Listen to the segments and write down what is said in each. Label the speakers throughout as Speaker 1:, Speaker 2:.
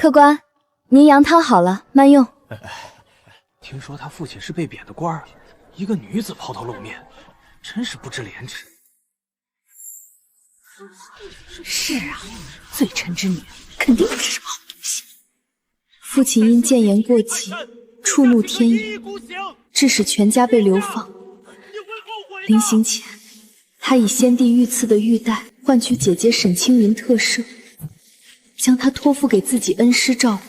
Speaker 1: 客官，您羊汤好了，慢用。
Speaker 2: 听说他父亲是被贬的官儿，一个女子抛头露面，真是不知廉耻。
Speaker 3: 是啊，罪臣之女肯定不是什么好东西。
Speaker 1: 父亲因谏言过激，触怒天意，致使全家被流放。临行前，他以先帝御赐的玉带换取姐姐沈青云特赦，将她托付给自己恩师照顾。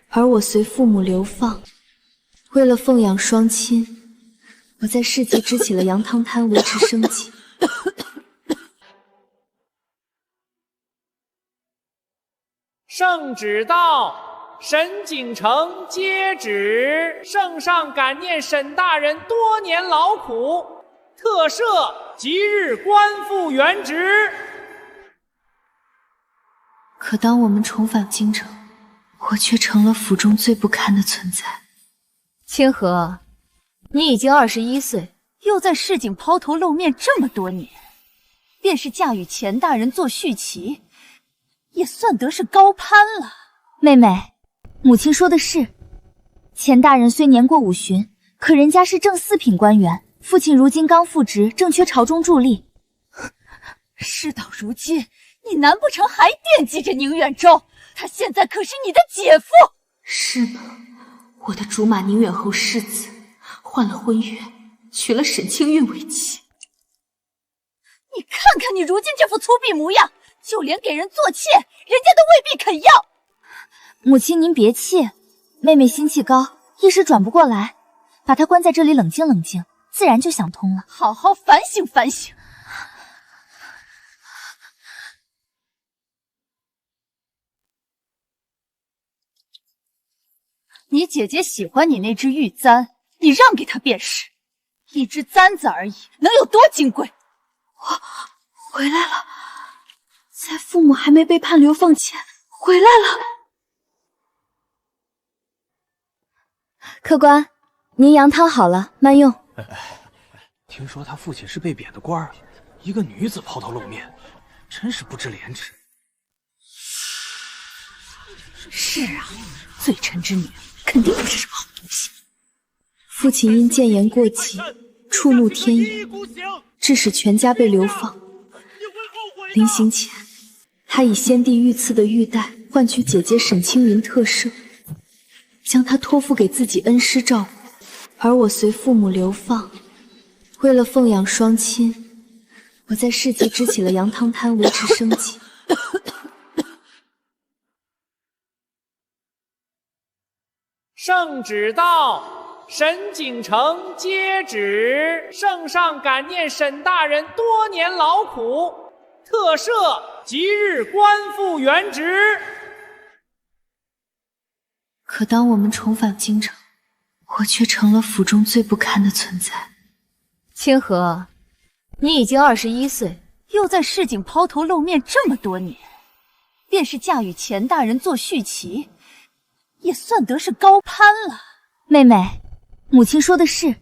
Speaker 1: 而我随父母流放，为了奉养双亲，我在市集支起了羊汤摊维持生计。
Speaker 4: 圣旨到，沈景城接旨，圣上感念沈大人多年劳苦，特赦即日官复原职。
Speaker 1: 可当我们重返京城，我却成了府中最不堪的存在。
Speaker 3: 清河，你已经21岁，又在市井抛头露面这么多年，便是嫁与钱大人做续旗，也算得是高攀了。
Speaker 1: 妹妹，母亲说的是，钱大人虽年过50旬，可人家是正4品官员，父亲如今刚复职，正缺朝中助力。
Speaker 3: 事到如今，你难不成还惦记着宁远州？他现在可是你的姐夫。
Speaker 1: 是吗？我的竹马宁远侯世子换了婚约，娶了沈清韵为妻。
Speaker 3: 你看看你如今这副粗鄙模样，就连给人做妾，人家都未必肯要。
Speaker 1: 母亲您别气，妹妹心气高，一时转不过来，把她关在这里冷静冷静，自然就想通了。
Speaker 3: 好好反省反省。你姐姐喜欢你那只玉簪，你让给她便是。一只簪子而已，能有多金贵？
Speaker 1: 我回来了，在父母还没被判流放前回来了。客官，您羊汤好了，慢用。
Speaker 2: 听说他父亲是被贬的官儿，一个女子抛头露面，真是不知廉耻。
Speaker 3: 是啊，罪臣之女肯定不是什么好东西。
Speaker 1: 父亲因谏言过激，触怒天意，致使全家被流放。临行前，他以先帝御赐的玉带换取姐姐沈青云特赦，将她托付给自己恩师照顾。而我随父母流放，为了奉养双亲，我在市集支起了羊汤摊维持生计。
Speaker 4: 圣旨到，沈景城接旨，圣上感念沈大人多年劳苦，特赦即日官复原职。
Speaker 1: 可当我们重返京城，我却成了府中最不堪的存在。
Speaker 3: 清河，你已经21岁，又在市井抛头露面这么多年，便是嫁与钱大人做续旗，也算得是高攀了。
Speaker 1: 妹妹，母亲说的是，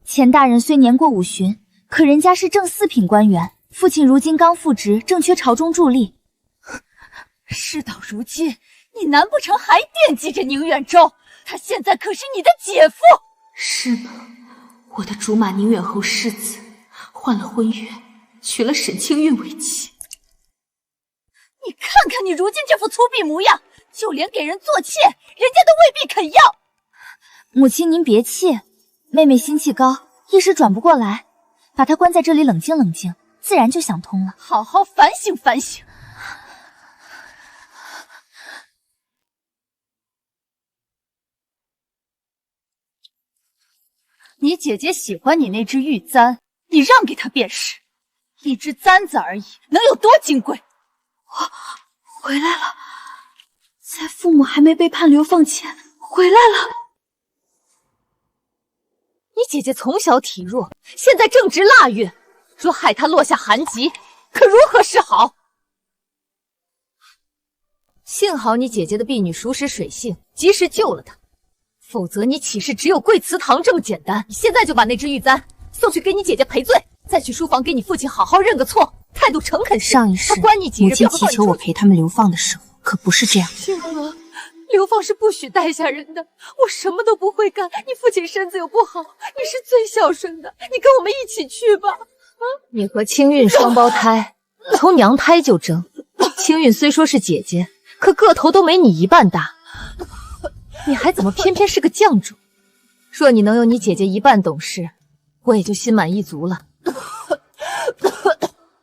Speaker 1: 钱大人虽年过50旬，可人家是正4品官员，父亲如今刚复职，正缺朝中助力。
Speaker 3: 事到如今，你难不成还惦记着宁远州？他现在可是你的姐夫。
Speaker 1: 是吗？我的竹马宁远侯世子换了婚约，娶了沈清韵为妻。
Speaker 3: 你看看你如今这副粗鄙模样，就连给人做妾，人家都未必肯要。
Speaker 1: 母亲您别气，妹妹心气高，一时转不过来，把她关在这里冷静冷静，自然就想通了。
Speaker 3: 好好反省反省。你姐姐喜欢你那只玉簪，你让给她便是。一只簪子而已，能有多金贵？
Speaker 1: 我回来了，在父母还没被判流放前回来了。
Speaker 3: 你姐姐从小体弱，现在正值腊月，若害她落下寒疾，可如何是好？幸好你姐姐的婢女熟识水性，及时救了她，否则你岂是只有跪祠堂这么简单？你现在就把那只玉簪送去给你姐姐赔罪，再去书房给你父亲好好认个错，态度诚恳些。
Speaker 1: 上一世，
Speaker 3: 他关你几日，
Speaker 1: 母亲祈求我陪他们流放的时候，可不是这样。
Speaker 3: 清河，流放是不许带下人的。我什么都不会干，你父亲身子又不好，你是最孝顺的，你跟我们一起去吧。你和清韵双胞胎，从娘胎就争。清韵虽说是姐姐，可个头都没你一半大，你还怎么偏偏是个犟主？若你能有你姐姐一半懂事，我也就心满意足了。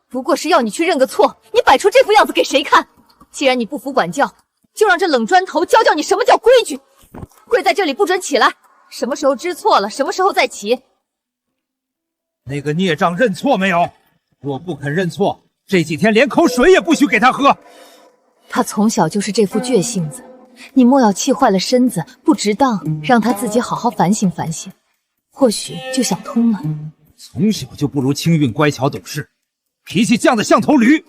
Speaker 3: 不过是要你去认个错，你摆出这副样子给谁看？既然你不服管教，就让这冷砖头教教你什么叫规矩。跪在这里不准起来，什么时候知错了，什么时候再起。
Speaker 5: 那个孽障认错没有？若不肯认错，这几天连口水也不许给他喝。
Speaker 3: 他从小就是这副倔性子，你莫要气坏了身子，不值当，让他自己好好反省反省，或许就想通了。
Speaker 5: 从小就不如清韵乖巧懂事，脾气犟得像头驴，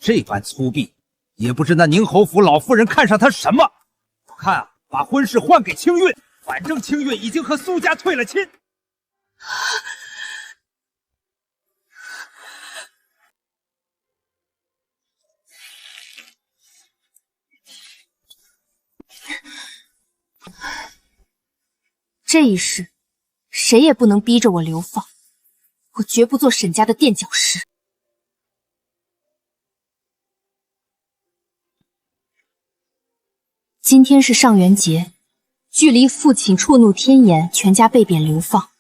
Speaker 5: 这般粗鄙，也不知那宁侯府老夫人看上他什么。我看啊，把婚事换给清韵，反正清韵已经和苏家退了亲。
Speaker 1: 这一世，谁也不能逼着我流放，我绝不做沈家的垫脚石。今天是上元节，距离父亲触怒天颜，全家被贬流放，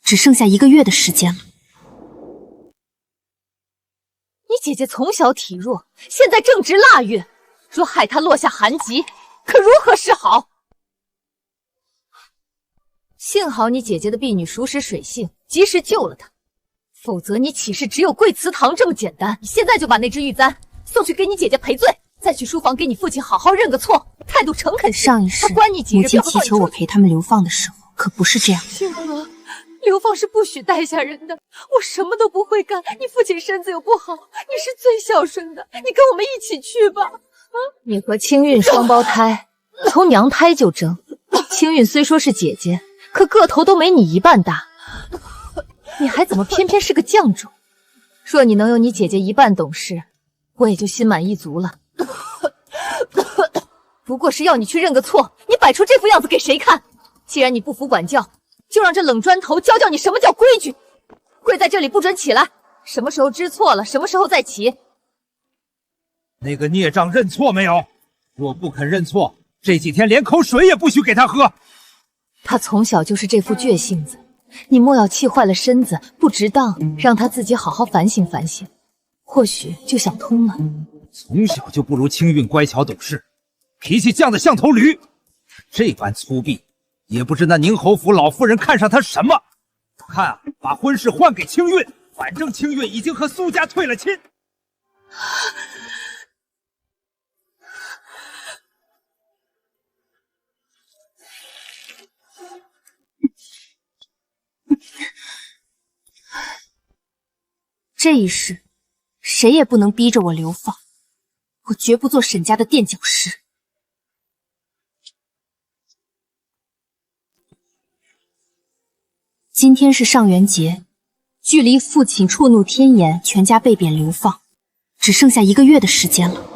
Speaker 1: 只剩下1个月的时间了。
Speaker 3: 你姐姐从小体弱，现在正值腊月，若害她落下寒疾，可如何是好？幸好你姐姐的婢女熟识水性，及时救了她，否则你岂是只有跪祠堂这么简单？你现在就把那只玉簪送去给你姐姐赔罪，再去书房给你父亲好好认个错，态度诚恳些。
Speaker 1: 上一世，母亲祈求我陪他们流放的时候，可不是这样。
Speaker 3: 清河，流放是不许带下人的。我什么都不会干，你父亲身子又不好，你是最孝顺的，你跟我们一起去吧。你和清韵双胞胎，从娘胎就争。清韵虽说是姐姐，可个头都没你一半大，你还怎么偏偏是个犟主？若你能有你姐姐一半懂事，我也就心满意足了。不过是要你去认个错，你摆出这副样子给谁看？既然你不服管教，就让这冷砖头教教你什么叫规矩。跪在这里不准起来，什么时候知错了，什么时候再起。
Speaker 5: 那个孽障认错没有？若不肯认错，这几天连口水也不许给他喝。
Speaker 3: 他从小就是这副倔性子，你莫要气坏了身子，不值当，让他自己好好反省反省，或许就想通了。
Speaker 5: 从小就不如清韵乖巧懂事，脾气犟得像头驴，这般粗鄙，也不知那宁侯府老夫人看上他什么。我看啊，把婚事换给清韵，反正清韵已经和苏家退了亲。
Speaker 1: 这一世，谁也不能逼着我流放，我绝不做沈家的垫脚石。今天是上元节，距离父亲触怒天颜，全家被贬流放，只剩下1个月的时间了。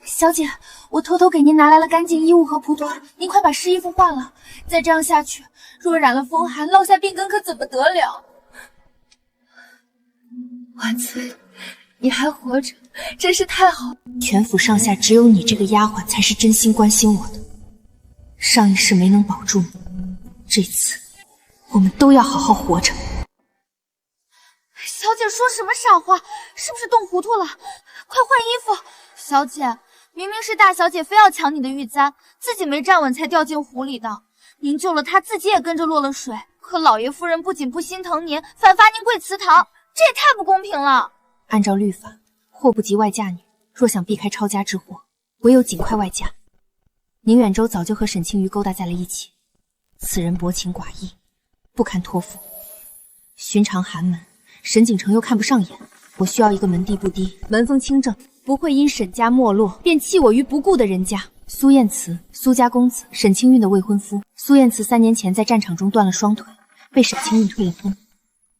Speaker 6: 小姐，我偷偷给您拿来了干净衣物和蒲团，您快把湿衣服换了。再这样下去，若染了风寒，落下病根可怎么得了？万岁，你还活着，真是太好了。
Speaker 1: 全府上下只有你这个丫鬟才是真心关心我的。上一世没能保住你，这次我们都要好好活着。
Speaker 6: 小姐说什么傻话？是不是冻糊涂了？快换衣服！小姐，明明是大小姐非要抢你的玉簪，自己没站稳才掉进湖里的。您救了她，自己也跟着落了水。可老爷夫人不仅不心疼您，反罚您跪祠堂，这也太不公平了。
Speaker 1: 按照律法，祸不及外嫁女，若想避开抄家之祸，唯有尽快外嫁。宁远舟早就和沈清瑜勾搭在了一起，此人薄情寡义，不堪托付。寻常寒门，沈景城又看不上眼，我需要一个门第不低、门风清正，不会因沈家没落便弃我于不顾的人家。苏燕慈，苏家公子沈清韵的未婚夫。苏燕慈3年前在战场中断了双腿，被沈清韵退了婚。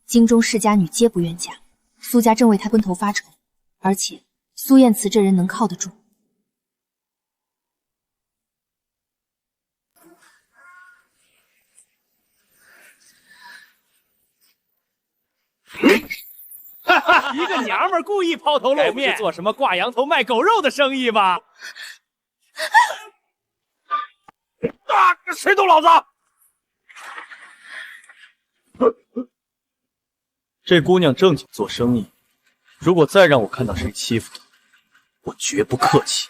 Speaker 1: 京中世家女皆不愿嫁，苏家正为她昏头发愁，而且苏燕慈这人能靠得住。
Speaker 4: 一个娘们儿故意抛头露面，该不是做什么挂羊头卖狗肉的生意吧？
Speaker 5: 谁动老子！
Speaker 7: 这姑娘正经做生意，如果再让我看到谁欺负她，我绝不客气。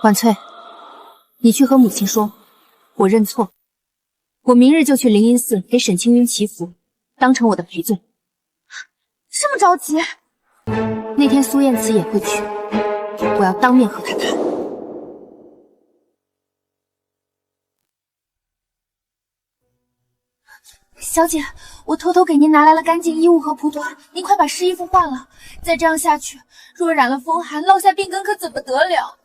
Speaker 1: 婉翠，你去和母亲说，我认错，我明日就去灵隐寺给沈青云祈福，当成我的赔罪。
Speaker 6: 这么着急？
Speaker 1: 那天苏燕慈也会去，我要当面和她谈。
Speaker 6: 小姐，我偷偷给您拿来了干净衣物和蒲团，您快把湿衣服换了。再这样下去，若染了风寒，落下病根可怎么得了？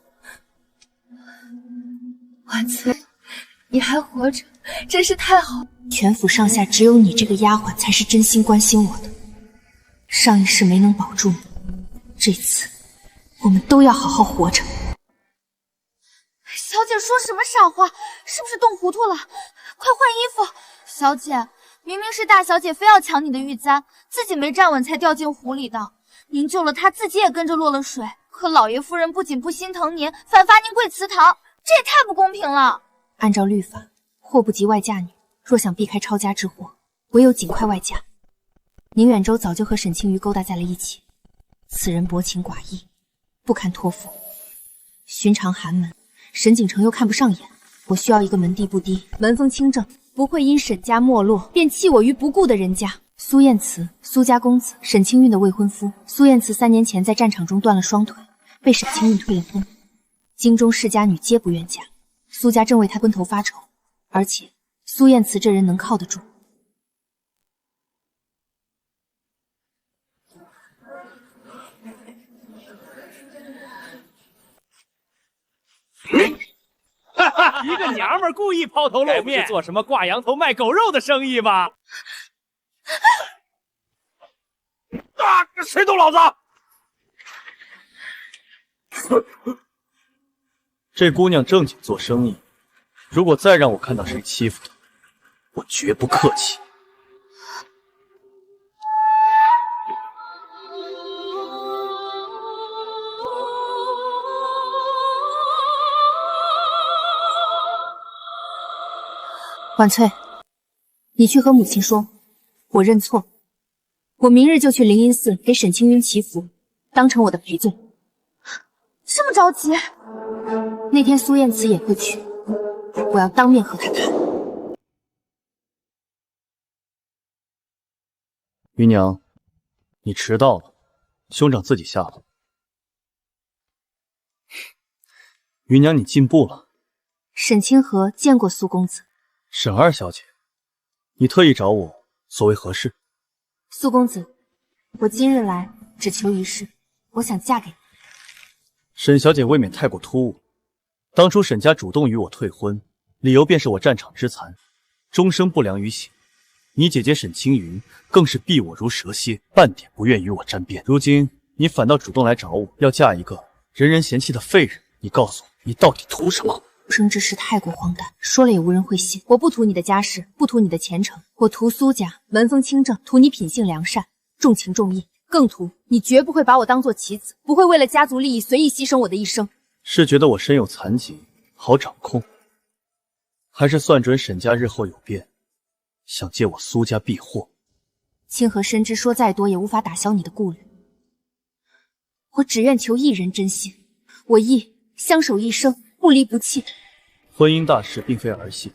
Speaker 6: 婉翠，你还活着，真是太好了。
Speaker 1: 全府上下只有你这个丫鬟才是真心关心我的。上一世没能保住你，这次我们都要好好活着。
Speaker 6: 小姐说什么傻话？是不是冻糊涂了？快换衣服！小姐，明明是大小姐非要抢你的玉簪，自己没站稳才掉进湖里的。您救了她，自己也跟着落了水。可老爷夫人不仅不心疼您，反罚您跪祠堂，这也太不公平了。
Speaker 1: 按照律法，祸不及外嫁女，若想避开抄家之祸，唯有尽快外嫁。宁远舟早就和沈青瑜勾搭在了一起，此人薄情寡义，不堪托付。寻常寒门，沈景城又看不上眼，我需要一个门第不低、门风清正，不会因沈家没落便弃我于不顾的人家。苏燕慈，苏家公子沈青韵的未婚夫。苏燕慈3年前在战场中断了双腿，被沈青韵退了婚。京中世家女皆不愿嫁，苏家正为她昏头发愁，而且苏燕慈这人能靠得住。
Speaker 4: 一个娘们儿故意抛头露面，该不是做什么挂羊头卖狗肉的生意吧？
Speaker 5: 谁动老子！
Speaker 7: 这姑娘正经做生意，如果再让我看到谁欺负她，我绝不客气。
Speaker 1: 婉翠，你去和母亲说，我认错，我明日就去灵隐寺给沈青云祈福，当成我的赔罪。
Speaker 6: 这么着急？
Speaker 1: 那天苏燕慈也会去，我要当面和她谈。
Speaker 7: 余娘，你迟到了，兄长自己下了。余娘，你进步了。
Speaker 1: 沈清河见过苏公子。
Speaker 7: 沈二小姐，你特意找我，所为何事？
Speaker 1: 苏公子，我今日来只求一事，我想嫁给你。
Speaker 7: 沈小姐未免太过突兀。当初沈家主动与我退婚，理由便是我战场之残，终生不良于行。你姐姐沈青云更是避我如蛇蝎，半点不愿与我沾边。如今你反倒主动来找我，要嫁一个人人嫌弃的废人，你告诉我，你到底图什么？
Speaker 1: 出生之事太过荒诞，说了也无人会信。我不图你的家世，不图你的前程，我图苏家门风清正，图你品性良善，重情重义，更图你绝不会把我当做棋子，不会为了家族利益随意牺牲我的一生。
Speaker 7: 是觉得我身有残疾，好掌控，还是算准沈家日后有变，想借我苏家避祸？
Speaker 1: 清河深知说再多也无法打消你的顾虑，我只愿求一人真心，我意相守一生，不离不弃。
Speaker 7: 婚姻大事并非儿戏，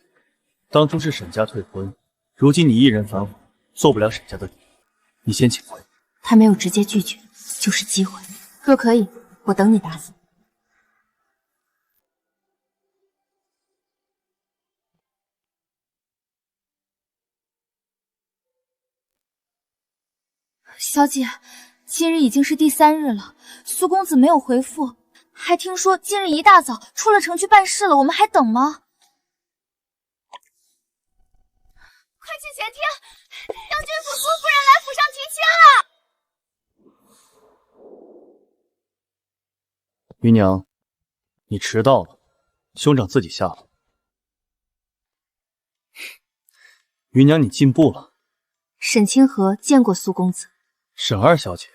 Speaker 7: 当初是沈家退婚，如今你一人反悔，做不了沈家的主，你先请回。
Speaker 1: 他没有直接拒绝，就是机会。若可以，我等你答复。
Speaker 6: 小姐，今日已经是第3日了，苏公子没有回复，还听说今日一大早出了城去办事了，我们还等吗？快去前厅，杨君府苏夫人来府上提亲了。
Speaker 7: 余娘，你迟到了，兄长自己下了。余娘，你进步了。
Speaker 1: 沈清河见过苏公子。
Speaker 7: 沈二小姐，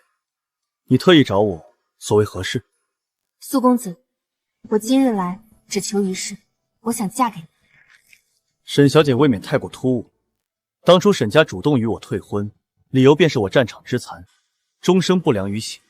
Speaker 7: 你特意找我，所为何事？
Speaker 1: 苏公子，我今日来只求一事，我想嫁给你。
Speaker 7: 沈小姐未免太过突兀。当初沈家主动与我退婚，理由便是我战场之残，终生不良于行。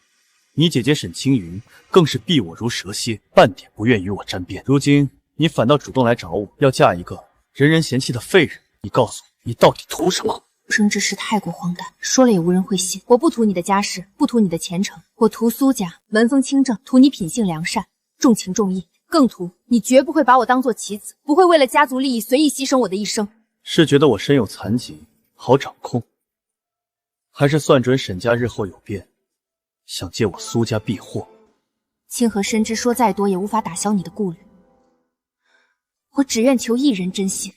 Speaker 7: 你姐姐沈青云更是避我如蛇蝎，半点不愿与我沾边。如今你反倒主动来找我，要嫁一个人人嫌弃的废人，你告诉我，你到底图什么？
Speaker 1: 生之事太过荒诞，说了也无人会信。我不图你的家世，不图你的前程，我图苏家门风清正，图你品性良善，重情重义，更图你绝不会把我当做棋子，不会为了家族利益随意牺牲我的一生。
Speaker 7: 是觉得我身有残疾，好掌控，还是算准沈家日后有变，想借我苏家避祸？
Speaker 1: 清河深知说再多也无法打消你的顾虑，我只愿求一人真心，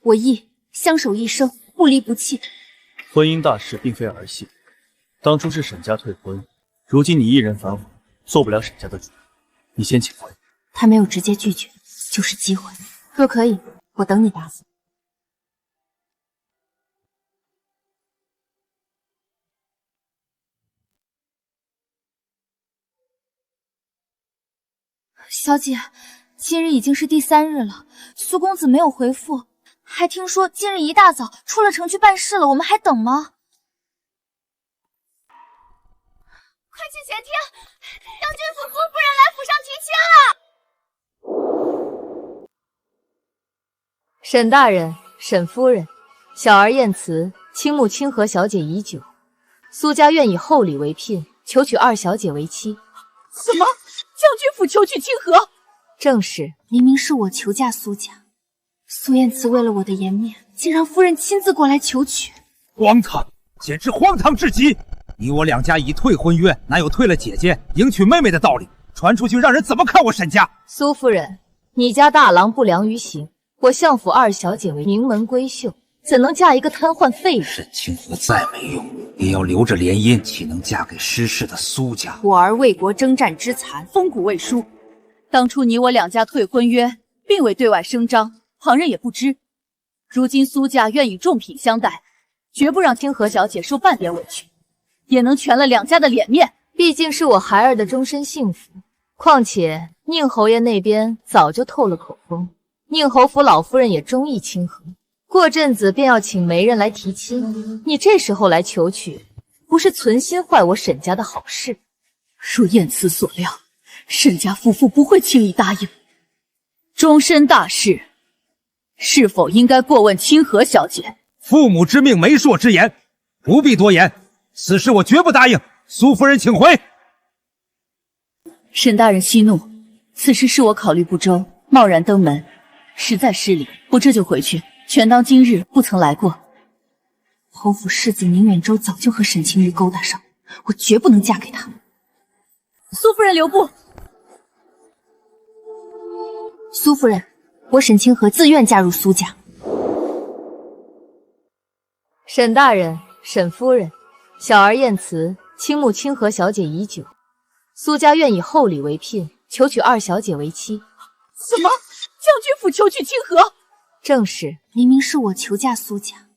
Speaker 1: 我意相守一生，不离不弃。
Speaker 7: 婚姻大事并非儿戏，当初是沈家退婚，如今你一人反悔，做不了沈家的主，你先请回。
Speaker 1: 他没有直接拒绝，就是机会。若可以，我等你答复。小姐，今日已经是第3日了，苏公子没有回复，还听说今日一大早出了城去办事了，我们还等吗？
Speaker 6: 快去前厅，杨君府苏夫人来府上提亲了。
Speaker 3: 沈大人、沈夫人，小儿验词，倾慕清河小姐已久，苏家愿以厚礼为聘，求娶二小姐为妻。
Speaker 8: 什么？将军府求娶清河？
Speaker 3: 正是。
Speaker 1: 明明是我求嫁苏家，苏燕慈为了我的颜面，竟让夫人亲自过来求娶。
Speaker 5: 荒唐，简直荒唐至极！你我两家已退婚约，哪有退了姐姐迎娶妹妹的道理？传出去让人怎么看我沈家？
Speaker 3: 苏夫人，你家大郎不良于行，我相府二小姐为名门闺秀，怎能嫁一个瘫痪废人？
Speaker 5: 沈清河再没用，也要留着联姻，岂能嫁给失势的苏家？
Speaker 8: 我儿为国征战之残，风骨未舒。当初你我两家退婚约，并未对外声张，旁人也不知。如今苏家愿以重品相待，绝不让清河小姐受半点委屈，也能全了两家的脸面。
Speaker 3: 毕竟是我孩儿的终身幸福。况且宁侯爷那边早就透了口风，宁侯府老夫人也中意清河，过阵子便要请媒人来提亲。你这时候来求娶，不是存心坏我沈家的好事。
Speaker 8: 如验词所料，沈家夫妇不会轻易答应。终身大事，是否应该过问清河小姐？
Speaker 5: 父母之命，媒妁之言，不必多言。此事我绝不答应。苏夫人，请回。
Speaker 8: 沈大人息怒，此事是我考虑不周，贸然登门，实在失礼。我这就回去，全当今日不曾来过。
Speaker 1: 侯府世子宁远舟早就和沈清玉勾搭上，我绝不能嫁给他。
Speaker 8: 苏夫人留步。
Speaker 1: 苏夫人，我沈清河自愿嫁入苏家。
Speaker 3: 沈大人、沈夫人，小儿验词，倾慕清河小姐已久，苏家愿以厚礼为聘，求娶二小姐为妻。
Speaker 8: 什么？将军府求娶清河？
Speaker 3: 正是。
Speaker 1: 明明是我求嫁苏家，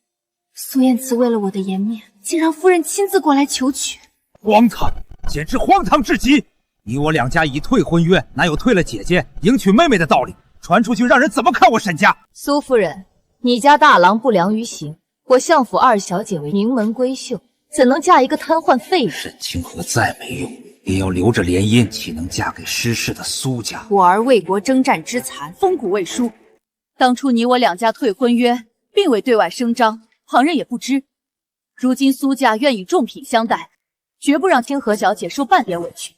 Speaker 1: 苏燕慈为了我的颜面，竟让夫人亲自过来求娶。
Speaker 5: 荒唐，简直荒唐至极！你我两家已退婚约，哪有退了姐姐迎娶妹妹的道理？传出去让人怎么看我沈家？
Speaker 3: 苏夫人，你家大郎不良于行，我相府二小姐为名门闺秀，怎能嫁一个瘫痪废人？
Speaker 5: 沈清河再没用，也要留着联姻，岂能嫁给失势的苏家？
Speaker 8: 我儿为国征战之残，风骨未舒。当初你我两家退婚约，并未对外声张，旁人也不知。如今苏家愿以重品相待，绝不让清河小姐受半点委屈，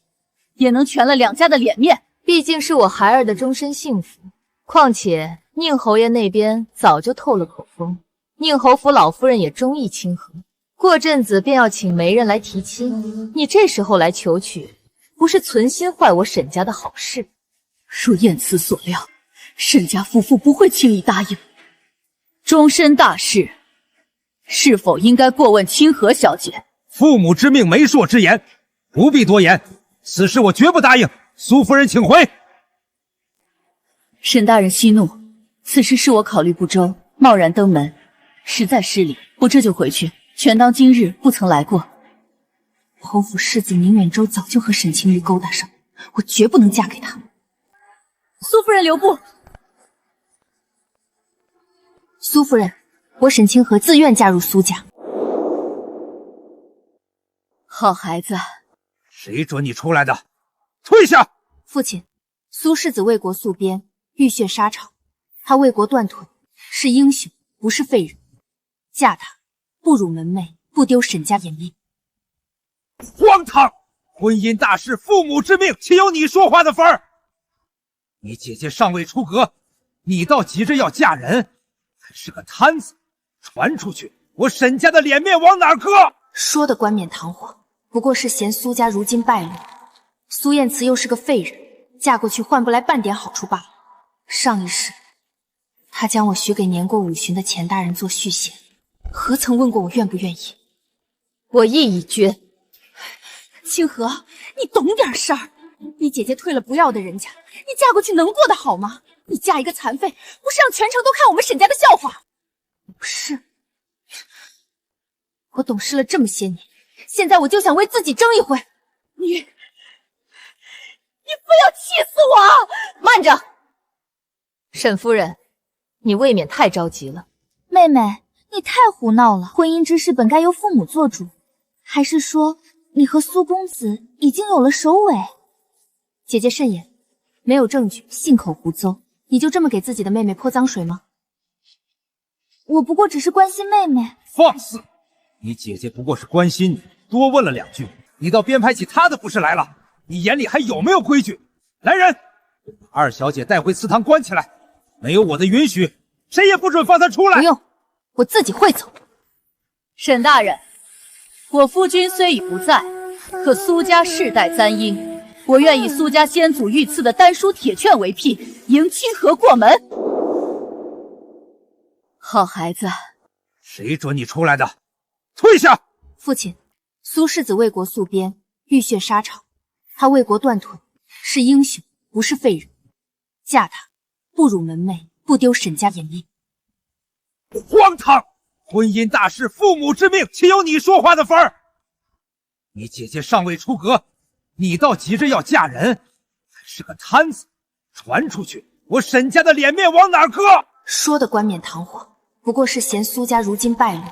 Speaker 8: 也能全了两家的脸面。
Speaker 3: 毕竟是我孩儿的终身幸福。况且宁侯爷那边早就透了口风，宁侯府老夫人也中意清河，过阵子便要请媒人来提亲。你这时候来求娶，不是存心坏我沈家的好事。
Speaker 8: 如燕慈所料，沈家夫妇不会轻易答应。终身大事，是否应该过问清河小姐？
Speaker 5: 父母之命，媒妁之言，不必多言。此事我绝不答应。苏夫人，请回。
Speaker 8: 沈大人息怒，此事是我考虑不周，贸然登门，实在失礼。我这就回去，全当今日不曾来过。
Speaker 1: 侯府世子宁远舟早就和沈清玉勾搭上，我绝不能嫁给他。
Speaker 8: 苏夫人留步。
Speaker 1: 苏夫人，我沈清河自愿嫁入苏家。
Speaker 8: 好孩子，
Speaker 5: 谁准你出来的？退下！
Speaker 1: 父亲，苏世子为国戍边，浴血沙场，他为国断腿，是英雄，不是废人。嫁他，不辱门楣，不丢沈家颜面。
Speaker 5: 荒唐！婚姻大事，父母之命，岂有你说话的份儿？你姐姐尚未出阁，你倒急着要嫁人，还是个摊子，传出去，我沈家的脸面往哪儿搁？
Speaker 1: 说的冠冕堂皇，不过是嫌苏家如今败落，苏燕慈又是个废人，嫁过去换不来半点好处罢了。上一世，他将我许给年过50旬的钱大人做续弦，何曾问过我愿不愿意？
Speaker 3: 我意已决。
Speaker 1: 清河，你懂点事儿。你姐姐退了不要的人家，你嫁过去能过得好吗？你嫁一个残废，不是让全城都看我们沈家的笑话？不是，我懂事了这么些年，现在我就想为自己争一回。你非要气死我！
Speaker 3: 慢着，沈夫人，你未免太着急了。
Speaker 6: 妹妹，你太胡闹了。婚姻之事本该由父母做主，还是说你和苏公子已经有了首尾？
Speaker 1: 姐姐慎言，没有证据，信口胡诌，你就这么给自己的妹妹泼脏水吗？
Speaker 6: 我不过只是关心妹妹。
Speaker 5: 放肆！你姐姐不过是关心你，多问了2句，你倒编排起她的不是来了。你眼里还有没有规矩？来人，把二小姐带回祠堂关起来，没有我的允许，谁也不准放她出来。
Speaker 1: 不用，我自己会走。
Speaker 8: 沈大人，我夫君虽已不在，可苏家世代簪缨。我愿以苏家先祖御赐的丹书铁券为聘，迎清河过门。好孩子，
Speaker 5: 谁准你出来的？退下！
Speaker 1: 父亲，苏世子为国戍边，浴血沙场，他为国断腿，是英雄，不是废人。嫁他，不辱门楣，不丢沈家颜面。
Speaker 5: 荒唐！婚姻大事，父母之命，岂有你说话的份儿？你姐姐尚未出阁，你倒急着要嫁人，还是个摊子，传出去，我沈家的脸面往哪儿搁？
Speaker 1: 说的冠冕堂皇，不过是嫌苏家如今败落，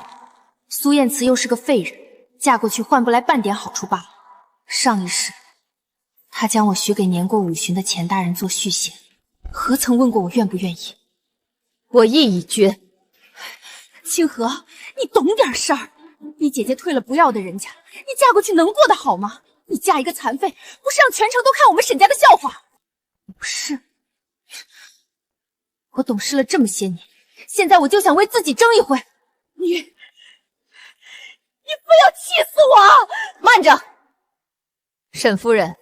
Speaker 1: 苏燕慈又是个废人，嫁过去换不来半点好处罢了。上一世，他将我许给年过50旬的钱大人做续弦，何曾问过我愿不愿意？
Speaker 3: 我意已决。
Speaker 1: 清河，你懂点事儿。你姐姐退了不要的人家，你嫁过去能过得好吗？你嫁一个残废，不是让全城都看我们沈家的笑话？不是，我懂事了这么些年，现在我就想为自己争一回。你非要气死我！
Speaker 3: 慢着，沈夫人，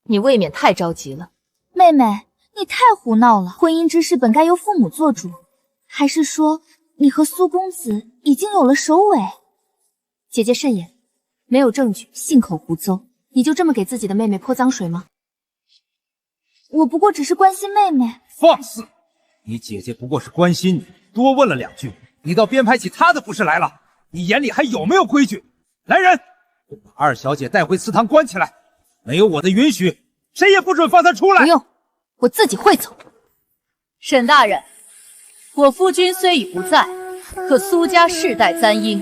Speaker 3: 你未免太着急了。
Speaker 6: 妹妹，你太胡闹了。婚姻之事本该由父母做主，还是说你和苏公子已经有了首尾？
Speaker 1: 姐姐慎言，没有证据，信口胡诌，你就这么给自己的妹妹泼脏水吗？
Speaker 6: 我不过只是关心妹妹。
Speaker 5: 放肆！你姐姐不过是关心你，多问了2句，你倒编排起她的不是来了。你眼里还有没有规矩？来人，把二小姐带回祠堂关起来，没有我的允许，谁也不准放她出来。
Speaker 1: 不用，我自己会走。
Speaker 8: 沈大人，我夫君虽已不在，可苏家世代簪缨。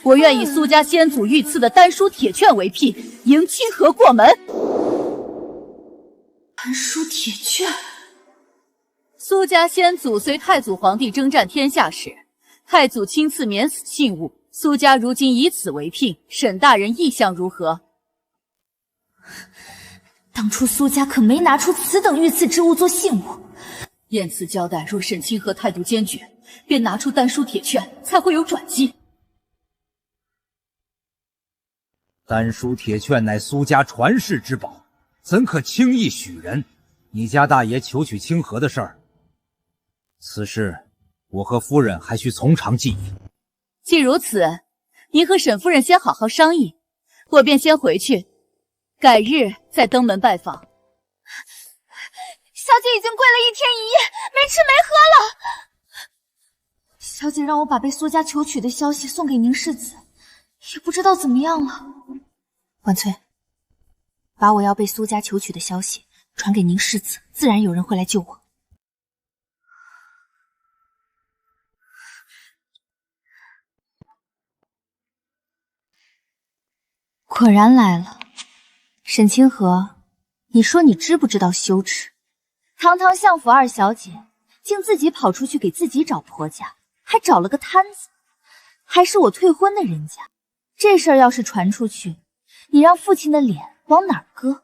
Speaker 8: 我愿以苏家先祖御赐的丹书铁券为聘，迎清河过门。
Speaker 1: 丹书铁券。
Speaker 8: 苏家先祖随太祖皇帝征战天下时，太祖亲赐免死信物，苏家如今以此为聘，沈大人意向如何？
Speaker 6: 当初苏家可没拿出此等御赐之物做信物。
Speaker 8: 燕慈交代，若沈清河态度坚决，便拿出丹书铁券，才会有转机。
Speaker 5: 丹书铁券乃苏家传世之宝，怎可轻易许人？你家大爷求娶清河的事儿，此事我和夫人还需从长计议。
Speaker 8: 既如此，您和沈夫人先好好商议，我便先回去，改日再登门拜访。
Speaker 6: 小姐已经跪了1天1夜，没吃没喝了。小姐让我把被苏家求娶的消息送给宁世子，也不知道怎么样了。
Speaker 1: 婉翠，把我要被苏家求娶的消息传给宁世子，自然有人会来救我。果然来了，沈清河，你说你知不知道羞耻？
Speaker 6: 堂堂相府2小姐，竟自己跑出去给自己找婆家，还找了个摊子，还是我退婚的人家。这事儿要是传出去，你让父亲的脸往哪儿搁？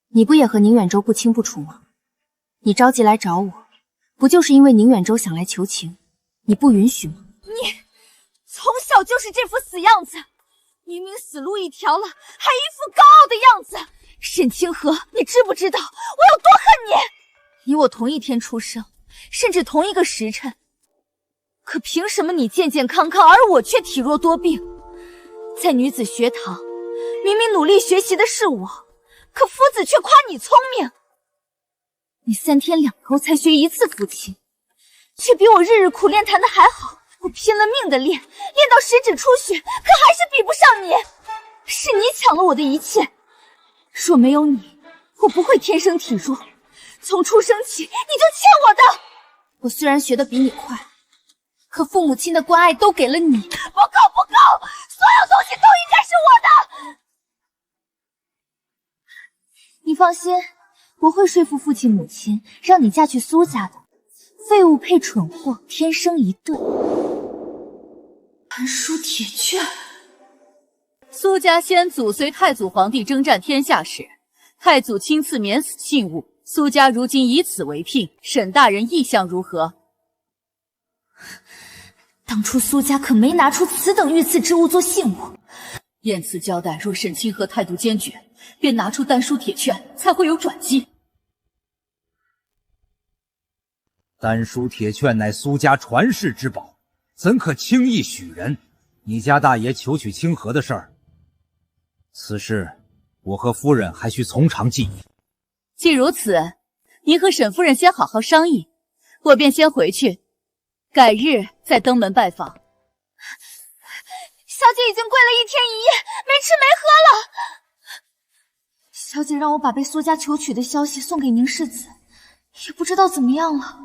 Speaker 1: 你不也和宁远舟不清不楚吗？你着急来找我，不就是因为宁远舟想来求情，你不允许吗？
Speaker 6: 你从小就是这副死样子，明明死路一条了，还一副高傲的样子。沈清河，你知不知道我有多恨你？
Speaker 1: 你我同一天出生，甚至同一个时辰，
Speaker 6: 可凭什么你健健康康，而我却体弱多病？在女子学堂，明明努力学习的是我，可夫子却夸你聪明。你3天2头才学1次抚琴，却比我日日苦练弹的还好。我拼了命的练，练到十指出血，可还是比不上你。是你抢了我的一切，若没有你，我不会天生体弱。从出生起你就欠我的。
Speaker 1: 我虽然学得比你快，可父母亲的关爱都给了你。
Speaker 6: 不够不够，所有东西都应该是我的。你放心，我会说服父亲母亲，让你嫁去苏家的。废物配蠢货，天生一对。
Speaker 1: 寒书铁券。
Speaker 8: 苏家先祖随太祖皇帝征战天下时，太祖亲赐免死信物，苏家如今以此为聘，沈大人意向如何？
Speaker 6: 当初苏家可没拿出此等御赐之物做信物。
Speaker 8: 言辞交代，若沈清河态度坚决，便拿出丹书铁券，才会有转机。
Speaker 5: 丹书铁券乃苏家传世之宝，怎可轻易许人？你家大爷求娶清河的事儿，此事我和夫人还需从长计议。
Speaker 8: 既如此，您和沈夫人先好好商议，我便先回去，改日再登门拜访。
Speaker 6: 小姐已经跪了1天1夜，没吃没喝了。小姐让我把被苏家求娶的消息送给宁世子，也不知道怎么样了。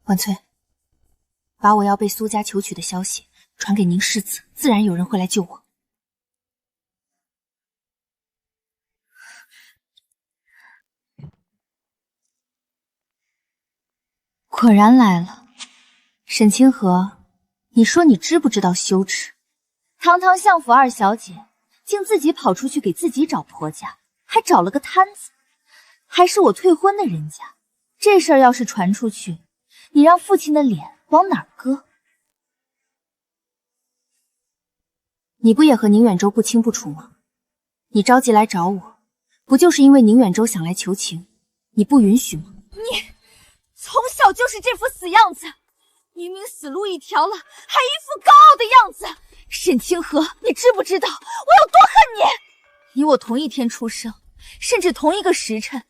Speaker 1: 婉翠，把我要被苏家求娶的消息传给宁世子，自然有人会来救我。果然来了，沈清河，你说你知不知道羞耻？
Speaker 6: 堂堂相府2小姐，竟自己跑出去给自己找婆家，还找了个摊子，还是我退婚的人家。这事儿要是传出去，你让父亲的脸往哪儿搁？
Speaker 1: 你不也和宁远舟不清不楚吗？你着急来找我，不就是因为宁远舟想来求情，你不允许吗？
Speaker 6: 你从小就是这副死样子，明明死路一条了，还一副高傲的样子。沈清河，你知不知道我有多恨你？
Speaker 1: 你我同一天出生，甚至同一个时辰，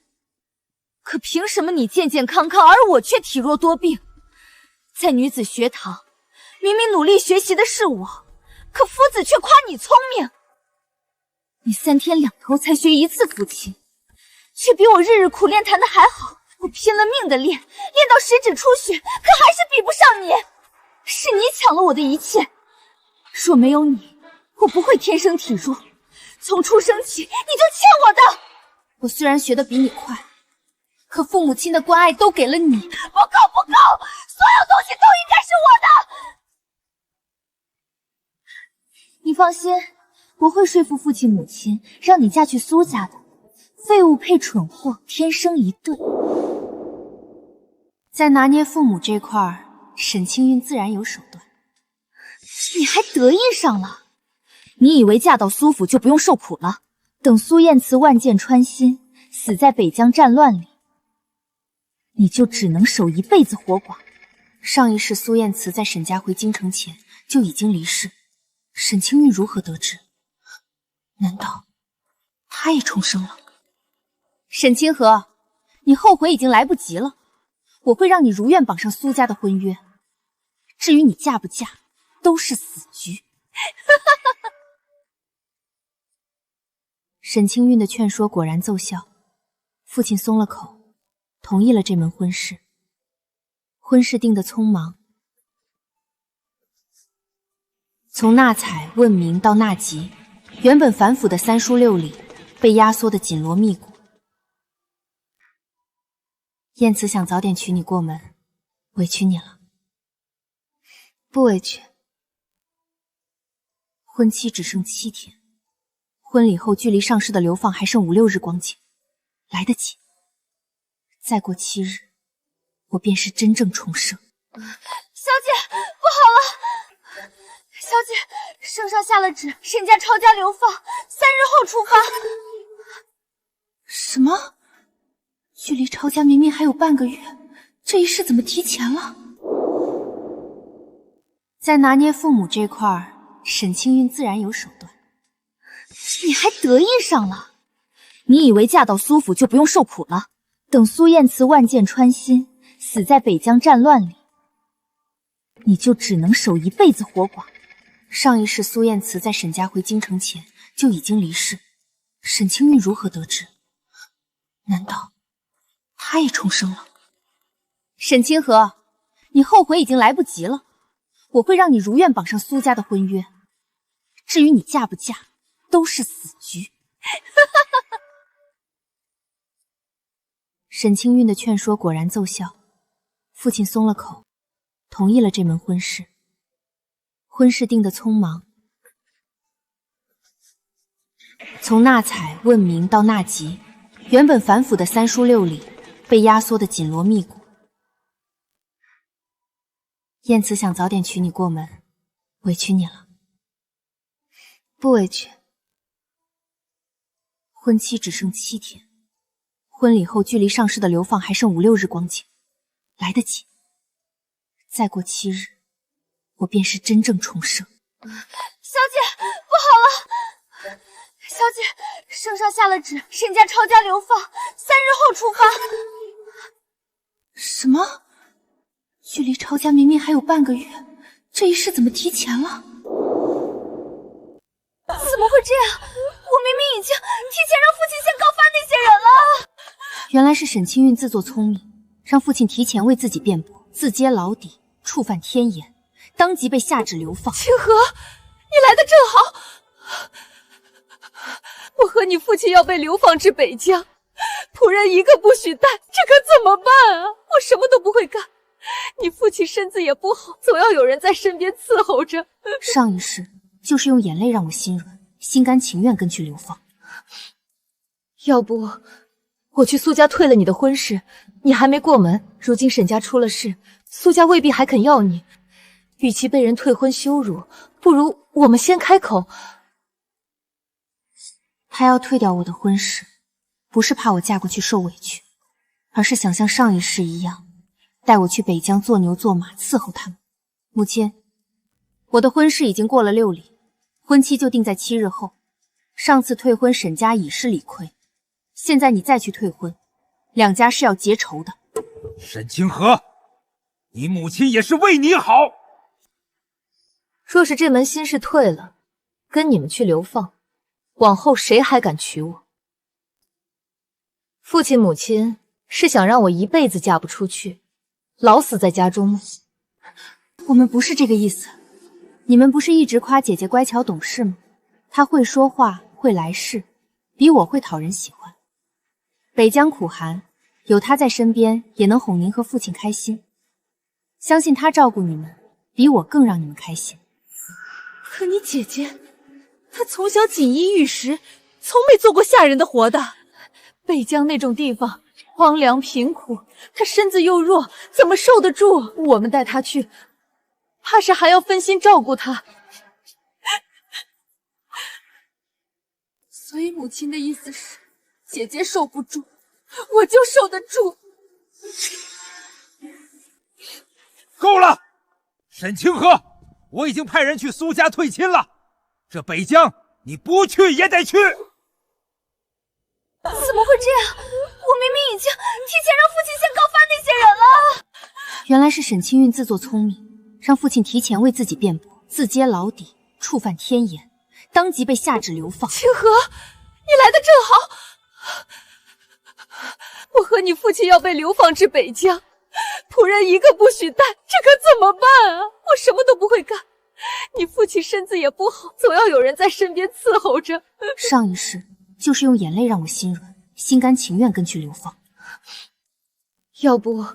Speaker 6: 可凭什么你健健康康，而我却体弱多病？在女子学堂，明明努力学习的是我，可夫子却夸你聪明。你3天2头才学1次抚琴，却比我日日苦练弹的还好。我拼了命的练，练到十指出血，可还是比不上你。是你抢了我的一切，若没有你，我不会天生体弱。从出生起你就欠我的。
Speaker 1: 我虽然学得比你快，可父母亲的关爱都给了你。
Speaker 6: 不够不够，所有东西都应该是我的。你放心，我会说服父亲母亲，让你嫁去苏家的。废物配蠢货，天生一对。
Speaker 1: 在拿捏父母这块儿，沈清韵自然有手段。
Speaker 6: 你还得意上了？你以为嫁到苏府就不用受苦了？等苏燕慈万箭穿心，死在北疆战乱里，你就只能守一辈子活寡。上一世苏燕慈在沈家回京城前就已经离世，沈清玉如何得知？难道她也重生了？沈清河，你后悔已经来不及了。我会让你如愿绑上苏家的婚约，至于你嫁不嫁，都是死局。沈清韵的劝说果然奏效，父亲松了口，同意了这门婚事。婚事定得匆忙，从纳采、问名到纳吉，原本繁复的3书6礼被压缩得紧锣密鼓。燕慈想早点娶你过门，委屈你了。不委屈。婚期只剩7天，婚礼后距离上市的流放还剩5、6日光景，来得及。再过7日，我便是真正重生。小姐，不好了！小姐，圣上下了旨，沈家抄家流放，3日后出发。什么？距离抄家明明还有半个月，这一事怎么提前了？在拿捏父母这块儿，沈清韵自然有手段。你还得意上了？你以为嫁到苏府就不用受苦了？等苏燕慈万箭穿心，死在北疆战乱里，你就只能守一辈子活寡。上一世苏燕慈在沈家回京城前就已经离世，沈清韵如何得知？难道她也重生了？沈清河，你后悔已经来不及了。我会让你如愿绑上苏家的婚约，至于你嫁不嫁，都是死局。沈清韵的劝说果然奏效，父亲松了口，同意了这门婚事。婚事定得匆忙，从纳采、问名到纳吉，原本繁复的3书6礼被压缩得紧锣密鼓。燕慈想早点娶你过门，委屈你了。不委屈。婚期只剩7天，婚礼后距离上市的流放还剩5、6日光景，来得及。再过7日，我便是真正重生。小姐，不好了！小姐，圣上下了旨，沈家抄家流放，3日后出发。什么？距离抄家明明还有半个月，这一事怎么提前了？怎么会这样？我明明已经提前让父亲先告发那些人了。原来是沈清韵自作聪明，让父亲提前为自己辩驳，自揭老底，触犯天颜，当即被下旨流放。
Speaker 8: 清河，你来的正好。我和你父亲要被流放至北疆，仆人一个不许带，这可怎么办啊？我什么都不会干。你父亲身子也不好，总要有人在身边伺候着。
Speaker 6: 上一世就是用眼泪让我心软，心甘情愿跟去流放。
Speaker 8: 要不我去苏家退了你的婚事，你还没过门，如今沈家出了事，苏家未必还肯要你。与其被人退婚羞辱，不如我们先开口。
Speaker 6: 他要退掉我的婚事，不是怕我嫁过去受委屈，而是想像上一世一样，带我去北疆做牛做马伺候他们。母亲，我的婚事已经过了6礼，婚期就定在7日后。上次退婚沈家已是理亏，现在你再去退婚，两家是要结仇的。
Speaker 5: 沈清河，你母亲也是为你好。
Speaker 8: 若是这门亲事退了，跟你们去流放，往后谁还敢娶我？父亲母亲是想让我一辈子嫁不出去，老死在家中吗？
Speaker 6: 我们不是这个意思。你们不是一直夸姐姐乖巧懂事吗？她会说话，会来事，比我会讨人喜欢。北疆苦寒，有她在身边也能哄您和父亲开心。相信她照顾你们，比我更让你们开心。
Speaker 8: 可你姐姐，她从小锦衣玉食，从没做过下人的活的。北疆那种地方荒凉贫苦，她身子又弱，怎么受得住？我们带她去，怕是还要分心照顾她。所以母亲的意思是，姐姐受不住，我就受得住。
Speaker 5: 够了，沈清河，我已经派人去苏家退亲了，这北疆你不去也得去。
Speaker 6: 怎么会这样？我明明已经提前让父亲先告发那些人了。
Speaker 1: 原来是沈清韵自作聪明，让父亲提前为自己辩驳，自揭老底，触犯天颜，当即被下旨流放。
Speaker 8: 清河，你来的正好，我和你父亲要被流放至北疆，仆人一个不许带，这可怎么办啊？我什么都不会干，你父亲身子也不好，总要有人在身边伺候着。
Speaker 1: 上一世就是用眼泪让我心软，心甘情愿跟去流放。
Speaker 8: 要不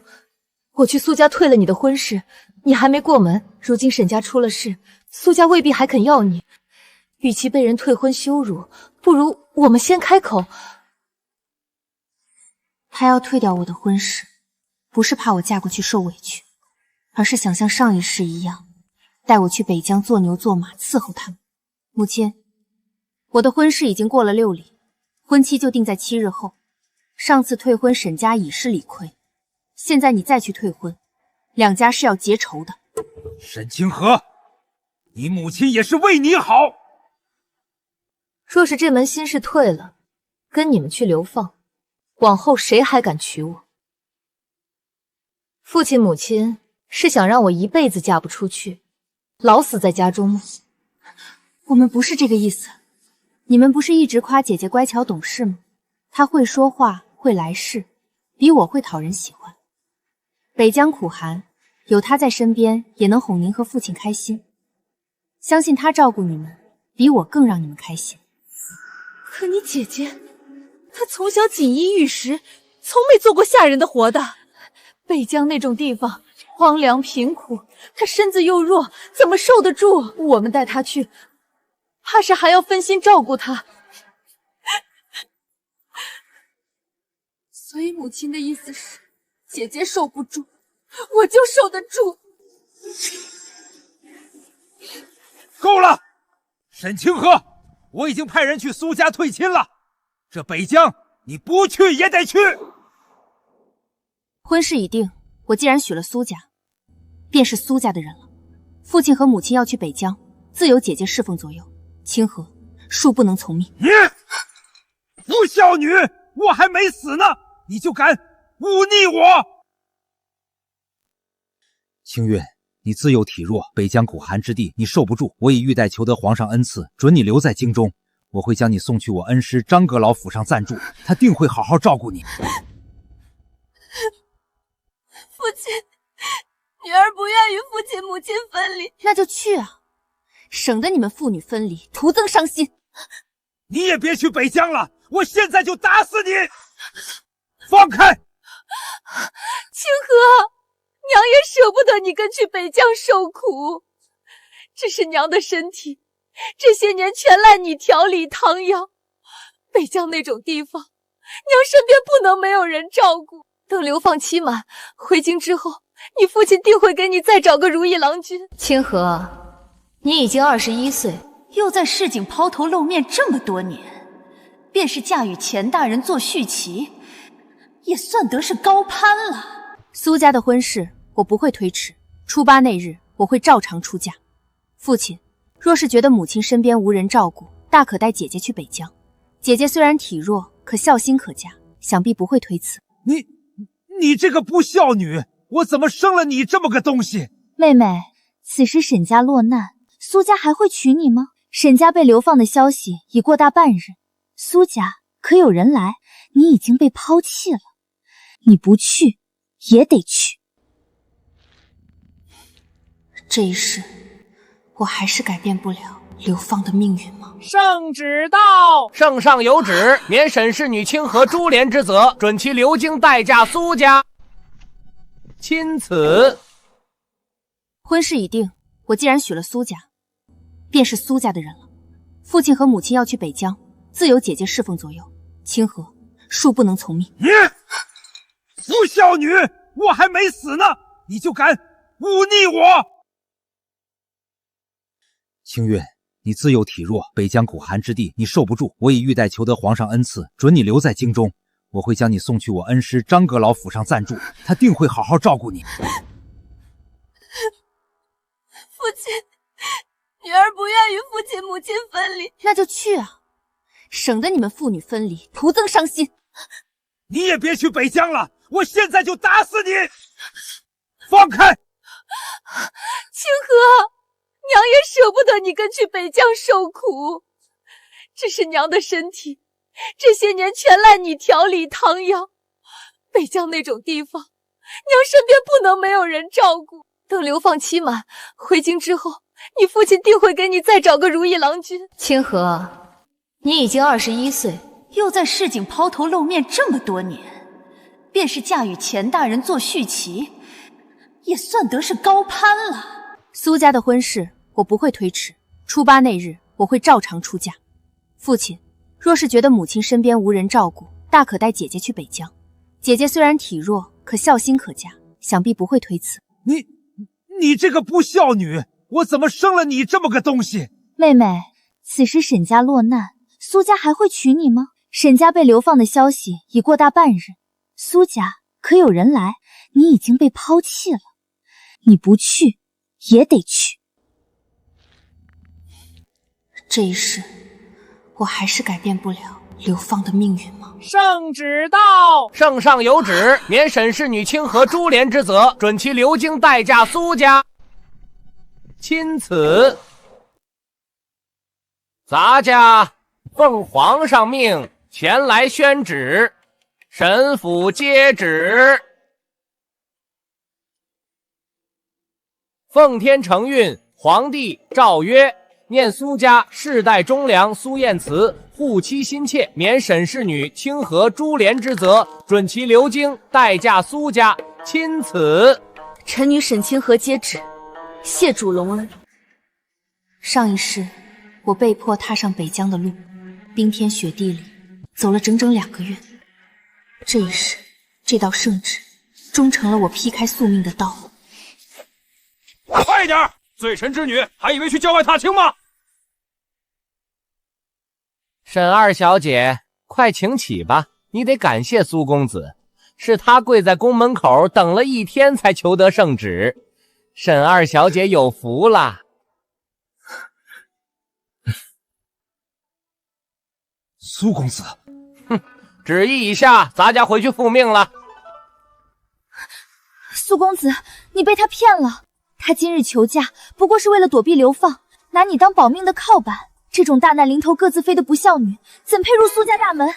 Speaker 8: 我去苏家退了你的婚事，你还没过门，如今沈家出了事，苏家未必还肯要你。与其被人退婚羞辱，不如我们先开口。
Speaker 1: 他要退掉我的婚事，不是怕我嫁过去受委屈，而是想像上一世一样，带我去北疆做牛做马伺候他们。母亲，我的婚事已经过了6礼，婚期就定在7日后。上次退婚沈家已是理亏，现在你再去退婚，两家是要结仇的。
Speaker 5: 沈清河，你母亲也是为你好。
Speaker 8: 若是这门心事退了，跟你们去流放，往后谁还敢娶我？父亲母亲是想让我一辈子嫁不出去，老死在家中吗？
Speaker 1: 我们不是这个意思。你们不是一直夸姐姐乖巧懂事吗？她会说话，会来事，比我会讨人喜欢。北疆苦寒，有她在身边也能哄您和父亲开心。相信她照顾你们，比我更让你们开心。
Speaker 8: 可你姐姐，她从小锦衣玉食，从没做过下人的活的。北疆那种地方荒凉贫苦，她身子又弱，怎么受得住？我们带她去，怕是还要分心照顾她。所以母亲的意思是，姐姐受不住，我就受得住。
Speaker 5: 够了，沈清河，我已经派人去苏家退亲了，这北疆你不去也得去。
Speaker 1: 婚事已定，我既然许了苏家，便是苏家的人了。父亲和母亲要去北疆，自有姐姐侍奉左右。清河，恕不能从命。
Speaker 5: 你不孝女，我还没死呢，你就敢忤逆我！清韵，你自幼体弱，北疆苦寒之地，你受不住。我以玉带求得皇上恩赐，准你留在京中。我会将你送去我恩师张阁老府上暂住，他定会好好照顾你。
Speaker 6: 父亲，女儿不愿与父亲母亲分离。
Speaker 1: 那就去啊，省得你们父女分离，徒增伤心。
Speaker 5: 你也别去北疆了，我现在就打死你！放开！
Speaker 8: 清河，娘也舍不得你跟去北疆受苦，只是娘的身体这些年全赖你调理汤药。北疆那种地方，娘身边不能没有人照顾。等流放期满，回京之后，你父亲定会给你再找个如意郎君。清河，你已经21岁，又在市井抛头露面这么多年，便是嫁与钱大人做续旗，也算得是高攀了。
Speaker 1: 苏家的婚事我不会推迟，初8那日我会照常出嫁。父亲若是觉得母亲身边无人照顾，大可带姐姐去北疆。姐姐虽然体弱，可孝心可嘉，想必不会推辞。
Speaker 5: 你这个不孝女，我怎么生了你这么个东西？
Speaker 6: 妹妹，此时沈家落难，苏家还会娶你吗？沈家被流放的消息已过大半日，苏家可有人来？你已经被抛弃了，你不去也得去。
Speaker 1: 这一世，我还是改变不了流放的命运吗？
Speaker 4: 圣旨到，圣上有旨，免沈氏女清河株连之责，准其流经代嫁苏家。钦此。
Speaker 1: 婚事已定，我既然许了苏家，便是苏家的人了。父亲和母亲要去北疆，自有姐姐侍奉左右。清河，恕不能从命。
Speaker 5: 你不孝女，我还没死呢，你就敢忤逆我！清韵，你自幼体弱，北疆苦寒之地，你受不住。我以玉带求得皇上恩赐，准你留在京中。我会将你送去我恩师张阁老府上暂住，他定会好好照顾你。
Speaker 6: 父亲，女儿不愿与父亲母亲分离。
Speaker 3: 那就去啊，省得你们父女分离，徒增伤心。
Speaker 5: 你也别去北疆了，我现在就打死你！放开！
Speaker 8: 清河，娘也舍不得你跟去北疆受苦，只是娘的身体这些年全赖你调理汤养。北疆那种地方，娘身边不能没有人照顾。等流放期满，回京之后，你父亲定会给你再找个如意郎君。
Speaker 3: 清河，你已经21岁，又在市井抛头露面这么多年，便是嫁与钱大人做续旗，也算得是高攀了。
Speaker 8: 苏家的婚事我不会推迟，初8那日我会照常出嫁。父亲若是觉得母亲身边无人照顾，大可带姐姐去北疆。姐姐虽然体弱，可孝心可嘉，想必不会推辞。
Speaker 5: 你这个不孝女，我怎么生了你这么个东西？
Speaker 6: 妹妹，此时沈家落难，苏家还会娶你吗？沈家被流放的消息已过大半日，苏家可有人来？你已经被抛弃了，你不去也得去。
Speaker 3: 这一世，我还是改变不了流放的命运吗？
Speaker 4: 圣旨到，圣上有旨，免沈氏女清河株连之责，准其流经代嫁苏家。钦此。咱家奉皇上命前来宣旨，沈府接旨。奉天承运，皇帝诏曰：念苏家世代忠良，苏燕慈护妻心切，免沈氏女清河株连之责，准其流经代嫁苏家。钦此。
Speaker 3: 臣女沈清河接旨，谢主隆恩。上一世，我被迫踏上北疆的路，冰天雪地里走了整整2个月。这一世，这道圣旨终成了我劈开宿命的道路。
Speaker 9: 快点！罪臣之女还以为去郊外踏青吗？
Speaker 4: 沈二小姐，快请起吧，你得感谢苏公子，是他跪在宫门口等了1天才求得圣旨。沈二小姐有福啦。
Speaker 5: 苏公子，
Speaker 4: 哼，旨意已下，咱家回去复命了。
Speaker 6: 苏公子，你被他骗了，他今日求嫁不过是为了躲避流放，拿你当保命的靠板。这种大难临头各自飞的不孝女，怎配入苏家大门？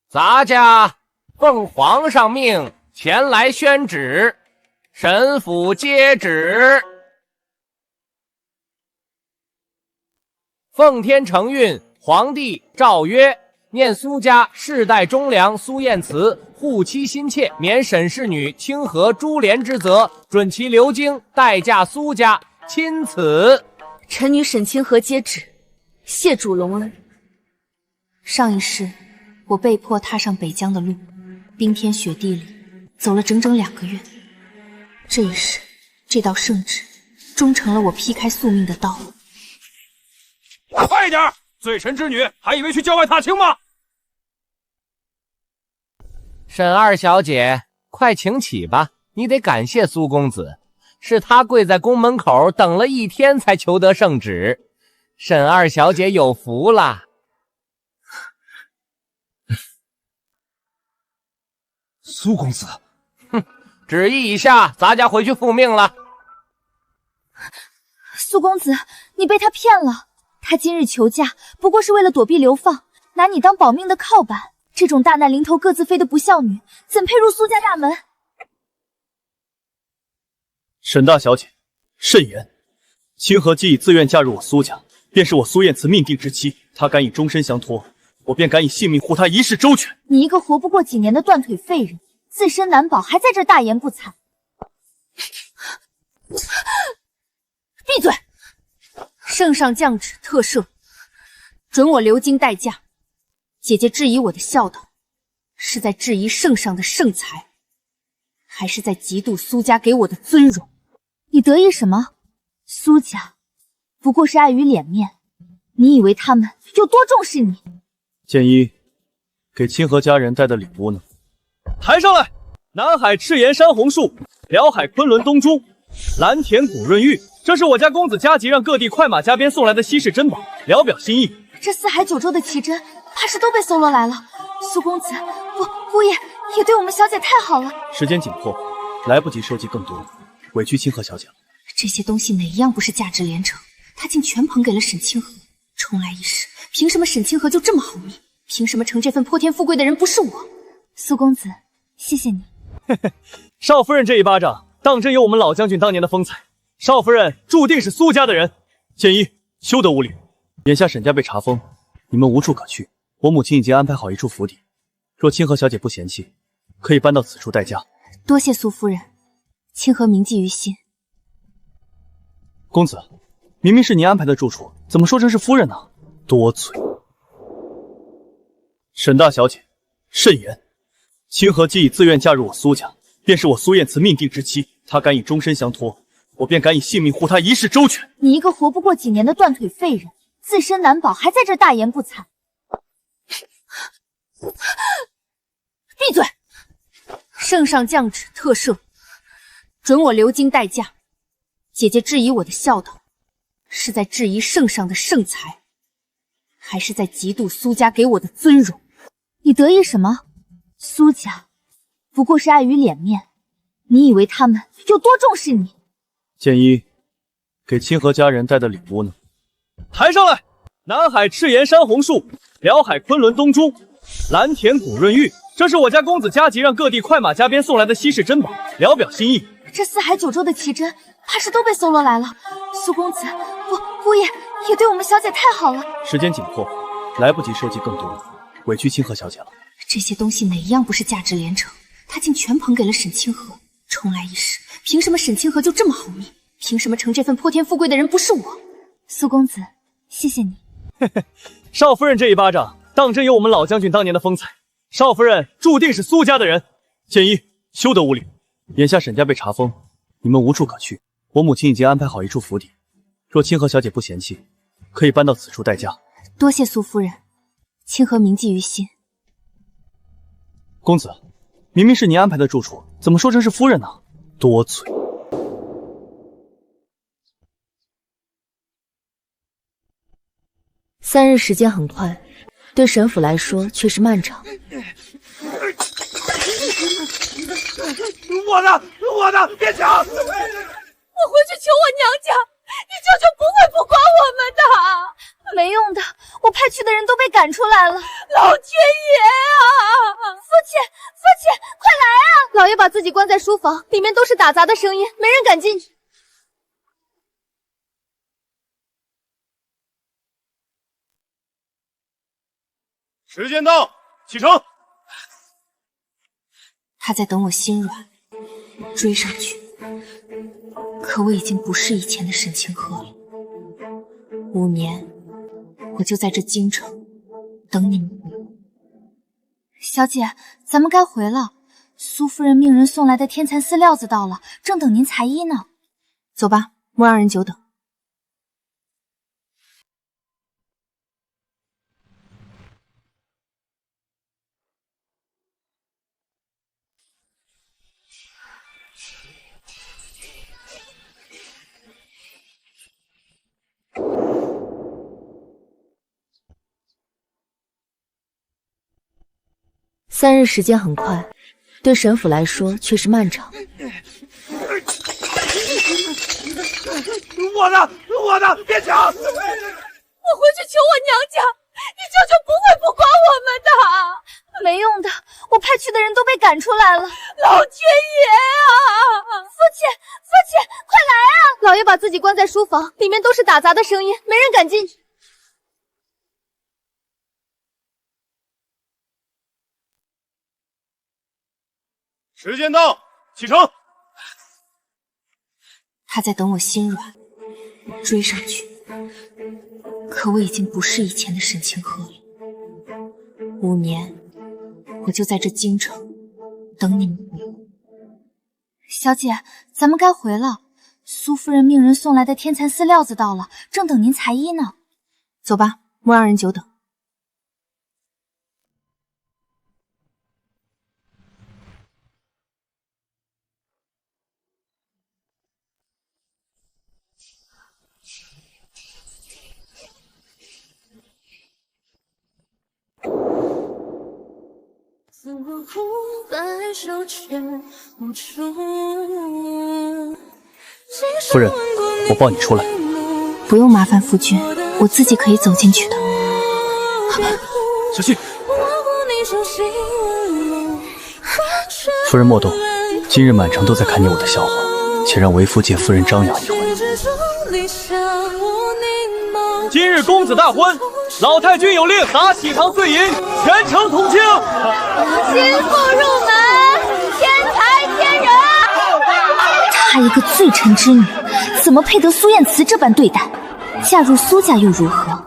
Speaker 4: 咱家奉皇上命前来宣旨，沈府接旨。奉天承运，皇帝诏曰：念苏家世代忠良，苏燕慈护妻心切，免沈氏女清河株连之责，准其流经代嫁苏家。钦此。
Speaker 3: 臣女沈清河接旨，谢主隆恩。上一世，我被迫踏上北疆的路，冰天雪地里走了整整2个月。这一世，这道圣旨终成了我劈开宿命的道路。
Speaker 9: 快点！罪臣之女还以为去郊外踏青吗？
Speaker 4: 沈二小姐，快请起吧，你得感谢苏公子，是他跪在宫门口等了1天才求得圣旨。沈二小姐有福啦。
Speaker 5: 苏公子，
Speaker 4: 哼，旨意已下，咱家回去复命了。
Speaker 6: 苏公子，你被他骗了，他今日求嫁不过是为了躲避流放，拿你当保命的靠板。这种大难临头各自飞的不孝女，怎配入苏家大门？
Speaker 7: 沈大小姐，慎言。清河既已自愿嫁入我苏家，便是我苏燕慈命定之妻，她敢以终身相托，我便敢以性命护她一世周全。
Speaker 6: 你一个活不过几年的断腿废人，自身难保，还在这大言不惭。
Speaker 8: 闭嘴！圣上降旨特赦，准我流经代嫁。姐姐质疑我的孝道，是在质疑圣上的圣才，还是在嫉妒苏家给我的尊荣？
Speaker 6: 你得意什么？苏家不过是碍于脸面，你以为他们有多重视你？
Speaker 7: 剑一，给清河家人带的礼物呢？抬上来！南海赤岩山红树，辽海昆仑东珠，蓝田古润玉，这是我家公子加急让各地快马加鞭送来的稀世珍宝，聊表心意。
Speaker 6: 这四海九州的奇珍，怕是都被搜罗来了。苏公子，姑爷也对我们小姐太好了。
Speaker 7: 时间紧迫，来不及收集更多，委屈清河小姐了。
Speaker 1: 这些东西哪一样不是价值连城？他竟全捧给了沈清河。重来一世，凭什么沈清河就这么好命？凭什么成这份泼天富贵的人不是我？
Speaker 6: 苏公子，谢谢你。
Speaker 7: 少夫人这一巴掌，当真有我们老将军当年的风采。少夫人注定是苏家的人。剑一，休得无礼。眼下沈家被查封，你们无处可去。我母亲已经安排好一处府邸，若清河小姐不嫌弃，可以搬到此处待嫁。
Speaker 1: 多谢苏夫人，清河铭记于心。
Speaker 7: 公子，明明是您安排的住处，怎么说成是夫人呢？多嘴。沈大小姐，慎言。清河既已自愿嫁入我苏家，便是我苏燕慈命定之妻，她敢以终身相托，我便敢以性命护她一世周全。
Speaker 6: 你一个活不过几年的断腿废人，自身难保，还在这大言不惭。
Speaker 3: 闭嘴！圣上降旨特赦，准我流经待嫁。姐姐质疑我的孝道，是在质疑圣上的圣才，还是在嫉妒苏家给我的尊荣？
Speaker 6: 你得意什么？苏家不过是碍于脸面，你以为他们有多重视你？
Speaker 7: 剑一，给清河家人带的礼物呢？抬上来！南海赤岩山红树，辽海昆仑东珠，蓝田古润玉，这是我家公子加急让各地快马加鞭送来的稀世珍宝，聊表心意。
Speaker 6: 这四海九州的奇珍，怕是都被搜罗来了。苏公子，姑爷也对我们小姐太好了。
Speaker 7: 时间紧迫，来不及收集更多，委屈清河小姐了。
Speaker 1: 这些东西哪一样不是价值连城？他竟全捧给了沈清河。重来一世，凭什么沈清河就这么好命？凭什么成这份泼天富贵的人不是我？
Speaker 6: 苏公子，谢谢你。
Speaker 7: 少夫人这一巴掌，当真有我们老将军当年的风采。少夫人注定是苏家的人。剑一，休得无礼。眼下沈家被查封，你们无处可去。我母亲已经安排好一处府邸，若清河小姐不嫌弃，可以搬到此处待嫁。
Speaker 1: 多谢苏夫人，清河铭记于心。
Speaker 7: 公子，明明是您安排的住处，怎么说成是夫人呢？多嘴。
Speaker 1: 3日时间很快，对沈府来说却是漫长。
Speaker 9: 我的，别抢！
Speaker 8: 我回去求我娘家，你舅舅不会不管我们的。
Speaker 6: 没用的，我派去的人都被赶出来了。
Speaker 8: 老天爷啊！
Speaker 6: 父亲，快来啊！老爷把自己关在书房，里面都是打杂的声音，没人敢进去。
Speaker 9: 时间到，启程。
Speaker 1: 他在等我心软，追上去。可我已经不是以前的沈清河了。5年，我就在这京城等你们。
Speaker 6: 小姐，咱们该回了。苏夫人命人送来的天蚕丝料子到了，正等您裁衣呢。
Speaker 1: 走吧，莫让人久等。3日时间很快，对沈府来说却是漫长。
Speaker 9: 我的，别抢！
Speaker 8: 我回去求我娘家，你舅舅不会不管我们的。
Speaker 6: 没用的，我派去的人都被赶出来了。
Speaker 8: 老天爷啊！
Speaker 6: 父亲，快来啊！老爷把自己关在书房，里面都是打杂的声音，没人敢进去。
Speaker 9: 时间到，启程。
Speaker 1: 他在等我心软，追上去。可我已经不是以前的沈清河了。5年，我就在这京城等你们。
Speaker 6: 小姐，咱们该回了。苏夫人命人送来的天蚕丝料子到了，正等您裁衣呢。
Speaker 1: 走吧，莫让人久等。
Speaker 7: 夫人，我抱你出来。
Speaker 1: 不用麻烦夫君，我自己可以走进去的。
Speaker 7: 小心！夫人莫动，今日满城都在看你我的笑话，且让为夫借夫人张扬一回。
Speaker 4: 今日公子大婚，老太君有令，打喜糖碎银，全城同庆。
Speaker 6: 新妇入门，天才天人。
Speaker 1: 她一个罪臣之女，怎么配得苏燕慈这般对待？嫁入苏家又如何？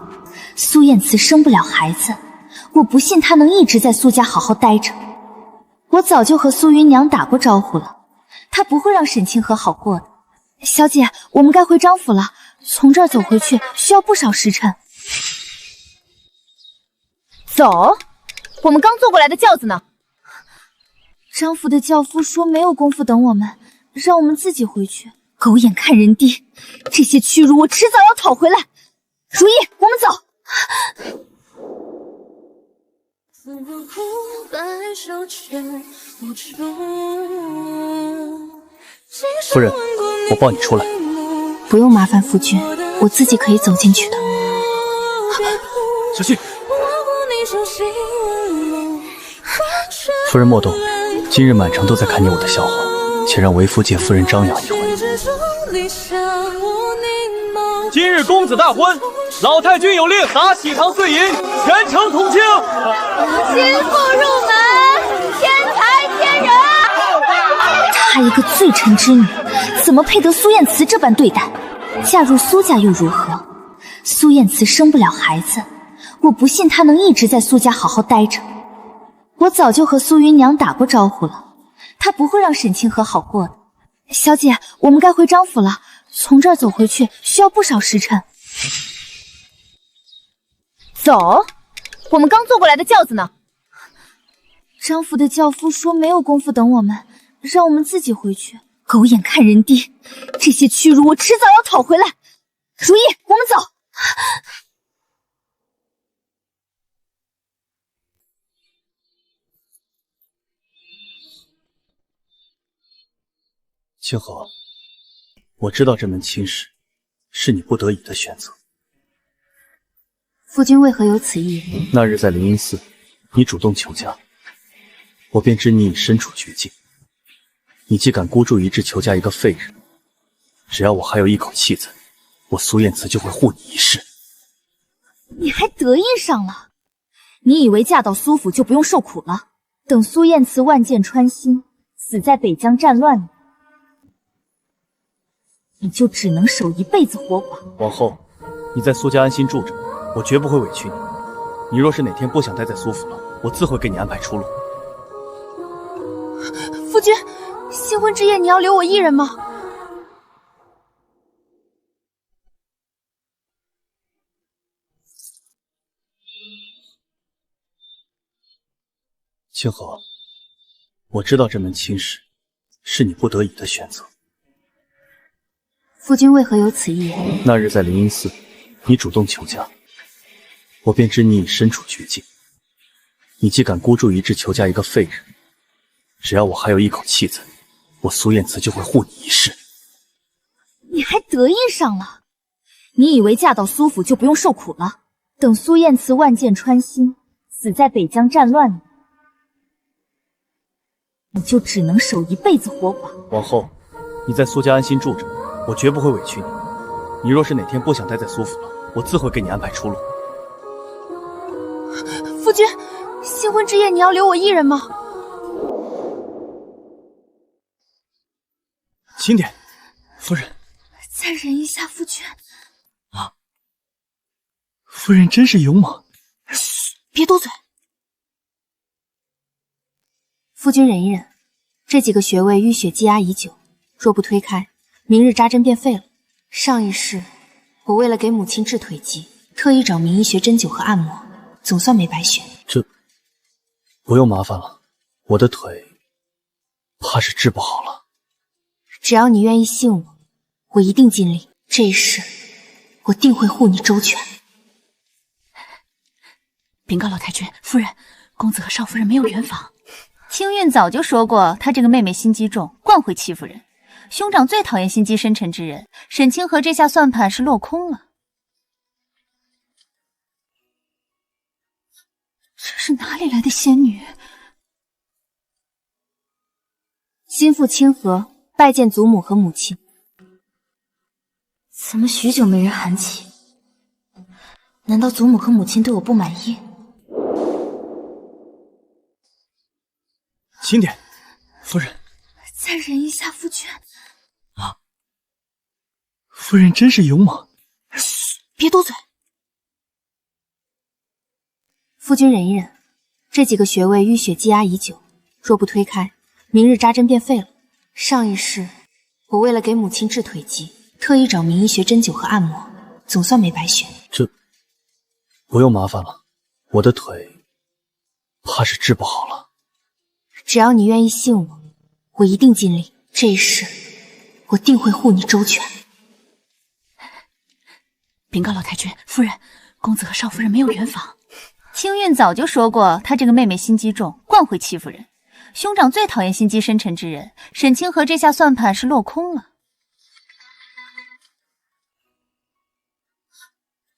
Speaker 1: 苏燕慈生不了孩子，我不信她能一直在苏家好好待着。我早就和苏云娘打过招呼了，她不会让沈清河好过的。小姐，我们该回张府了，从这儿走回去需要不少时辰。
Speaker 3: 走，我们刚坐过来的轿子呢。
Speaker 1: 张府的轿夫说没有功夫等我们，让我们自己回去。狗眼看人低，这些屈辱我迟早要讨回来。如意，我们走。
Speaker 7: 夫人，我抱你出来。
Speaker 1: 不用麻烦夫君，我自己可以走进去的。
Speaker 7: 小心！夫人莫动，今日满城都在看你我的笑话，且让为夫借夫人张扬一回。
Speaker 4: 今日公子大婚，老太君有令，打喜糖碎银，全城同庆。
Speaker 6: 新妇入门，天才天人。
Speaker 1: 她一个罪臣之女，怎么配得苏燕慈这般对待？嫁入苏家又如何？苏燕慈生不了孩子，我不信她能一直在苏家好好待着。我早就和苏云娘打过招呼了，她不会让沈清河好过的。小姐，我们该回张府了，从这儿走回去需要不少时辰。
Speaker 3: 走，我们刚坐过来的轿子呢。
Speaker 1: 张府的轿夫说没有功夫等我们，让我们自己回去。狗眼看人低，这些屈辱我迟早要讨回来。如意，我们走。
Speaker 7: 清河，我知道这门亲事是你不得已的选择。
Speaker 1: 夫君为何有此意？
Speaker 7: 那日在灵隐寺，你主动求嫁，我便知你已身处绝境。你既敢孤注一掷求嫁一个废人，只要我还有一口气在，我苏燕慈就会护你一世。
Speaker 1: 你还得意上了？你以为嫁到苏府就不用受苦了？等苏燕慈万箭穿心，死在北疆战乱里，你就只能守一辈子活寡。
Speaker 7: 往后，你在苏家安心住着，我绝不会委屈你。你若是哪天不想待在苏府了，我自会给你安排出路。
Speaker 1: 夫君，新婚之夜你要留我一人吗？
Speaker 7: 清河，我知道这门亲事是你不得已的选择。
Speaker 1: 夫君为何有此意？
Speaker 7: 那日在灵隐寺，你主动求嫁，我便知你已身处绝境。你既敢孤注一掷求嫁一个废人，只要我还有一口气在，我苏燕慈就会护你一世。
Speaker 1: 你还得意上了？你以为嫁到苏府就不用受苦了？等苏燕慈万箭穿心，死在北疆战乱里，你就只能守一辈子活寡。
Speaker 7: 往后，你在苏家安心住着，我绝不会委屈你。你若是哪天不想待在苏府了，我自会给你安排出路。
Speaker 1: 夫君，新婚之夜你要留我一人吗？
Speaker 7: 轻点，夫人。
Speaker 1: 再忍一下，夫君。
Speaker 7: 啊，夫人真是勇猛。
Speaker 1: 嘘，别多嘴。夫君忍一忍，这几个穴位淤血积压已久，若不推开，明日扎针便废了。上一世，我为了给母亲治腿疾，特意找名医学针灸和按摩，总算没白学。
Speaker 7: 这不用麻烦了，我的腿怕是治不好了。
Speaker 1: 只要你愿意信我，我一定尽力。这一世，我定会护你周全。
Speaker 8: 禀告老太君，夫人，公子和少夫人没有圆房。
Speaker 3: 青韵早就说过，她这个妹妹心机重，惯会欺负人。兄长最讨厌心机深沉之人，沈清河这下算盘是落空了。
Speaker 8: 这是哪里来的仙女？
Speaker 1: 心腹清河拜见祖母和母亲。怎么许久没人喊起？难道祖母和母亲对我不满意？
Speaker 7: 轻点，夫人。
Speaker 6: 再忍一下，夫君。
Speaker 7: 啊，夫人真是勇猛。
Speaker 6: 嘘，别多嘴。
Speaker 1: 夫君忍一忍，这几个穴位淤血积压已久，若不推开，明日扎针便废了。上一世，我为了给母亲治腿疾，特意找名医学针灸和按摩，总算没白学。
Speaker 7: 这不用麻烦了，我的腿怕是治不好了。
Speaker 1: 只要你愿意信我，我一定尽力。这一世，我定会护你周全。
Speaker 8: 禀告老太君，夫人，公子和少夫人没有圆房。
Speaker 3: 青韵早就说过，她这个妹妹心机重，惯会欺负人。兄长最讨厌心机深沉之人，沈清河这下算盘是落空了。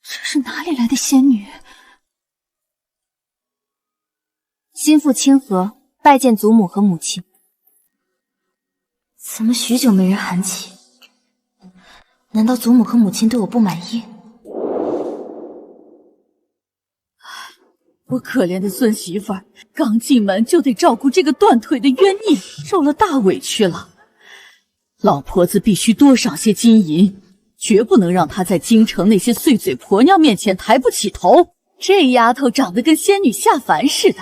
Speaker 8: 这是哪里来的仙女？
Speaker 1: 心腹清河拜见祖母和母亲。怎么许久没人喊起？难道祖母和母亲对我不满意？
Speaker 8: 我可怜的孙媳妇儿，刚进门就得照顾这个断腿的冤孽，受了大委屈了。老婆子必须多赏些金银，绝不能让她在京城那些碎嘴婆娘面前抬不起头。这丫头长得跟仙女下凡似的，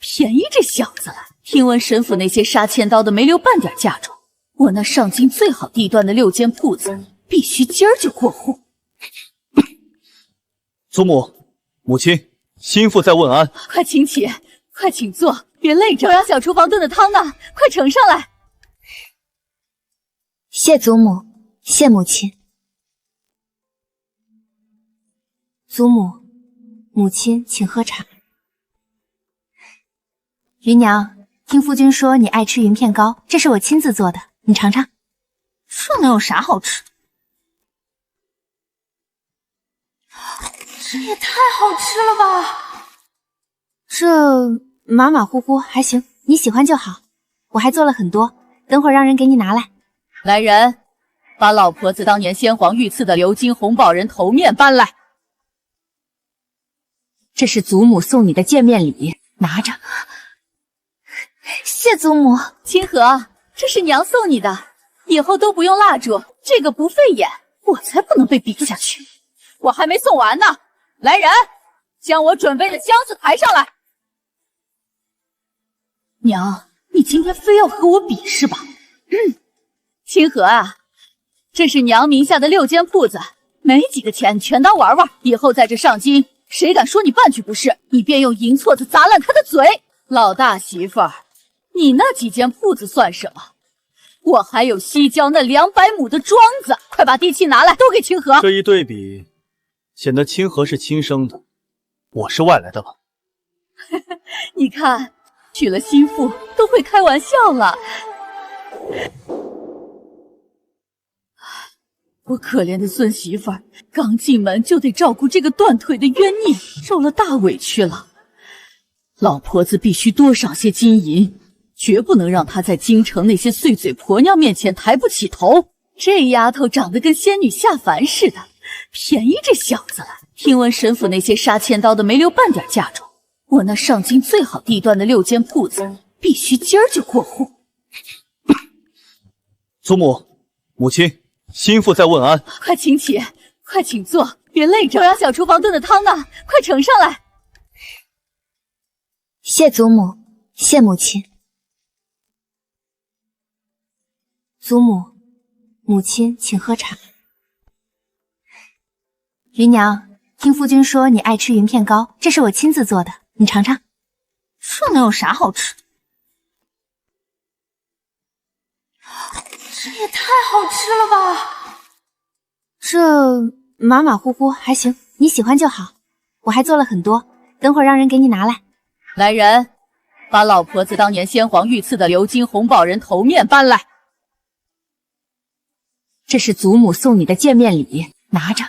Speaker 8: 便宜这小子了。听闻沈府那些杀千刀的没留半点嫁妆，我那上京最好地段的6间铺子，必须今儿就过户。
Speaker 7: 祖母、母亲。心腹在问安，
Speaker 8: 快请起，快请坐，别累着。我让小厨房炖的汤呢，快盛上来。
Speaker 1: 谢祖母，谢母亲。祖母、母亲，请喝茶。芸娘，听夫君说你爱吃云片糕，这是我亲自做的，你尝尝。
Speaker 3: 这能有啥好吃？
Speaker 6: 这也太好吃了吧！
Speaker 1: 这马马虎虎还行，你喜欢就好。我还做了很多，等会儿让人给你拿来。
Speaker 8: 来人，把老婆子当年先皇御赐的鎏金红宝人头面搬来。
Speaker 1: 这是祖母送你的见面礼，拿着。
Speaker 6: 谢祖母。
Speaker 8: 清河，这是娘送你的，以后都不用蜡烛，这个不费眼，我才不能被比下去。我还没送完呢。来人，将我准备的箱子抬上来。娘，你今天非要和我比是吧？清河啊，这是娘名下的6间铺子，没几个钱，全当玩玩。以后在这上京，谁敢说你半句不是，你便用银锉子砸烂他的嘴。老大媳妇儿，你那几间铺子算什么？我还有西郊那200亩的庄子，快把地契拿来，都给清河。
Speaker 7: 这一对比，显得清河是亲生的，我是外来的了。
Speaker 8: 你看，娶了心腹都会开玩笑了。我可怜的孙媳妇儿，刚进门就得照顾这个断腿的冤孽，受了大委屈了。老婆子必须多赏些金银，绝不能让她在京城那些碎嘴婆娘面前抬不起头。这丫头长得跟仙女下凡似的，便宜这小子了。听闻沈府那些杀千刀的没留半点嫁妆，我那上京最好地段的6间铺子，必须今儿就过户。
Speaker 7: 祖母、母亲，心腹在问安。
Speaker 8: 快请起，快请坐，别累着。我让小厨房炖的汤呢，快盛上来。
Speaker 1: 谢祖母，谢母亲。祖母、母亲，请喝茶。芸娘，听夫君说你爱吃云片糕，这是我亲自做的，你尝尝。
Speaker 3: 这能有啥好吃的？
Speaker 6: 这也太好吃了吧！
Speaker 1: 这马马虎虎还行，你喜欢就好。我还做了很多，等会儿让人给你拿来。
Speaker 8: 来人，把老婆子当年先皇御赐的鎏金红宝人头面搬来。这是祖母送你的见面礼，拿着。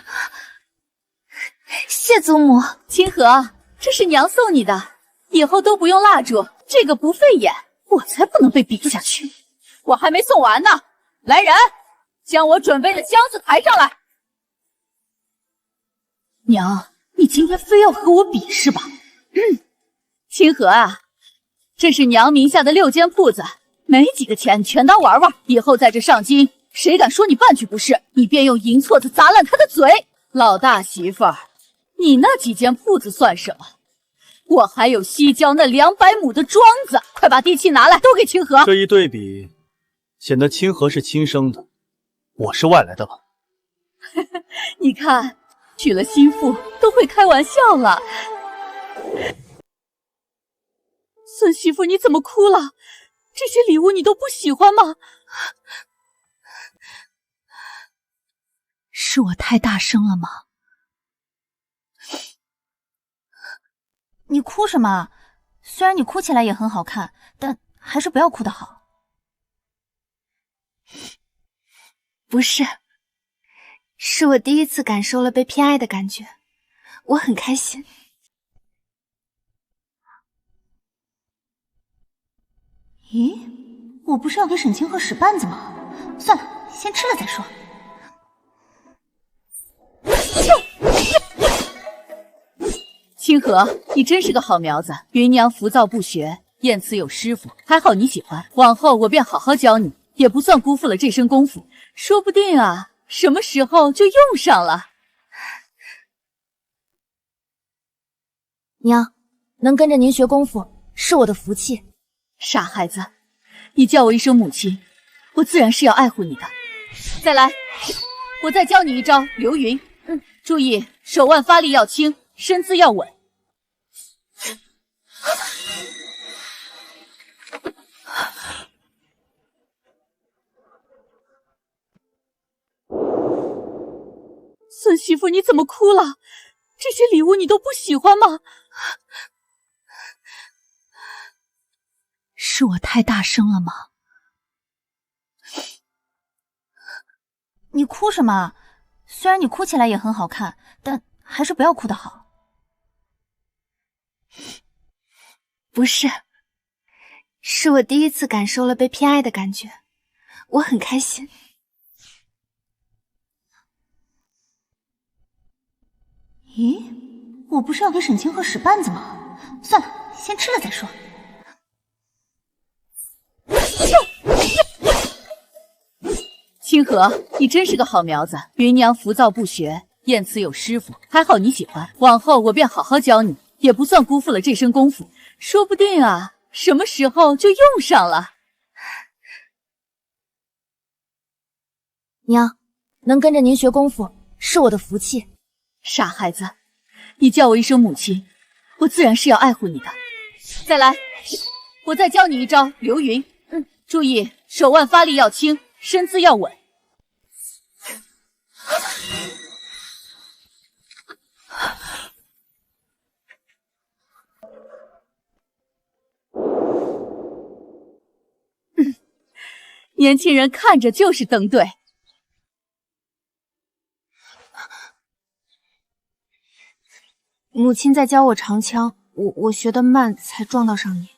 Speaker 6: 谢祖母。
Speaker 8: 清河，这是娘送你的，以后都不用蜡烛，这个不费眼，我才不能被比下去。我还没送完呢，来人，将我准备的箱子抬上来。娘，你今天非要和我比是吧？清河啊，这是娘名下的6间铺子，没几个钱，全当玩玩。以后在这上京，谁敢说你半句不是，你便用银锉子砸烂他的嘴。老大媳妇儿，你那几间铺子算什么？我还有西郊那200亩的庄子，快把地契拿来，都给清河。
Speaker 7: 这一对比，显得清河是亲生的，我是外来的了。
Speaker 8: 你看，娶了心腹都会开玩笑了。孙媳妇，你怎么哭了？这些礼物你都不喜欢吗？是我太大声了吗？
Speaker 3: 你哭什么？虽然你哭起来也很好看，但还是不要哭的好。
Speaker 1: 不是，是我第一次感受了被偏爱的感觉，我很开心。
Speaker 3: 咦，我不是要给沈清河使绊子吗？算了，先吃了再说。
Speaker 8: 清河，你真是个好苗子，芸娘浮躁不学，验词有师傅，还好你喜欢，往后我便好好教你，也不算辜负了这身功夫，说不定啊，什么时候就用上了。
Speaker 1: 娘，能跟着您学功夫是我的福气。
Speaker 8: 傻孩子，你叫我一声母亲，我自然是要爱护你的。再来，我再教你一招流云。注意手腕发力要轻，身姿要稳。孙媳妇，你怎么哭了？这些礼物你都不喜欢吗？是我太大声了吗？
Speaker 3: 你哭什么？虽然你哭起来也很好看，但还是不要哭的好。
Speaker 1: 不是，是我第一次感受了被偏爱的感觉，我很开心。
Speaker 3: 咦，我不是要给沈清河使绊子吗？算了，先吃了再说。
Speaker 8: 清河，你真是个好苗子，芸娘浮躁不学，验词有师傅，还好你喜欢，往后我便好好教你，也不算辜负了这身功夫，说不定啊，什么时候就用上了。
Speaker 1: 娘，能跟着您学功夫是我的福气。
Speaker 8: 傻孩子，你叫我一声母亲，我自然是要爱护你的。再来，我再教你一招流云。注意手腕发力要轻，身姿要稳。年轻人看着就是登对。
Speaker 1: 母亲在教我长枪，我学得慢，才撞到上你。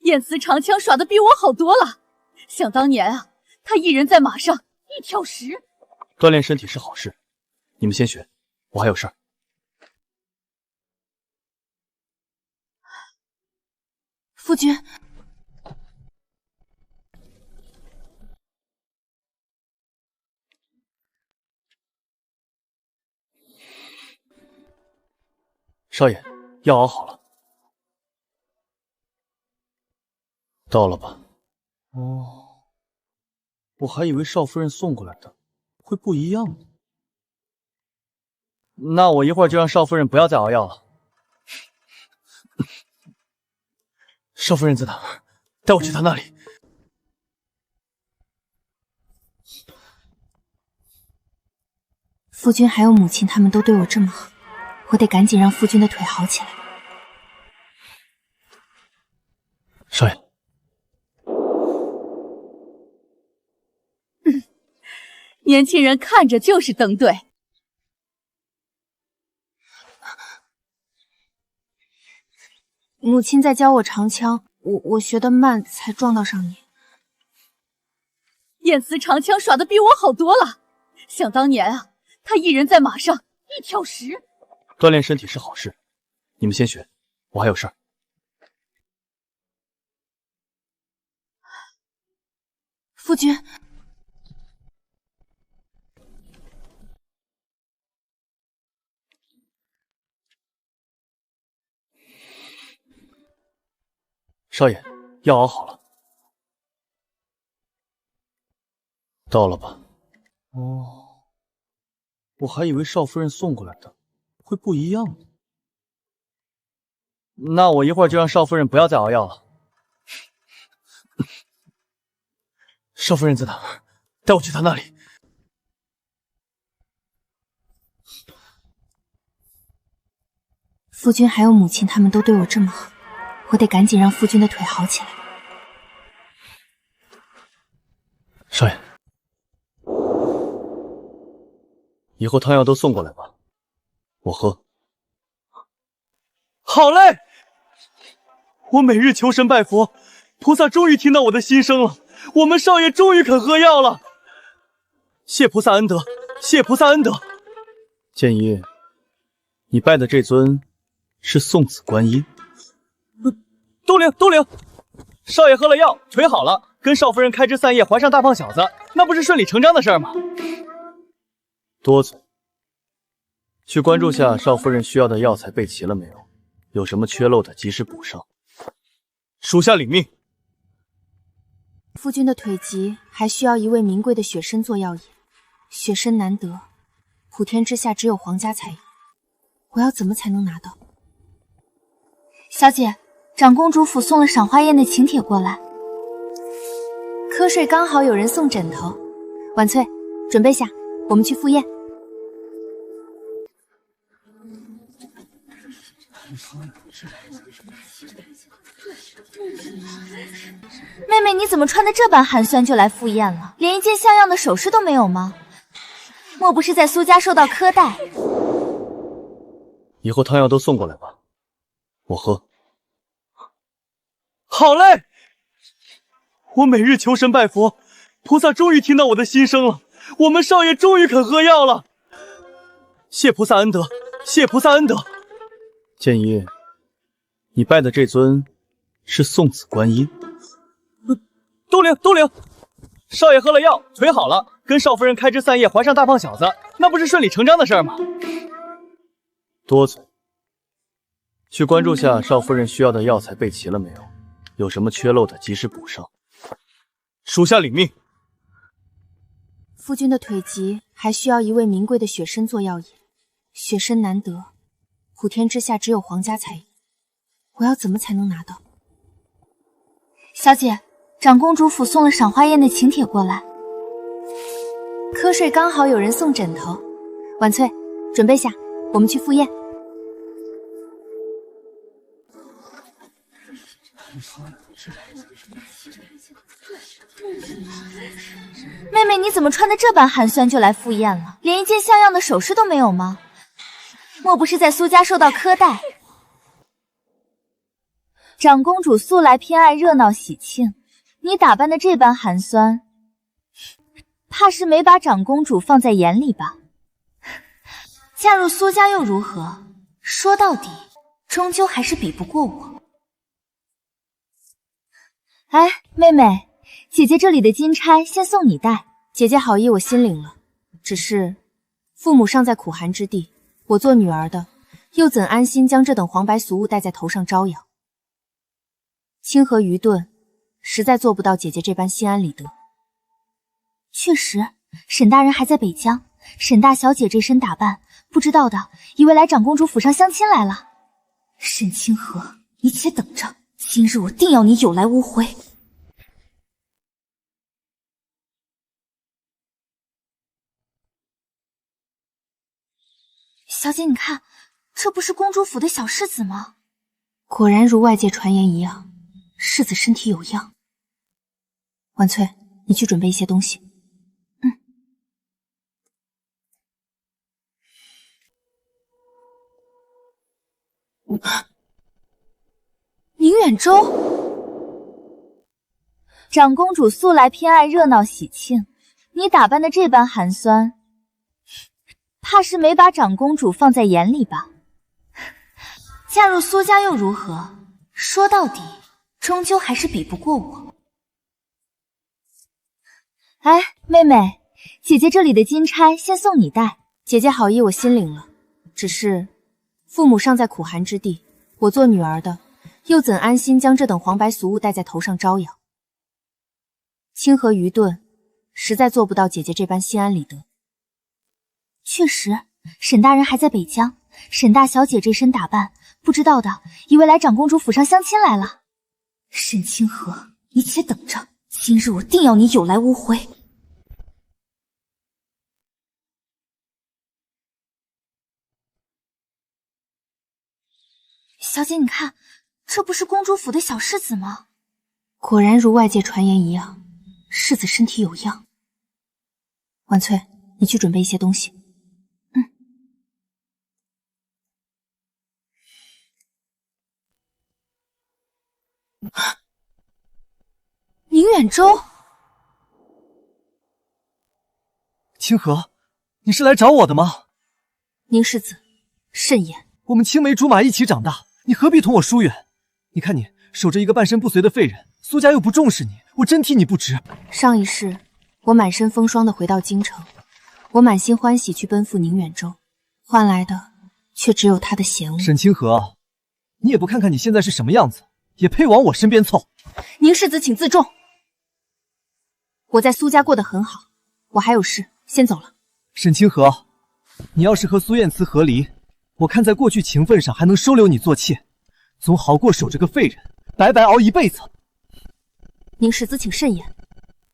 Speaker 8: 燕姿长枪耍得比我好多了，想当年啊，他一人在马上一挑10。
Speaker 7: 锻炼身体是好事，你们先学，我还有事儿。
Speaker 1: 夫君，
Speaker 7: 少爷，药熬好了，到了吧？哦，我还以为少夫人送过来的会不一样呢。那我一会儿就让少夫人不要再熬药了。少夫人在哪儿？带我去她那里。
Speaker 1: 夫君还有母亲，他们都对我这么好，我得赶紧让夫君的腿好起来。
Speaker 7: 少爷，
Speaker 8: 年轻人看着就是登对。
Speaker 1: 母亲在教我长枪，我学得慢，才撞到上你。
Speaker 8: 燕姿长枪耍得比我好多了，想当年啊，他一人在马上一挑10。
Speaker 7: 锻炼身体是好事，你们先学，我还有事儿。
Speaker 1: 夫君，
Speaker 7: 少爷，药熬好了，到了吧？哦，我还以为少夫人送过来的会不一样呢。那我一会儿就让少夫人不要再熬药了。少夫人在哪儿？带我去她那里。
Speaker 1: 夫君还有母亲，他们都对我这么好，我得赶紧让夫君的腿好起来。
Speaker 7: 少爷，以后汤药都送过来吧，我喝。好嘞！我每日求神拜佛，菩萨终于听到我的心声了。我们少爷终于肯喝药了，谢菩萨恩德，谢菩萨恩德。建议，你拜的这尊是送子观音。都灵，都灵。少爷喝了药，腿好了，跟少夫人开枝散叶，怀上大胖小子，那不是顺理成章的事儿吗？多嘴，去关注下少夫人需要的药材备齐了没有，有什么缺漏的及时补上。属下领命。
Speaker 1: 夫君的腿疾，还需要一味名贵的雪参做药引，雪参难得，普天之下只有皇家才有，我要怎么才能拿到？
Speaker 6: 小姐，长公主府送了赏花宴的请帖过来。
Speaker 1: 瞌睡刚好有人送枕头，婉翠，准备下，我们去赴宴。
Speaker 6: 妹妹，你怎么穿得这般寒酸就来赴宴了？连一件像样的首饰都没有吗？莫不是在苏家受到苛待？
Speaker 7: 以后汤药都送过来吧，我喝。好嘞！我每日求神拜佛，菩萨终于听到我的心声了。我们少爷终于肯喝药了，谢菩萨恩德，谢菩萨恩德。建议，你拜的这尊是送子观音。都灵，都灵。少爷喝了药，腿好了，跟少夫人开枝散叶，怀上大胖小子，那不是顺理成章的事儿吗？多嘴，去关注下少夫人需要的药材备齐了没有，有什么缺漏的及时补上。属下领命。
Speaker 1: 夫君的腿疾，还需要一味名贵的雪参做药引，雪参难得，普天之下只有皇家才有，我要怎么才能拿到？
Speaker 6: 小姐，长公主府送了赏花宴的请帖过来。
Speaker 1: 瞌睡刚好有人送枕头，婉翠，准备下，我们去赴宴。
Speaker 6: 妹妹，你怎么穿得这般寒酸就来赴宴了？连一件像样的首饰都没有吗？莫不是在苏家受到苛待？长公主素来偏爱热闹喜庆，你打扮的这般寒酸，怕是没把长公主放在眼里吧？嫁入苏家又如何？说到底，终究还是比不过我。哎，妹妹，姐姐这里的金钗先送你戴。
Speaker 1: 姐姐好意我心领了，只是父母尚在苦寒之地，我做女儿的又怎安心将这等黄白俗物戴在头上招摇？清河愚钝，实在做不到姐姐这般心安理得。
Speaker 6: 确实，沈大人还在北疆。沈大小姐这身打扮，不知道的以为来长公主府上相亲来了。沈清河，你且等着，今日我定要你有来无回。小姐，你看，这不是公主府的小世子吗？
Speaker 1: 果然如外界传言一样，世子身体有恙。婉翠，你去准备一些东西。
Speaker 6: 宁远舟，长公主素来偏爱热闹喜庆，你打扮的这般寒酸，怕是没把长公主放在眼里吧？嫁入苏家又如何？说到底，终究还是比不过我。哎，妹妹，姐姐这里的金钗先送你戴。
Speaker 1: 姐姐好意我心领了，只是父母尚在苦寒之地，我做女儿的又怎安心将这等黄白俗物戴在头上招摇？清河愚钝，实在做不到姐姐这般心安理得。
Speaker 6: 确实，沈大人还在北疆。沈大小姐这身打扮，不知道的以为来长公主府上相亲来了。沈清河，你且等着，今日我定要你有来无回。小姐，你看，这不是公主府的小世子吗？
Speaker 1: 果然如外界传言一样，世子身体有恙。婉翠，你去准备一些东西。
Speaker 6: 宁远舟，
Speaker 10: 清河，你是来找我的吗？
Speaker 1: 宁世子，慎言。
Speaker 10: 我们青梅竹马一起长大，你何必同我疏远？你看你守着一个半身不遂的废人，苏家又不重视你，我真替你不值。
Speaker 1: 上一世，我满身风霜的回到京城，我满心欢喜去奔赴宁远舟，换来的却只有他的嫌恶。
Speaker 10: 沈清河，你也不看看你现在是什么样子，也配往我身边凑？
Speaker 1: 宁世子请自重，我在苏家过得很好，我还有事，先走了。
Speaker 10: 沈清河，你要是和苏燕慈和离，我看在过去情分上还能收留你做妾，总好过守着个废人，白白熬一辈子。
Speaker 1: 宁世子请慎言，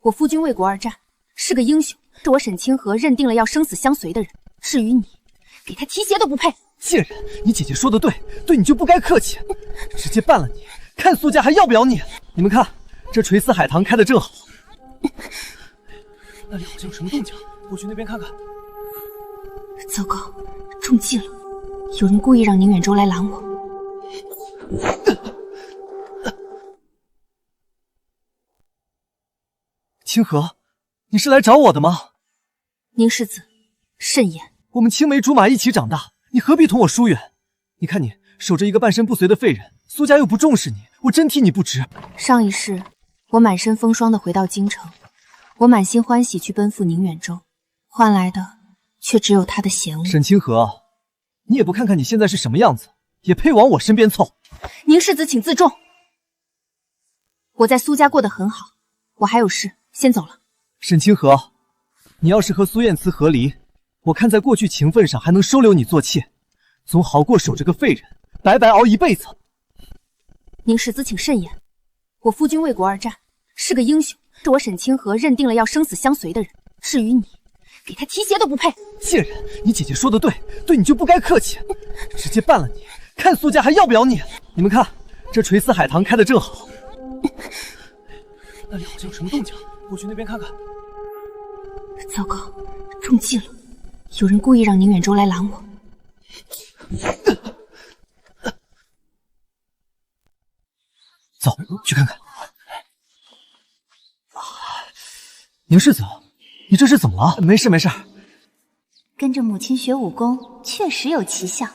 Speaker 1: 我夫君为国而战，是个英雄，是我沈清河认定了要生死相随的人。至于你，给他提鞋都不配。
Speaker 10: 贱人，你姐姐说的对，对你就不该客气，直接办了你，看苏家还要不要你。你们看，这垂丝海棠开得正好。那里好像有什么动静，我去那边看看。
Speaker 1: 糟糕，中计了，有人故意让宁远舟来拦我。
Speaker 10: 清河，你是来找我的吗？
Speaker 1: 宁世子，慎言。
Speaker 10: 我们青梅竹马一起长大，你何必同我疏远？你看你守着一个半身不遂的废人，苏家又不重视你，我真替你不值。
Speaker 1: 上一世，我满身风霜的回到京城，我满心欢喜去奔赴宁远舟，换来的却只有他的嫌恶。
Speaker 10: 沈清河，你也不看看你现在是什么样子，也配往我身边凑？
Speaker 1: 宁世子请自重，我在苏家过得很好，我还有事，先走了。
Speaker 10: 沈清河，你要是和苏燕慈和离，我看在过去情分上还能收留你做妾，总好过守着个废人，白白熬一辈子。
Speaker 1: 宁世子请慎言，我夫君为国而战，是个英雄，是我沈清河认定了要生死相随的人。至于你，给他提鞋都不配。
Speaker 10: 贱人，你姐姐说的对，对你就不该客气，直接办了你，看苏家还要不要你。你们看，这垂丝海棠开得正好。那里好像有什么动静，我去那边看看。
Speaker 1: 糟糕，中计了，有人故意让宁远舟来拦我。
Speaker 10: 走，去看看。宁世子，你这是怎么了？没事没事。
Speaker 6: 跟着母亲学武功，确实有奇效。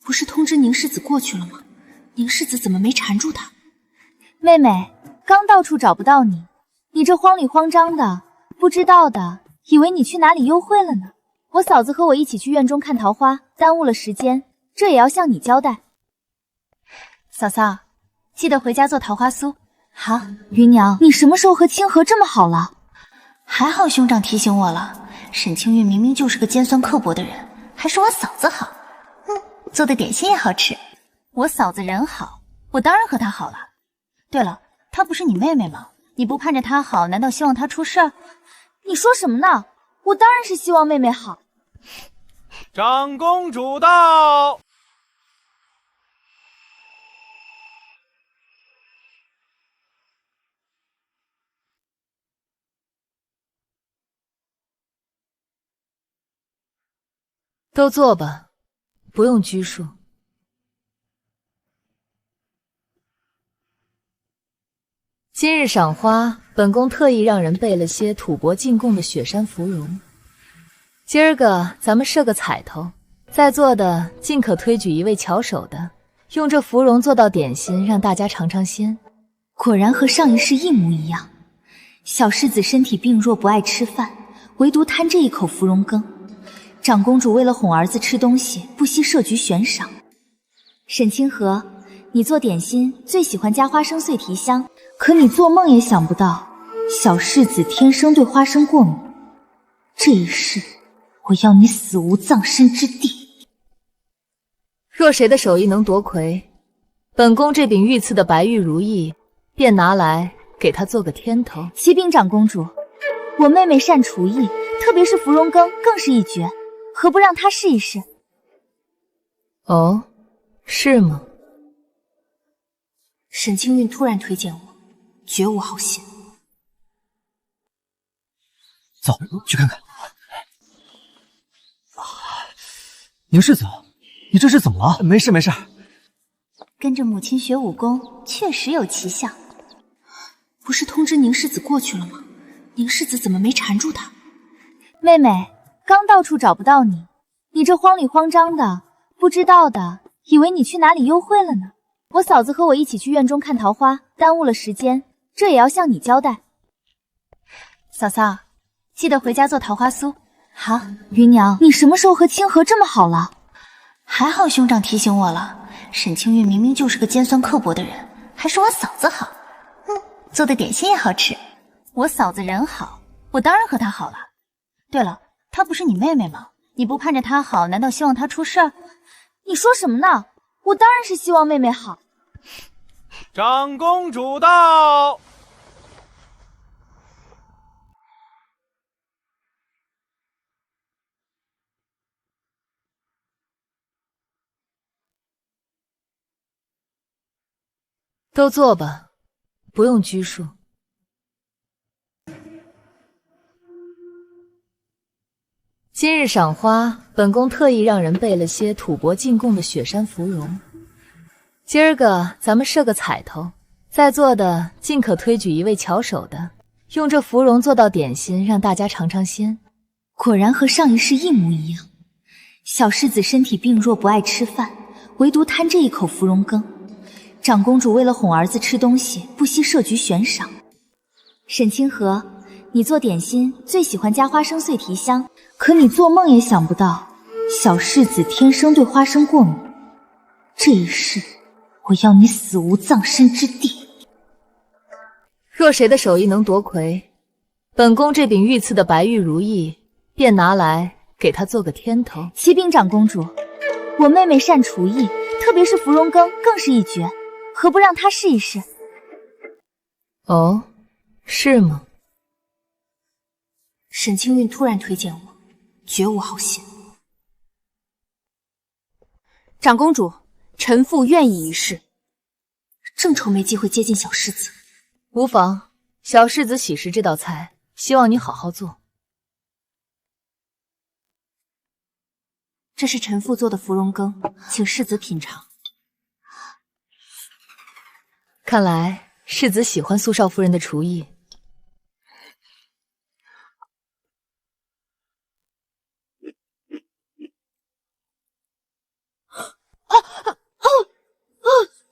Speaker 1: 不是通知宁世子过去了吗？宁世子怎么没缠住他？
Speaker 6: 妹妹，刚到处找不到你，你这慌里慌张的，不知道的以为你去哪里幽会了呢。我嫂子和我一起去院中看桃花，耽误了时间，这也要向你交代。
Speaker 1: 嫂嫂，记得回家做桃花酥。
Speaker 6: 好，芸娘，你什么时候和清河这么好了？还好兄长提醒我了，沈清韵明明就是个尖酸刻薄的人，还说我嫂子好。做的点心也好吃。我嫂子人好，我当然和她好了。对了，她不是你妹妹吗？你不盼着她好，难道希望她出事儿？你说什么呢？我当然是希望妹妹好。
Speaker 4: 长公主到。
Speaker 3: 都坐吧，不用拘束。今日赏花，本宫特意让人备了些吐蕃进贡的雪山芙蓉。今儿个咱们设个彩头，在座的尽可推举一位巧手的，用这芙蓉做道点心，让大家尝尝鲜。
Speaker 1: 果然和上一世一模一样。小世子身体病弱，不爱吃饭，唯独贪这一口芙蓉羹。长公主为了哄儿子吃东西，不惜设局悬赏。沈清河，你做点心最喜欢加花生碎提香，可你做梦也想不到，小世子天生对花生过敏。这一世，我要你死无葬身之地。
Speaker 3: 若谁的手艺能夺魁，本宫这柄御赐的白玉如意，便拿来给他做个天头。
Speaker 1: 启禀长公主，我妹妹善厨艺，特别是芙蓉羹更是一绝。何不让他试一试？
Speaker 3: 哦，是吗？
Speaker 1: 沈清韵突然推荐我，绝无好心。
Speaker 10: 走，去看看。宁世子，你这是怎么了？没事没事。
Speaker 1: 跟着母亲学武功，确实有奇效。不是通知宁世子过去了吗？宁世子怎么没缠住他？妹妹。刚到处找不到你，你这慌里慌张的，不知道的以为你去哪里幽会了呢。我嫂子和我一起去院中看桃花，耽误了时间，这也要向你交代。嫂嫂，记得回家做桃花酥。好，芸娘，你什么时候和清河这么好了？
Speaker 6: 还好兄长提醒我了，沈清韵明明就是个尖酸刻薄的人，还说我嫂子好。做的点心也好吃。我嫂子人好，我当然和她好了。对了，她不是你妹妹吗？你不盼着她好，难道希望她出事儿？
Speaker 1: 你说什么呢？我当然是希望妹妹好。
Speaker 4: 长公主到。
Speaker 3: 都坐吧，不用拘束。今日赏花，本宫特意让人备了些吐蕃进贡的雪山芙蓉。今儿个咱们设个彩头，在座的尽可推举一位巧手的，用这芙蓉做道点心，让大家尝尝鲜。
Speaker 1: 果然和上一世一模一样。小世子身体病弱，不爱吃饭，唯独贪这一口芙蓉羹。长公主为了哄儿子吃东西，不惜设局悬赏。沈清河，你做点心最喜欢加花生碎提香，可你做梦也想不到，小世子天生对花生过敏。这一世，我要你死无葬身之地。
Speaker 3: 若谁的手艺能夺魁，本宫这柄御赐的白玉如意，便拿来给他做个天头。
Speaker 1: 启禀长公主，我妹妹善厨艺，特别是芙蓉羹更是一绝。何不让她试一试？
Speaker 3: 哦，是吗？
Speaker 1: 沈清韵突然推荐我，绝无好心。
Speaker 8: 长公主，臣妇愿意一试。
Speaker 1: 正愁没机会接近小世子。
Speaker 3: 无妨，小世子喜食这道菜，希望你好好做。
Speaker 1: 这是臣妇做的芙蓉羹，请世子品尝。
Speaker 3: 看来世子喜欢苏少夫人的厨艺。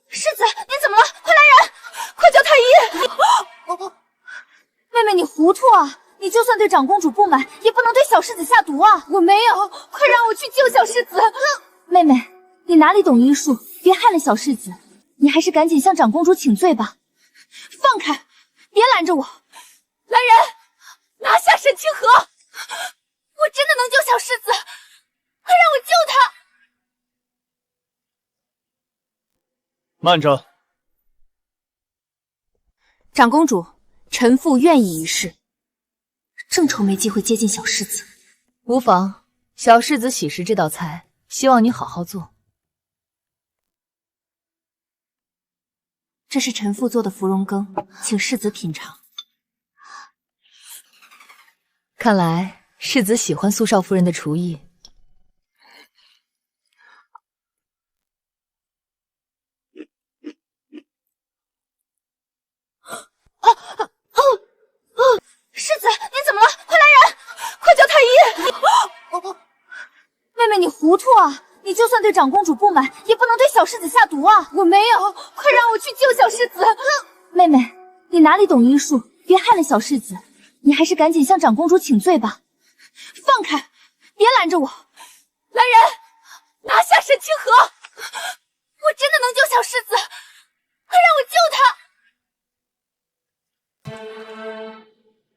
Speaker 6: 世子，你怎么了？快来人！快叫太医！
Speaker 1: 妹妹，你糊涂啊！你就算对长公主不满，也不能对小世子下毒啊！
Speaker 6: 我没有，快让我去救小世子！
Speaker 1: 妹妹，你哪里懂医术？别害了小世子。你还是赶紧向长公主请罪吧。
Speaker 6: 放开！别拦着我！来人，拿下沈清河！我真的能救小世子，快让我救他！
Speaker 7: 慢着，
Speaker 1: 长公主，臣妇愿意一试。正愁没机会接近小世子，
Speaker 3: 无妨。小世子喜食这道菜，希望你好好做。
Speaker 1: 这是臣妇做的芙蓉羹，请世子品尝。
Speaker 3: 看来世子喜欢苏少夫人的厨艺。
Speaker 6: 世子，您怎么了？快来人！快叫太医！妹妹，你糊涂啊！你就算对长公主不满，也不能对小世子下毒啊！我没有，快让我去救小世子！妹妹，你哪里懂医术？别害了小世子，你还是赶紧向长公主请罪吧。放开！别拦着我！来人，拿下沈清河！我真的能救小世子，快让我救他！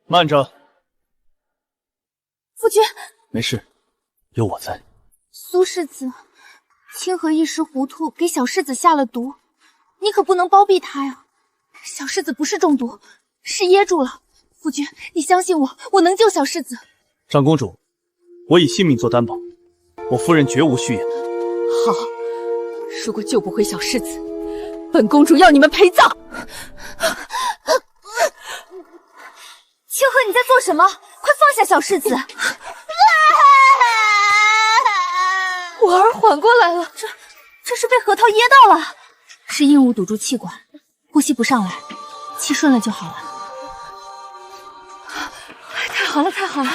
Speaker 7: 慢着，
Speaker 6: 夫君，
Speaker 7: 没事，有我在。
Speaker 6: 苏世子，清河一时糊涂，给小世子下了毒，你可不能包庇他呀！小世子不是中毒，是噎住了。夫君，你相信我，我能救小世子。
Speaker 7: 长公主，我以性命做担保，我夫人绝无虚言。
Speaker 8: 好，如果救不回小世子，本公主要你们陪葬。
Speaker 6: 清河，你在做什么？快放下小世子！我儿缓过来了，这是被核桃噎到了，
Speaker 1: 是硬物堵住气管，呼吸不上来，气顺了就好了。
Speaker 6: 太好了，太好了！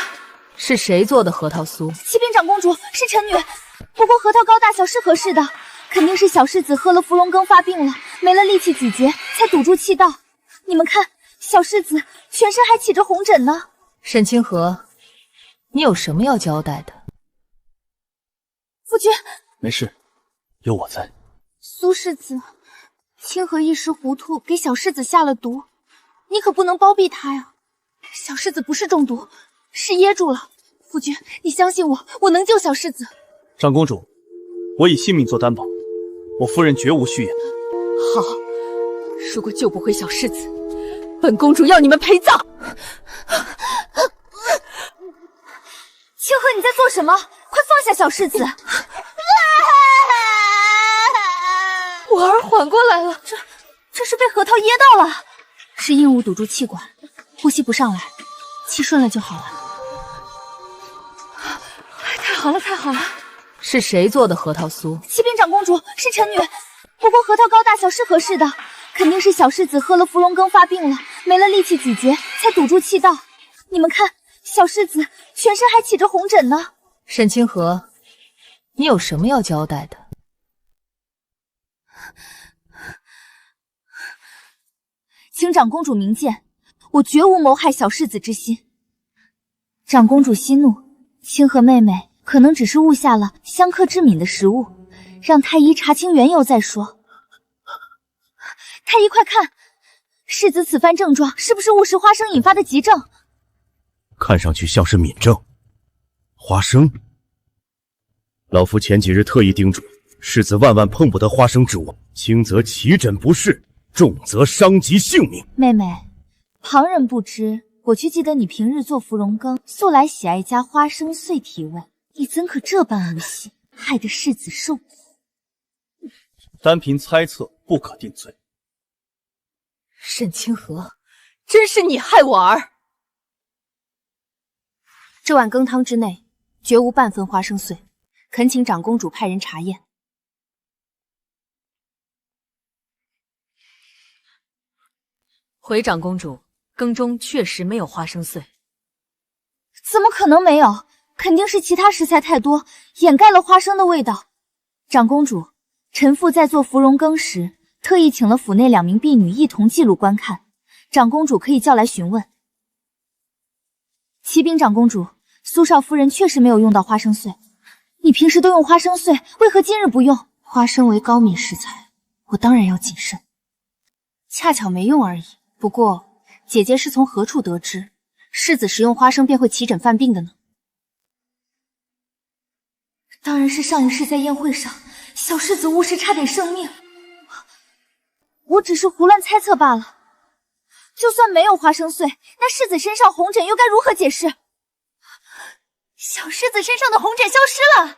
Speaker 3: 是谁做的核桃酥？
Speaker 6: 启禀长公主，是臣女。不过核桃糕大小是合适的，肯定是小世子喝了芙蓉羹发病了，没了力气咀嚼，才堵住气道。你们看，小世子全身还起着红疹呢。
Speaker 3: 沈清河，你有什么要交代的？
Speaker 6: 夫君，
Speaker 7: 没事，有我在。
Speaker 6: 苏世子，清河一时糊涂，给小世子下了毒，你可不能包庇他呀！小世子不是中毒，是噎住了。夫君，你相信我，我能救小世子。
Speaker 7: 长公主，我以性命做担保，我夫人绝无虚言。
Speaker 8: 好，如果救不回小世子，本公主要你们陪葬。
Speaker 6: 清河，你在做什么？快放下小世子！我儿缓过来了，这是被核桃噎到了，
Speaker 1: 是硬物堵住气管，呼吸不上来，气顺了就好了。
Speaker 6: 太好了，太好了！
Speaker 3: 是谁做的核桃酥？
Speaker 6: 启禀长公主，是臣女。不过核桃糕大小是合适的，肯定是小世子喝了芙蓉羹发病了，没了力气咀嚼，才堵住气道。你们看，小世子全身还起着红疹呢。
Speaker 3: 沈清河，你有什么要交代的？
Speaker 6: 请长公主明鉴，我绝无谋害小世子之心。长公主息怒，清河妹妹可能只是误下了香客之敏的食物，让太医查清缘由再说。太医快看，世子此番症状是不是误食花生引发的急症？
Speaker 11: 看上去像是敏症。花生，老夫前几日特意叮嘱世子万万碰不得花生之物，轻则起疹不适，重则伤及性命。
Speaker 6: 妹妹，旁人不知，我却记得你平日做芙蓉羹，素来喜爱加花生碎提味，你怎可这般无信，害得世子受苦？
Speaker 7: 单凭猜测不可定罪。
Speaker 8: 沈清河，真是你害我儿！
Speaker 1: 这碗羹汤之内绝无半分花生碎，恳请长公主派人查验。
Speaker 8: 回长公主，羹中确实没有花生碎。
Speaker 6: 怎么可能没有？肯定是其他食材太多，掩盖了花生的味道。长公主，臣妇在做芙蓉羹时，特意请了府内2名婢女一同记录观看，长公主可以叫来询问。启禀长公主，苏少夫人确实没有用到花生碎。你平时都用花生碎，为何今日不用？
Speaker 1: 花生为高敏食材，我当然要谨慎。恰巧没用而已。不过，姐姐是从何处得知世子食用花生便会起疹犯病的呢？
Speaker 6: 当然是上一世在宴会上，小世子误事差点生命。我只是胡乱猜测罢了。就算没有花生碎，那世子身上红疹又该如何解释？小世子身上的红疹消失了。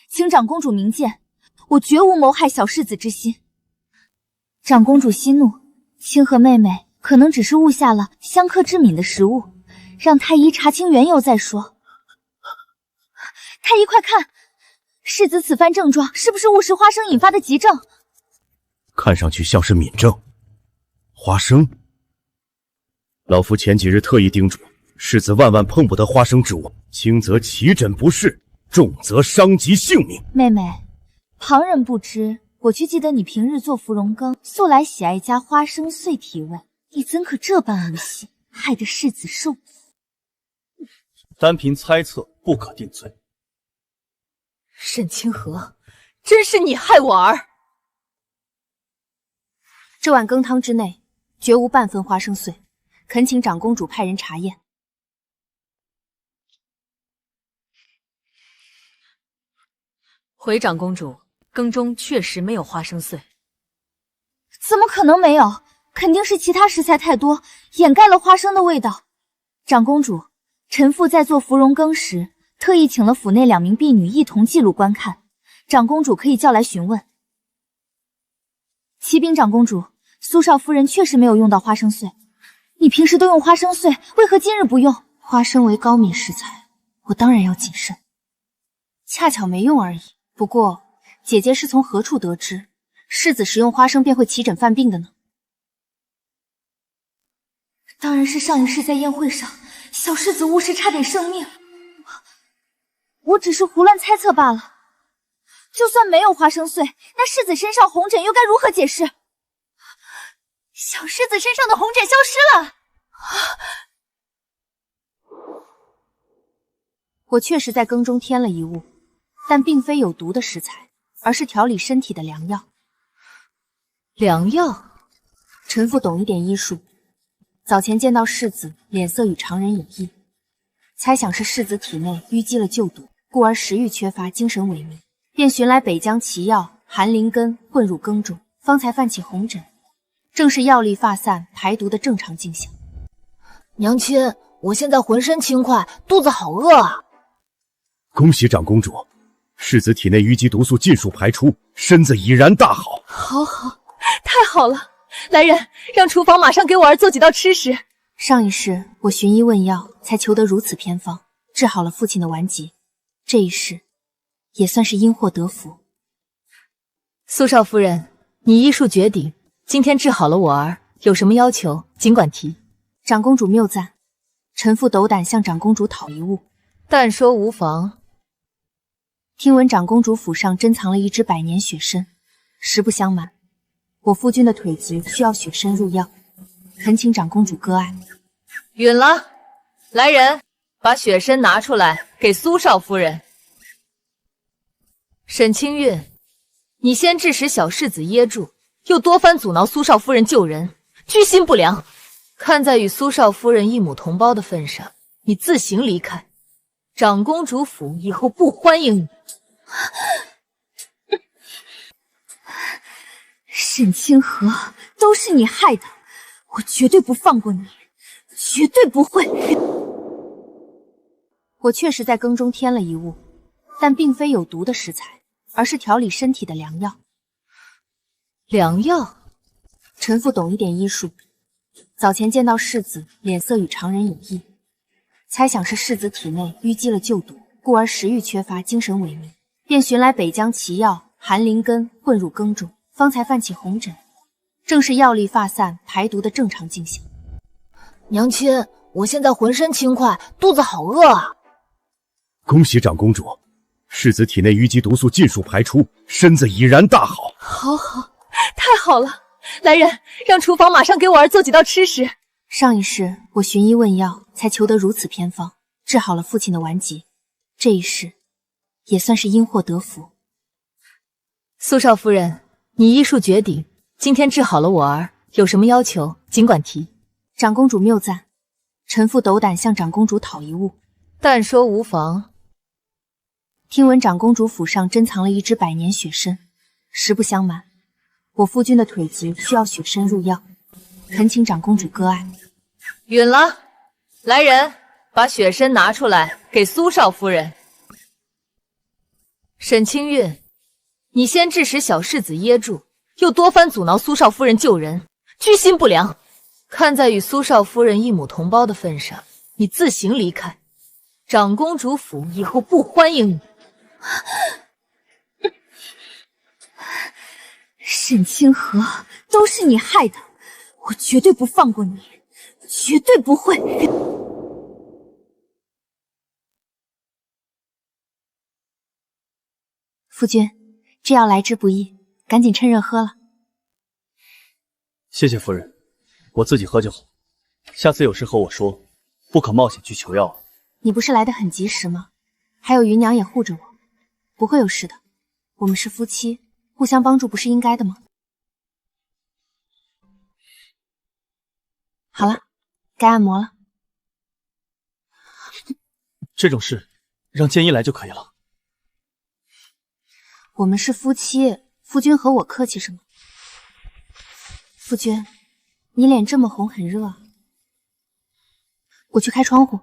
Speaker 1: 请长公主明鉴，我绝无谋害小世子之心。长公主息怒，清河妹妹可能只是误下了香客之敏的食物，让太医查清缘由再说。太医快看，世子此番症状是不是误食花生引发的急症？
Speaker 11: 看上去像是敏症。花生？老夫前几日特意叮嘱世子万万碰不得花生之物，轻则起疹不适，重则伤及性命。
Speaker 1: 妹妹，旁人不知，我却记得你平日做芙蓉羹，素来喜爱加花生碎提味，你怎可这般无信，害得世子受苦？
Speaker 7: 单凭猜测不可定罪。
Speaker 8: 沈清河，真是你害我儿！
Speaker 1: 这碗羹汤之内绝无半分花生碎，恳请长公主派人查验。
Speaker 8: 回长公主，羹中确实没有花生碎。
Speaker 1: 怎么可能没有？肯定是其他食材太多，掩盖了花生的味道。长公主，臣妇在做芙蓉羹时，特意请了府内2名婢女一同记录观看，长公主可以叫来询问。启禀长公主，苏少夫人确实没有用到花生碎。你平时都用花生碎，为何今日不用？花生为高敏食材，我当然要谨慎。恰巧没用而已。不过，姐姐是从何处得知世子食用花生便会起疹犯病的呢？
Speaker 6: 当然是上一世在宴会上，小世子误事差点生命。我只是胡乱猜测罢了。就算没有花生碎，那世子身上红疹又该如何解释？小世子身上的红疹消失了。
Speaker 1: 我确实在羹中添了一物，但并非有毒的食材，而是调理身体的良药。
Speaker 8: 良药？
Speaker 1: 臣妇懂一点医术，早前见到世子脸色与常人有异，猜想是世子体内淤积了旧毒，故而食欲缺乏，精神萎靡，便寻来北疆奇药寒灵根混入羹中，方才泛起红疹，正是药力发散排毒的正常迹象。
Speaker 3: 娘亲，我现在浑身轻快，肚子好饿啊！
Speaker 11: 恭喜长公主，世子体内淤积毒素尽数排出，身子已然大好。
Speaker 8: 好，太好了！来人，让厨房马上给我儿做几道吃食。
Speaker 1: 上一世我寻医问药，才求得如此偏方，治好了父亲的顽疾。这一世也算是因祸得福。
Speaker 8: 苏少夫人，你医术绝顶，今天治好了我儿，有什么要求尽管提。
Speaker 1: 长公主谬赞，臣妇斗胆向长公主讨一物。
Speaker 8: 但说无妨。
Speaker 1: 听闻长公主府上珍藏了一只100年雪参，实不相瞒，我夫君的腿疾需要雪参入药，恳请长公主割爱。
Speaker 8: 允了。来人，把雪参拿出来给苏少夫人。沈清韵，你先致使小世子噎住，又多番阻挠苏少夫人救人，居心不良。看在与苏少夫人一母同胞的份上，你自行离开。长公主府以后不欢迎你。
Speaker 1: 沈清河，都是你害的，我绝对不放过你，绝对不会。我确实在羹中添了一物，但并非有毒的食材，而是调理身体的良药。
Speaker 8: 良药？
Speaker 1: 臣妇懂一点医术，早前见到世子脸色与常人有异，猜想是世子体内淤积了旧毒，故而食欲缺乏，精神萎靡，便寻来北疆奇药寒灵根混入羹中，方才泛起红疹，正是药力发散排毒的正常迹象。
Speaker 3: 娘亲，我现在浑身轻快，肚子好饿啊！
Speaker 11: 恭喜长公主，世子体内淤积毒素尽数排出，身子已然大好。
Speaker 8: 好，太好了！来人，让厨房马上给我儿做几道吃食。
Speaker 1: 上一世我寻医问药，才求得如此偏方，治好了父亲的顽疾。这一世也算是因祸得福。
Speaker 8: 苏少夫人，
Speaker 3: 你医术绝顶，今天治好了我儿，有什么要求尽管提。
Speaker 1: 长公主谬赞，臣妇斗胆向长公主讨一物。
Speaker 3: 但说无妨。
Speaker 1: 听闻长公主府上珍藏了一只百年雪参，实不相瞒，我夫君的腿疾需要雪参入药，恳请长公主割爱。
Speaker 3: 允了，来人，把雪参拿出来给苏少夫人。沈清韵，你先致使小世子噎住，又多番阻挠苏少夫人救人，居心不良。看在与苏少夫人一母同胞的份上，你自行离开。长公主府以后不欢迎你。
Speaker 1: 沈清河，都是你害的，我绝对不放过你，绝对不会。夫君，这药来之不易，赶紧趁热喝了。
Speaker 7: 谢谢夫人，我自己喝就好。下次有事和我说，不可冒险去求药。
Speaker 1: 你不是来得很及时吗？还有芸娘也护着我，不会有事的。我们是夫妻，互相帮助不是应该的吗？好了，该按摩了。
Speaker 7: 这种事让建议来就可以了。
Speaker 1: 我们是夫妻，夫君和我客气什么？夫君，你脸这么红，很热啊。我去开窗户。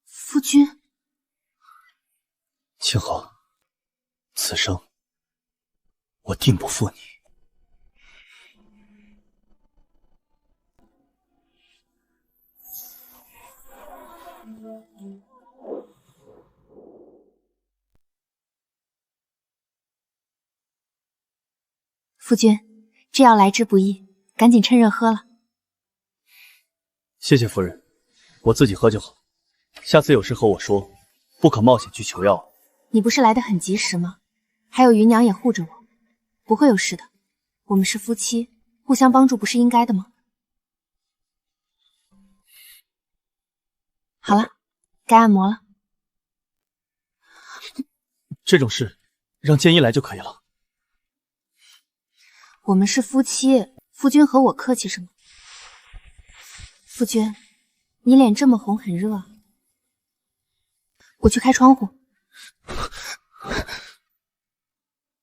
Speaker 1: 夫君，
Speaker 7: 清河，此生我定不负你。
Speaker 1: 夫君，这药来之不易，赶紧趁热喝了。
Speaker 7: 谢谢夫人，我自己喝就好。下次有事和我说，不可冒险去求药。
Speaker 1: 你不是来得很及时吗？还有芸娘也护着我，不会有事的。我们是夫妻，互相帮助不是应该的吗？好了，该按摩了。
Speaker 7: 这种事让建议来就可以了。
Speaker 1: 我们是夫妻，夫君和我客气什么？夫君，你脸这么红，很热啊。我去开窗户。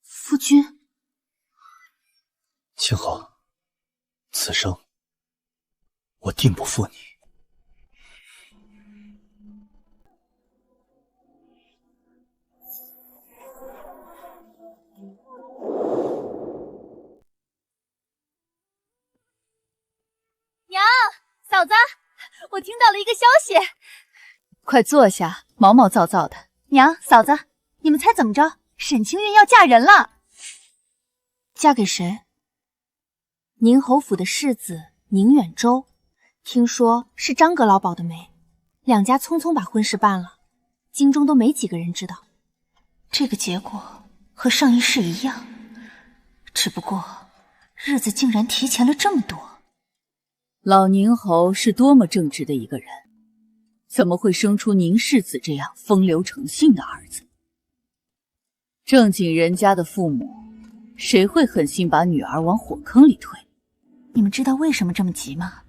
Speaker 1: 夫君，
Speaker 7: 清河，此生我定不负你。
Speaker 6: 娘，嫂子，我听到了一个消息。
Speaker 8: 快坐下，毛毛躁躁的。
Speaker 6: 娘，嫂子，你们猜怎么着？沈清韵要嫁人了。
Speaker 1: 嫁给谁？宁侯府的世子宁远舟，听说是张阁老保的媒，两家匆匆把婚事办了，京中都没几个人知道。
Speaker 6: 这个结果和上一世一样，只不过日子竟然提前了这么多。
Speaker 8: 老宁侯是多么正直的一个人，怎么会生出宁世子这样风流成性的儿子？正经人家的父母，谁会狠心把女儿往火坑里推？
Speaker 6: 你们知道为什么这么急吗？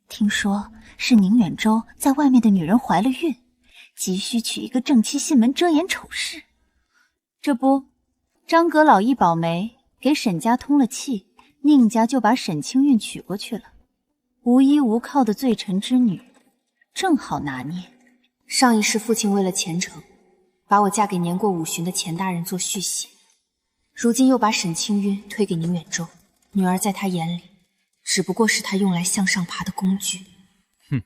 Speaker 6: 听说是宁远舟在外面的女人怀了孕，急需娶一个正妻进门遮掩丑事。
Speaker 1: 这不，张阁老一保媒，给沈家通了气，宁家就把沈清韵娶过去了。无依无靠的罪臣之女，正好拿捏。上一世父亲为了前程，把我嫁给年过50的钱大人做续媳，如今又把沈清韵推给宁远舟，女儿在他眼里，只不过是他用来向上爬的工具。
Speaker 5: 哼，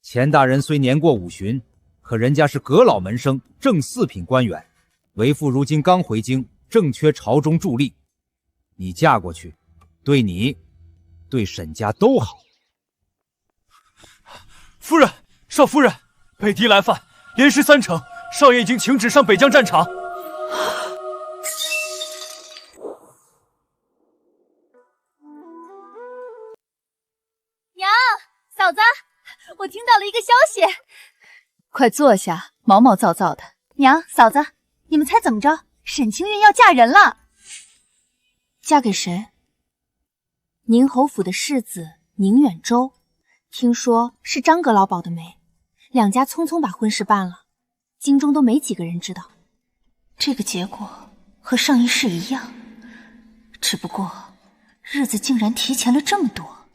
Speaker 5: 钱大人虽年过50，可人家是阁老门生，正四品官员，为父如今刚回京，正缺朝中助力。你嫁过去，对你，对沈家都好。
Speaker 9: 夫人，少夫人，北敌来犯，连失3城，少爷已经请旨上北疆战场。
Speaker 6: 娘，嫂子，我听到了一个消息。
Speaker 8: 快坐下，毛毛躁躁的。
Speaker 6: 娘，嫂子，你们猜怎么着？
Speaker 3: 沈清韵要嫁人了。
Speaker 1: 嫁给谁？宁侯府的世子宁远舟，听说是张阁老保的媒，两家匆匆把婚事办了，京中都没几个人知道。这个结果和上一世一样，只不过日子竟然提前了这么多。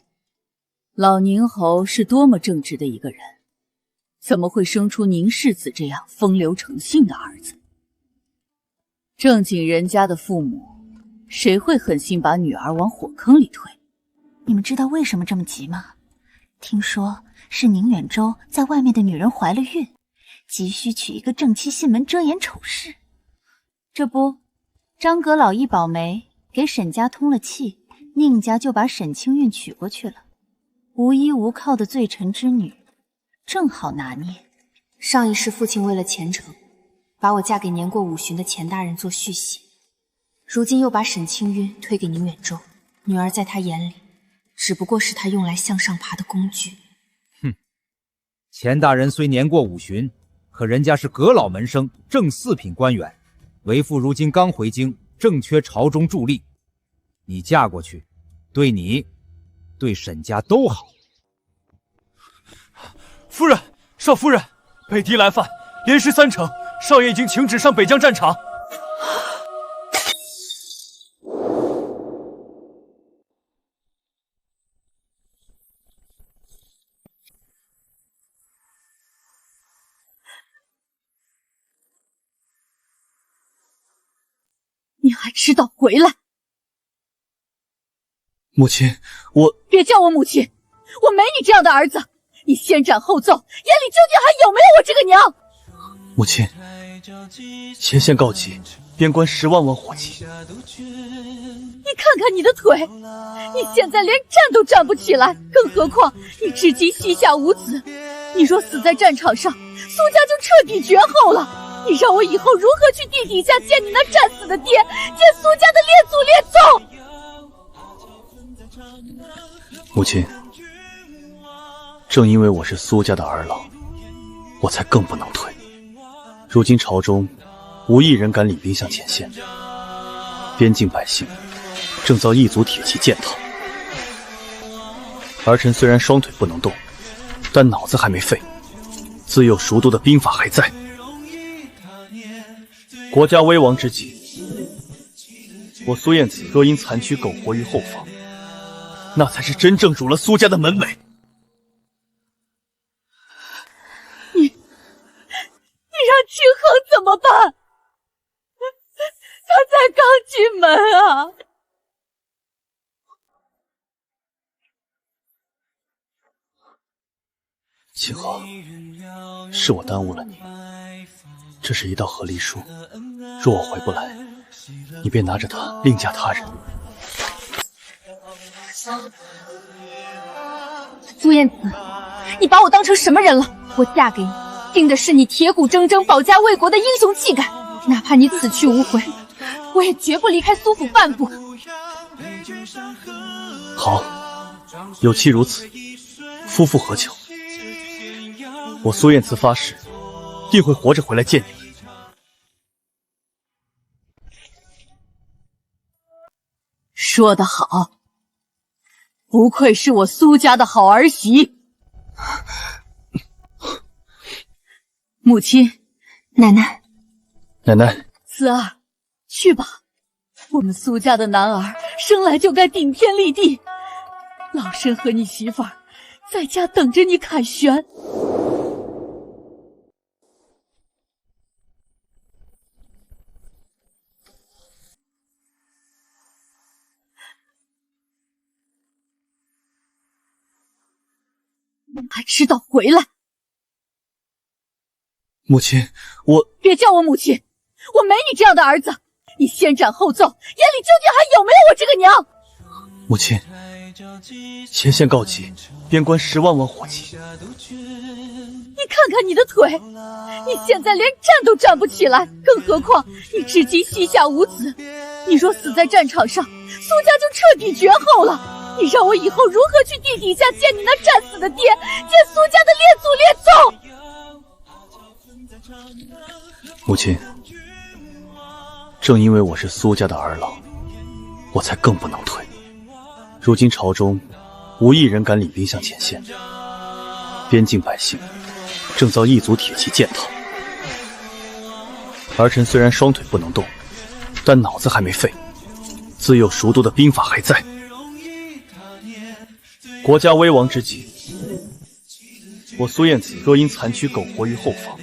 Speaker 8: 老宁侯是多么正直的一个人，怎么会生出宁世子这样风流成性的儿子？正经人家的父母，谁会狠心把女儿往火坑里推？
Speaker 1: 你们知道为什么这么急吗？听说是宁远舟在外面的女人怀了孕，急需娶一个正妻进门遮掩丑事。这不，张阁老一保媒，给沈家通了气，宁家就把沈清韵娶过去了。无依无靠的罪臣之女，正好拿捏。上一世父亲为了前程，把我嫁给年过50旬的钱大人做续媳，如今又把沈清韵推给宁远舟，女儿在他眼里只不过是他用来向上爬的工具。
Speaker 5: 哼，钱大人虽年过50旬，可人家是阁老门生，正4品官员，为父如今刚回京，正缺朝中助力。你嫁过去，对你，对沈家都好。
Speaker 9: 夫人，少夫人，北敌来犯，连失3城，少爷已经请旨上北疆战场。
Speaker 8: 你还知道回来？
Speaker 9: 母亲，我……
Speaker 8: 别叫我母亲，我没你这样的儿子。你先斩后奏，眼里究竟还有没有我这个娘？
Speaker 9: 母亲，前线告急，边关10万火急。
Speaker 8: 你看看你的腿，你现在连站都站不起来，更何况你至今膝下无子。你若死在战场上，苏家就彻底绝后了。你让我以后如何去地底下见你那战死的爹，见苏家的列祖列宗？
Speaker 9: 母亲，正因为我是苏家的儿郎，我才更不能退。如今朝中无一人敢领兵向前线，边境百姓正遭异族铁骑践踏。儿臣虽然双腿不能动，但脑子还没废，自幼熟读的兵法还在。国家危亡之际，我苏燕子若因残躯苟活于后方，那才是真正辱了苏家的门楣。
Speaker 8: 你让清河怎么办？他才刚进门啊！
Speaker 9: 清河，是我耽误了你。这是一道和离书，若我回不来，你便拿着它另嫁他人。
Speaker 1: 苏燕子，你把我当成什么人了？我嫁给你，定的是你铁骨铮铮保家卫国的英雄气概，哪怕你此去无回，我也绝不离开苏府半步。
Speaker 9: 好，有妻如此，夫复何求？我苏燕慈发誓，定会活着回来见你们。
Speaker 8: 说得好，不愧是我苏家的好儿媳。母亲，
Speaker 1: 奶奶，
Speaker 9: 奶奶，
Speaker 8: 慈儿，去吧。我们苏家的男儿生来就该顶天立地，老身和你媳妇儿在家等着你凯旋。还知道回来？
Speaker 9: 母亲，我……
Speaker 8: 别叫我母亲，我没你这样的儿子。你先斩后奏，眼里究竟还有没有我这个娘？
Speaker 9: 母亲，前线告急，边关10万火急。
Speaker 8: 你看看你的腿，你现在连站都站不起来，更何况你至今膝下无子。你若死在战场上，苏家就彻底绝后了。你让我以后如何去地底下见你那战死的爹，见苏家的列祖列宗？
Speaker 9: 母亲，正因为我是苏家的儿郎，我才更不能退。如今朝中无一人敢领兵向前线，边境百姓正遭异族铁骑践踏。儿臣虽然双腿不能动，但脑子还没废，自幼熟读的兵法还在。国家危亡之际，我苏燕子若因残躯苟活于后方，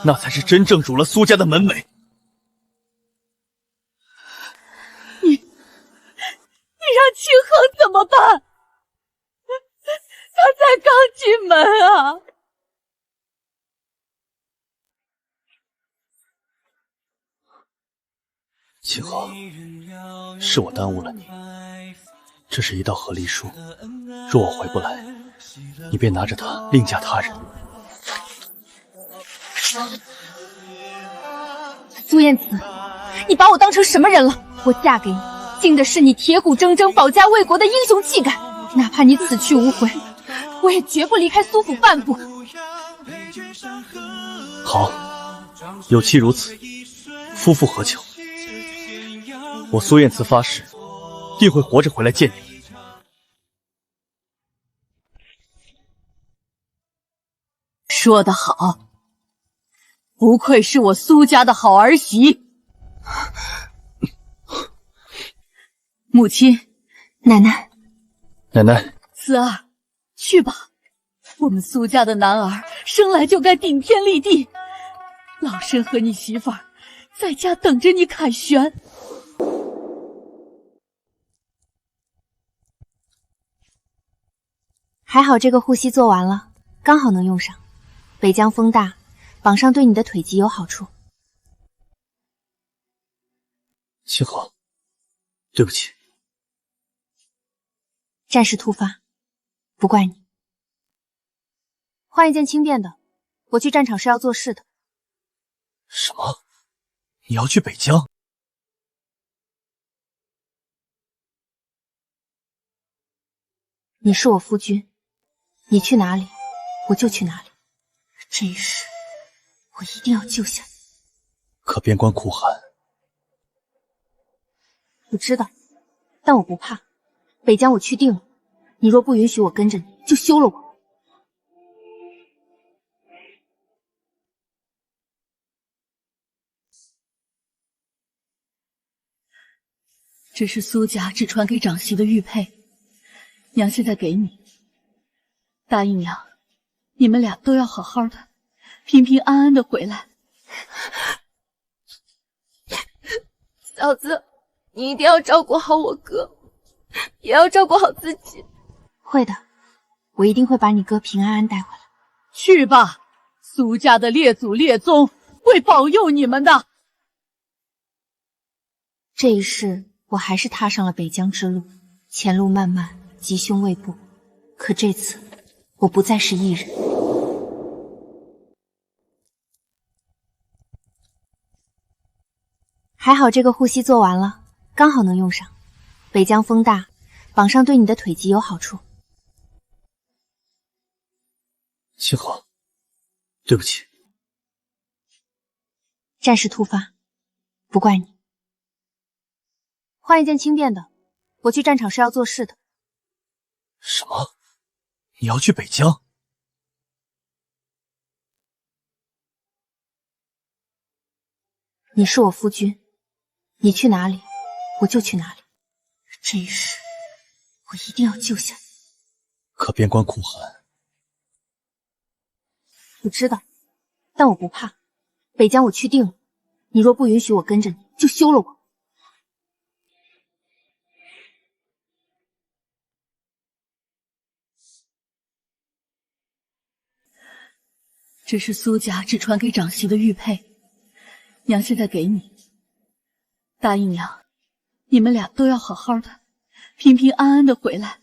Speaker 9: 那才是真正辱了苏家的门楣。
Speaker 8: 你让清河怎么办？他才刚进门啊！
Speaker 9: 清河，是我耽误了你。这是一道和离书，若我回不来，你便拿着它另嫁他人。
Speaker 6: 苏燕子，你把我当成什么人了？我嫁给你，敬的是你铁骨铮铮保家卫国的英雄气概，哪怕你此去无回，我也绝不离开苏府半步。
Speaker 9: 好，有妻如此，夫复何求？我苏燕慈发誓，定会活着回来见你。
Speaker 8: 说得好，不愧是我苏家的好儿媳。母亲，
Speaker 6: 奶奶，
Speaker 9: 奶奶，
Speaker 8: 慈儿，去吧。我们苏家的男儿生来就该顶天立地，老身和你媳妇儿在家等着你凯旋。
Speaker 1: 还好这个护膝做完了，刚好能用上。北疆风大，绑上对你的腿疾有好处。
Speaker 9: 清河，对不起。
Speaker 1: 战事突发，不怪你。换一件轻便的，我去战场是要做事的。
Speaker 9: 什么？你要去北疆？
Speaker 1: 你是我夫君，你去哪里，我就去哪里。这一世，我一定要救下你。
Speaker 9: 可边关苦寒。
Speaker 1: 我知道，但我不怕。北疆我去定了，你若不允许我跟着你，就休了我。
Speaker 8: 这是苏家只传给长媳的玉佩，娘现在给你。答应娘，你们俩都要好好的，平平安安的回来。
Speaker 6: 嫂子，你一定要照顾好我哥，也要照顾好自己。
Speaker 1: 会的，我一定会把你哥平安安带回来。
Speaker 8: 去吧，苏家的列祖列宗会保佑你们的。
Speaker 1: 这一世，我还是踏上了北疆之路，前路漫漫，吉凶未卜。可这次，我不再是一人。还好这个护膝做完了，刚好能用上。北疆风大，绑上对你的腿疾有好处。
Speaker 9: 清河，对不起。
Speaker 1: 战事突发，不怪你。换一件轻便的，我去战场是要做事的。
Speaker 9: 什么？你要去北疆？
Speaker 1: 你是我夫君，你去哪里，我就去哪里。这一世，我一定要救下你。
Speaker 9: 可边关苦寒。
Speaker 1: 我知道，但我不怕。北疆我去定了，你若不允许我跟着你，就休了我。
Speaker 8: 这是苏家只传给长媳的玉佩，娘现在给你。答应娘，你们俩都要好好的，平平安安的回来。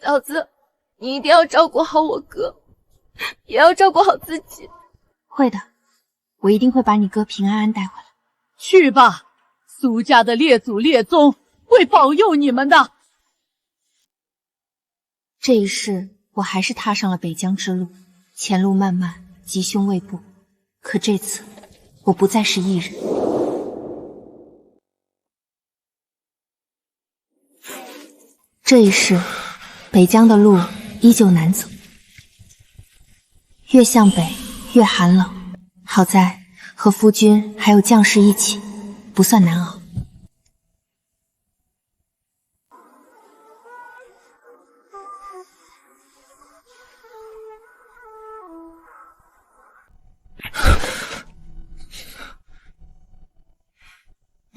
Speaker 6: 嫂子，你一定要照顾好我哥，也要照顾好自己。
Speaker 1: 会的，我一定会把你哥平安安带回来。
Speaker 8: 去吧，苏家的列祖列宗会保佑你们的。
Speaker 1: 这一世，我还是踏上了北疆之路，前路漫漫，吉凶未卜。可这次我不再是一人。这一世，北疆的路依旧难走，越向北越寒冷。好在和夫君还有将士一起，不算难熬。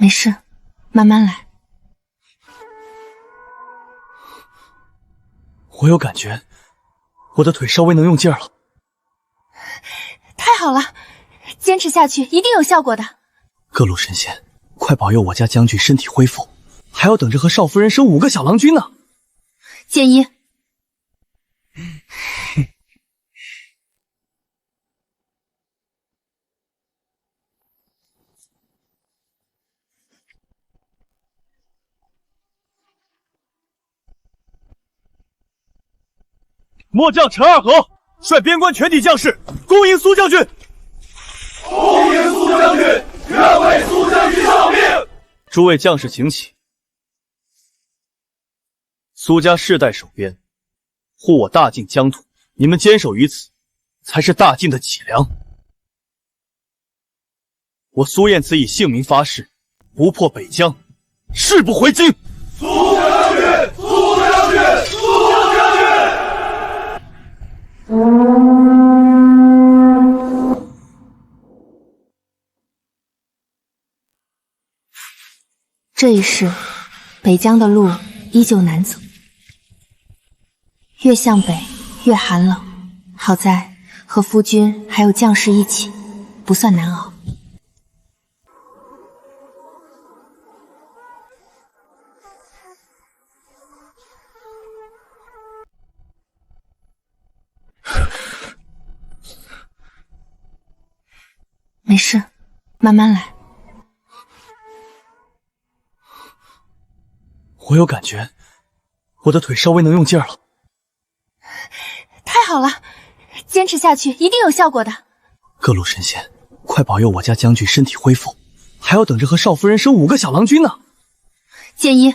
Speaker 1: 没事，慢慢来。
Speaker 7: 我有感觉，我的腿稍微能用劲儿了。
Speaker 6: 太好了，坚持下去一定有效果的。
Speaker 7: 各路神仙，快保佑我家将军身体恢复，还要等着和少夫人生5个小郎君呢。
Speaker 6: 剑一，
Speaker 7: 末将陈二河率边关全体将士恭迎苏将军。
Speaker 11: 恭迎苏将军，愿为苏将军效命。
Speaker 7: 诸位将士请起。苏家世代守边，护我大晋疆土，你们坚守于此，才是大晋的脊梁。我苏燕慈以性命发誓，不破北疆，誓不回京。
Speaker 11: 苏将军，苏将军，苏将军。
Speaker 1: 这一世，北疆的路依旧难走，越向北越寒冷。好在和夫君还有将士一起，不算难熬。没事，慢慢来。
Speaker 7: 我有感觉，我的腿稍微能用劲儿了。
Speaker 6: 太好了，坚持下去一定有效果的。
Speaker 7: 各路神仙，快保佑我家将军身体恢复，还要等着和少夫人生5个小郎君呢。
Speaker 6: 剑一，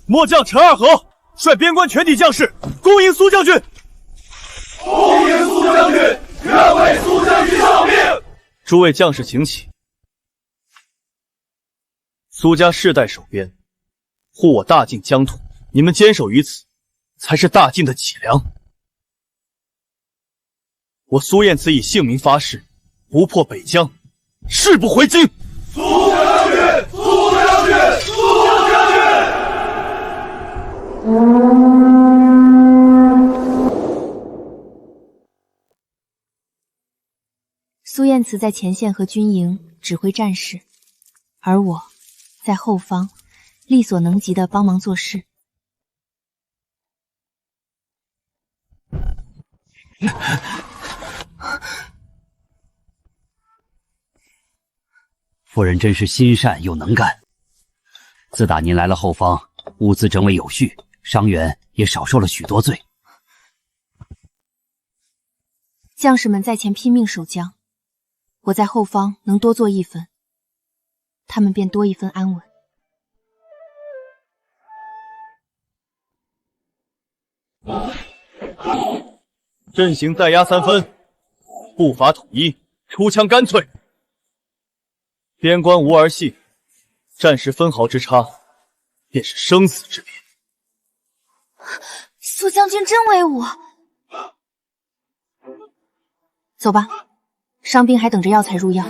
Speaker 7: 末将陈二河率边关全体将士恭迎苏将军。
Speaker 11: 恭迎苏将军，愿为苏将军效命。
Speaker 7: 诸位将士请起。苏家世代守边，护我大晋疆土，你们坚守于此，才是大晋的脊梁。我苏燕慈以性命发誓，不破北疆，誓不回京。
Speaker 11: 苏将军，苏将军，苏将军。
Speaker 1: 苏燕慈在前线和军营指挥战士，而我在后方力所能及的帮忙做事。
Speaker 12: 夫人真是心善又能干。自打您来了后方，物资整委有序，伤员也少受了许多罪。
Speaker 1: 将士们在前拼命守疆，我在后方能多做一分，他们便多一分安稳。
Speaker 7: 阵型再压3分，步伐统一，出枪干脆。边关无儿戏，战时分毫之差，便是生死之别。
Speaker 6: 苏将军真威武。
Speaker 1: 走吧，伤兵还等着药材入药。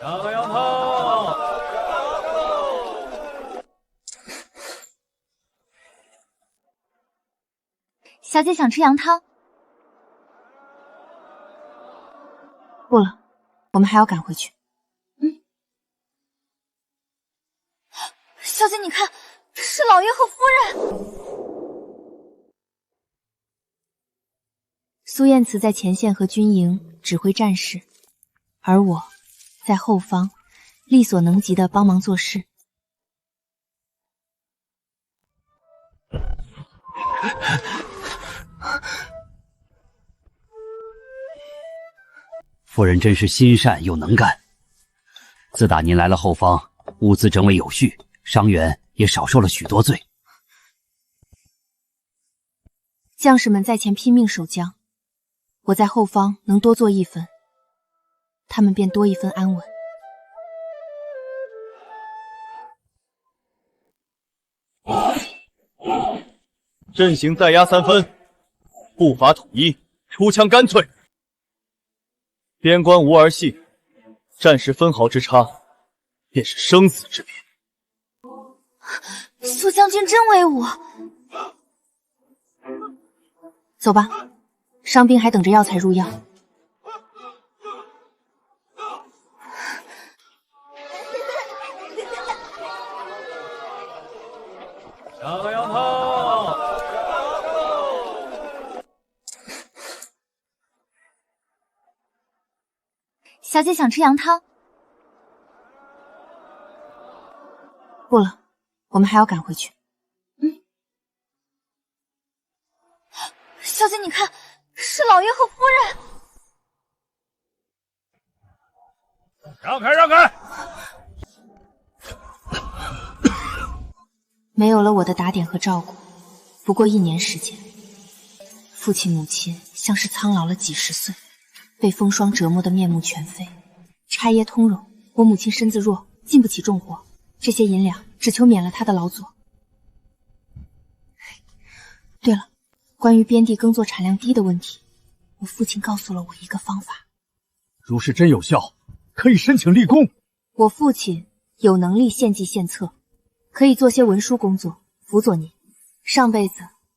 Speaker 4: 下个羊汤。
Speaker 6: 小姐想吃羊汤？
Speaker 1: 不了，我们还要赶回去。
Speaker 6: 小姐，你看，是老爷和夫人。
Speaker 1: 苏燕慈在前线和军营指挥战士，而我在后方力所能及的帮忙做事。
Speaker 12: 夫人真是心善又能干。自打您来了后方，物资整委有序，伤员也少受了许多罪。
Speaker 1: 将士们在前拼命守疆，我在后方能多做一分，他们便多一分安稳。
Speaker 7: 阵型再压3分，步伐统一，出枪干脆。边关无儿戏，战时分毫之差，便是生死之别。
Speaker 6: 苏将军真威武！
Speaker 1: 走吧，伤兵还等着药材入药。
Speaker 4: 羊羊汤。
Speaker 6: 小姐想吃羊汤？
Speaker 1: 不了，我们还要赶回去。
Speaker 6: 小姐，你看，是老爷和夫
Speaker 4: 人。让开，让开！
Speaker 1: 没有了我的打点和照顾，不过1年时间，父亲母亲像是苍老了几十岁，被风霜折磨得面目全非，差噎通融。我母亲身子弱，经不起重活，这些银两只求免了她的劳作。对了，关于边地耕作产量低的问题，我父亲告诉了我一个方法。
Speaker 11: 如是真有效，可以申请立功。
Speaker 1: 我父亲有能力献计献策，可以做些文书工作辅佐您。上辈子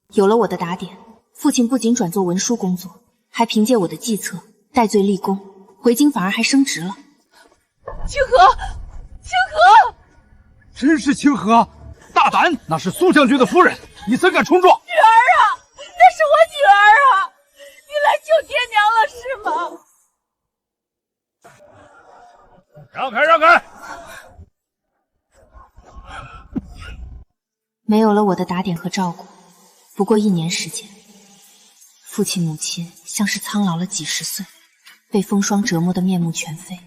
Speaker 1: 有了我的打点，父亲不仅转做文书工作，还凭借我的计策戴罪立功，回京反而还升职了。
Speaker 8: 清河，清河，
Speaker 5: 真是清河，大胆！那是苏将军的夫人，你怎敢冲撞？
Speaker 8: 女儿啊，那是我女儿啊！你来救爹娘了是吗？
Speaker 4: 让开，让开！
Speaker 1: 没有了我的打点和照顾，不过1年时间，父亲母亲像是苍老了几十岁，被风霜折磨得面目全非，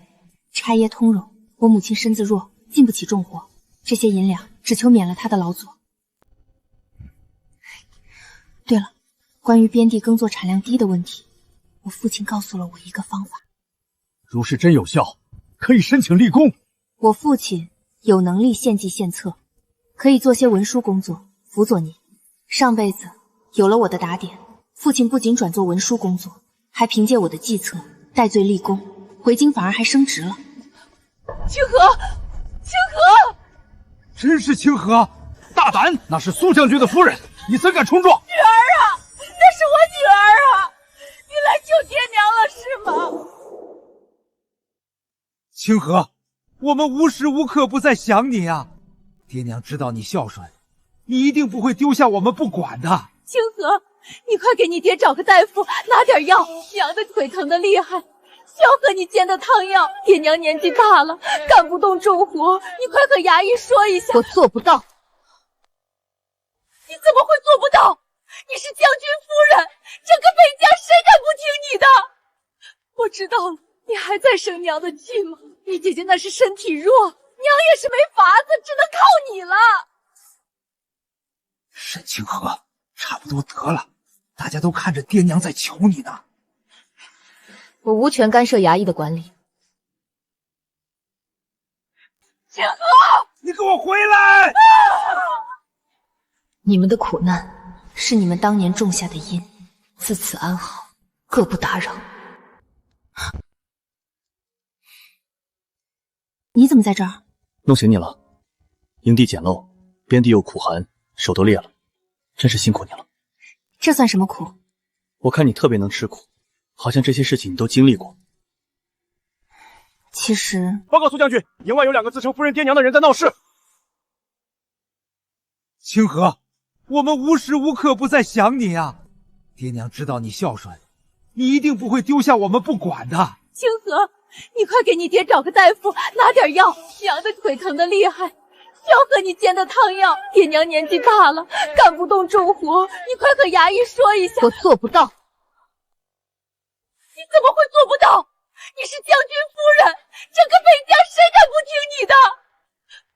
Speaker 1: 差噎通融。我母亲身子弱，经不起重活，这些银两只求免了她的劳作。对了，关于边地耕作产量低的问题，我父亲告诉了我一个方法。
Speaker 11: 如是真有效，可以申请立功。
Speaker 1: 我父亲有能力献计献策，可以做些文书工作辅佐您。上辈子有了我的打点，父亲不仅转做文书工作，还凭借我的计策戴罪立功，回京反而还升职了。
Speaker 8: 清河，清河，
Speaker 5: 真是清河，大胆！那是苏将军的夫人，你怎敢冲撞？
Speaker 8: 女儿啊，那是我女儿啊！你来救爹娘了是吗？
Speaker 5: 清河，我们无时无刻不在想你啊！爹娘知道你孝顺，你一定不会丢下我们不管的。
Speaker 8: 清河，你快给你爹找个大夫拿点药，娘的腿疼的厉害，需要喝你煎的汤药。爹娘年纪大了，干不动重活，你快和衙役说一下。
Speaker 3: 我做不到。
Speaker 8: 你怎么会做不到？你是将军夫人，整个北疆谁敢不听你的？我知道了，你还在生娘的气吗？你姐姐那是身体弱，娘也是没法子，只能靠你了。
Speaker 5: 沈清河，差不多得了，大家都看着爹娘在求你呢。
Speaker 3: 我无权干涉衙役的管理。
Speaker 8: 清河，
Speaker 5: 你给我回来！
Speaker 1: 你们的苦难是你们当年种下的因，自此安好，各不打扰。你怎么在这儿？
Speaker 7: 弄醒你了。营地简陋，边地又苦寒，手都裂了，真是辛苦你了。
Speaker 1: 这算什么苦？
Speaker 7: 我看你特别能吃苦，好像这些事情你都经历过。
Speaker 1: 其实，
Speaker 13: 报告苏将军，营外有2个自称夫人爹娘的人在闹事。
Speaker 5: 清河，我们无时无刻不在想你啊！爹娘知道你孝顺，你一定不会丢下我们不管的。
Speaker 8: 清河，你快给你爹找个大夫拿点药，娘的腿疼的厉害，要喝你煎的汤药。爹娘年纪大了，干不动重活，你快和衙役说一下。
Speaker 3: 我做不到。
Speaker 8: 你怎么会做不到？你是将军夫人，整个北疆谁敢不听你的？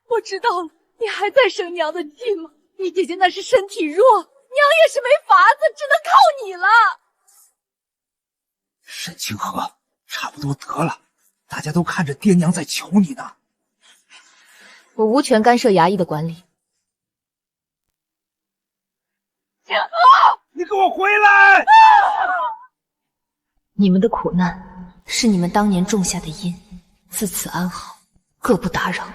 Speaker 8: 我知道了，你还在生娘的气吗？你姐姐那是身体弱，娘也是没法子，只能靠你了。
Speaker 5: 沈清河，差不多得了，大家都看着爹娘在求你呢。
Speaker 3: 我无权干涉衙役的管理。
Speaker 8: 清河，
Speaker 5: 你给我回来！
Speaker 1: 你们的苦难是你们当年种下的因，自此安好，各不打扰。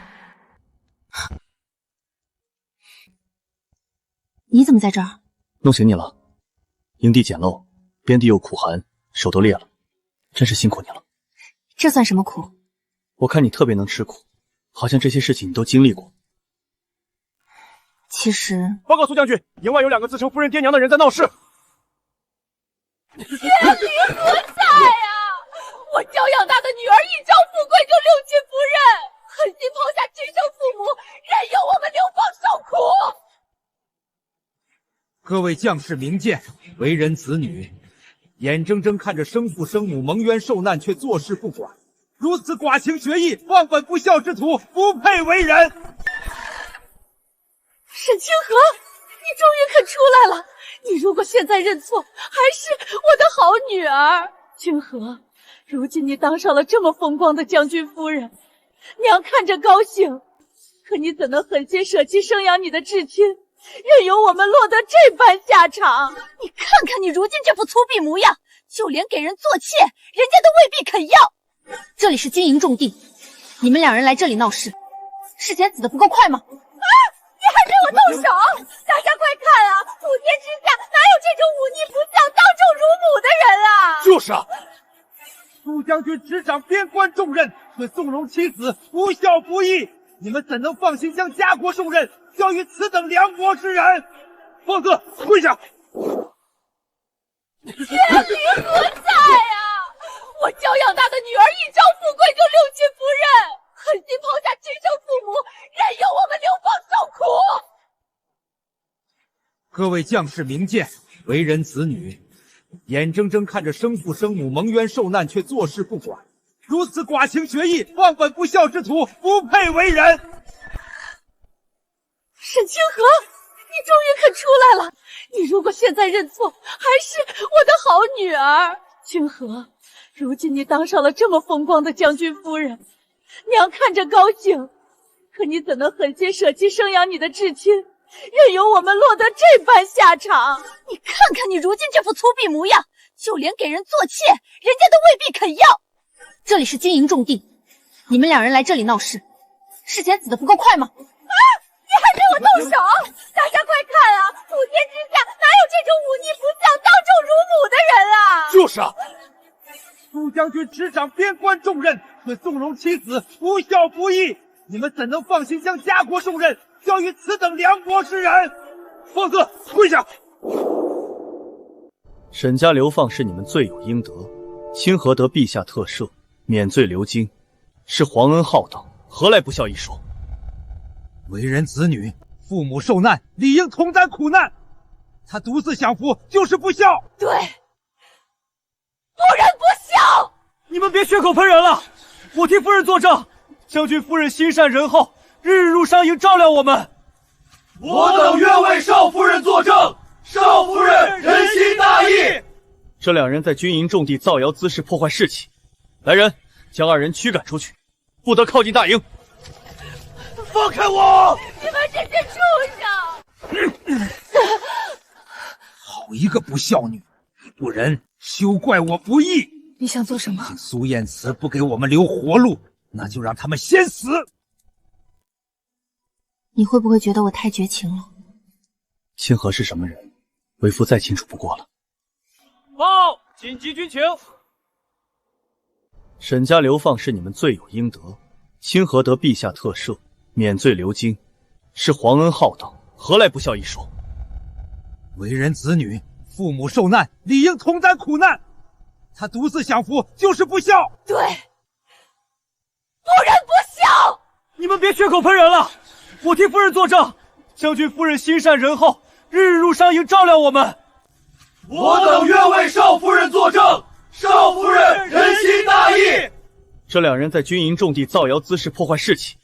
Speaker 1: 你怎么在这儿？
Speaker 7: 弄醒你了。营地简陋，边地又苦寒，手都裂了，真是辛苦你了。
Speaker 1: 这算什么苦？
Speaker 7: 我看你特别能吃苦，好像这些事情你都经历过。
Speaker 1: 其实，
Speaker 11: 报告苏将军，营外有2个自称夫人爹娘的人在闹事。
Speaker 8: 天理何在呀！我娇养大的女儿一朝富贵就六亲不认，狠心抛下亲生父母，任由我们流放受苦。
Speaker 5: 各位将士明鉴，为人子女，眼睁睁看着生父生母蒙冤受难，却坐视不管，如此寡情绝义、忘本不孝之徒，不配为人。
Speaker 8: 沈清河，你终于肯出来了！你如果现在认错，还是我的好女儿。清河，如今你当上了这么风光的将军夫人，娘看着高兴。可你怎能狠心舍弃生养你的至亲，任由我们落得这般下场？
Speaker 3: 你看看你如今这副粗鄙模样，就连给人做妾，人家都未必肯要。这里是经营重地，你们2人来这里闹事，事前死得不够快吗？
Speaker 8: 你还对我动手！大家快看啊！普天之下哪有这种忤逆不孝、当众辱母的人啊！
Speaker 11: 就是啊，
Speaker 5: 苏将军执掌边关重任，却纵容妻子，不孝不义，你们怎能放心将家国重任交于此等凉薄之人？放肆！跪下！
Speaker 8: 天理何在呀！我娇养大的女儿一朝富贵就六亲不认，狠心抛下亲生父母，任由我们流放受苦。
Speaker 5: 各位将士明鉴，为人子女，眼睁睁看着生父生母蒙冤受难，却坐视不管，如此寡情绝义、忘本不孝之徒，不配为人。
Speaker 8: 沈清河，你终于肯出来了！你如果现在认错，还是我的好女儿。清河，如今你当上了这么风光的将军夫人，娘看着高兴。可你怎能狠心舍弃生养你的至亲，任由我们落得这般下场？
Speaker 3: 你看看你如今这副粗鄙模样，就连给人做妾，人家都未必肯要。这里是经营重地，你们2人来这里闹事，事前死得不够快吗？
Speaker 8: 你还对我动手！大家快看啊！普天之下哪有这种忤逆不孝、当众辱母的人啊！
Speaker 11: 就是啊，
Speaker 5: 苏将军执掌边关重任，却纵容妻子，不孝不义，你们怎能放心将家国重任交于此等凉薄之人？放肆！跪下！
Speaker 7: 沈家流放是你们罪有应得，清河得陛下特赦，免罪流京，是皇恩浩荡，何来不孝一说？
Speaker 5: 为人子女，父母受难，理应同担苦难。他独自享福，就是不孝。
Speaker 8: 对，夫人不孝。
Speaker 10: 你们别血口喷人了，我替夫人作证，将军夫人心善仁厚，日日入商营照料我们。
Speaker 11: 我等愿为少夫人作证，少夫人仁心大义。
Speaker 7: 这2人在军营重地造谣滋事，破坏士气，来人，将2人驱赶出去，不得靠近大营。
Speaker 11: 放开我！
Speaker 8: 你们这些畜生！
Speaker 5: 好一个不孝女，不仁，休怪我不义。
Speaker 1: 你想做什么？
Speaker 5: 苏燕慈不给我们留活路，那就让他们先死。
Speaker 1: 你会不会觉得我太绝情了？
Speaker 7: 清河是什么人，为父再清楚不过了。
Speaker 10: 报，紧急军情。
Speaker 7: 沈家流放是你们罪有应得，清河得陛下特赦，免罪流京，是皇恩浩荡，何来不孝一说？
Speaker 5: 为人子女，父母受难，理应同担苦难。他独自享福，就是不孝。
Speaker 8: 对，夫人不孝。
Speaker 10: 你们别血口喷人了，我替夫人作证，将军夫人心善仁厚，日日入商营照料我们。
Speaker 13: 我等愿为少夫人作证，少夫人仁心大义。
Speaker 7: 这两人在军营重地造谣滋事，破坏士气。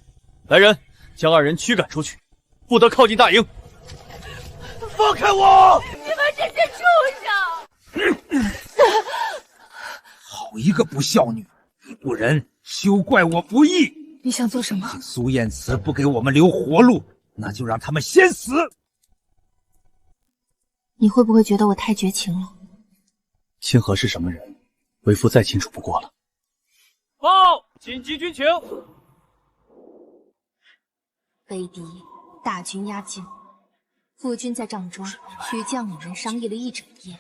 Speaker 7: 来人，将二人驱赶出去，不得靠近大营。
Speaker 13: 放开我！
Speaker 8: 你们这些畜生！
Speaker 5: 好一个不孝女！你不仁，休怪我不义。
Speaker 1: 你想做什么？
Speaker 5: 苏燕慈不给我们留活路，那就让他们先死。
Speaker 1: 你会不会觉得我太绝情了？
Speaker 7: 清河是什么人，为父再清楚不过了。
Speaker 4: 报，紧急军情。
Speaker 1: 北敌大军压境，夫君在帐中与将领们商议了一整夜。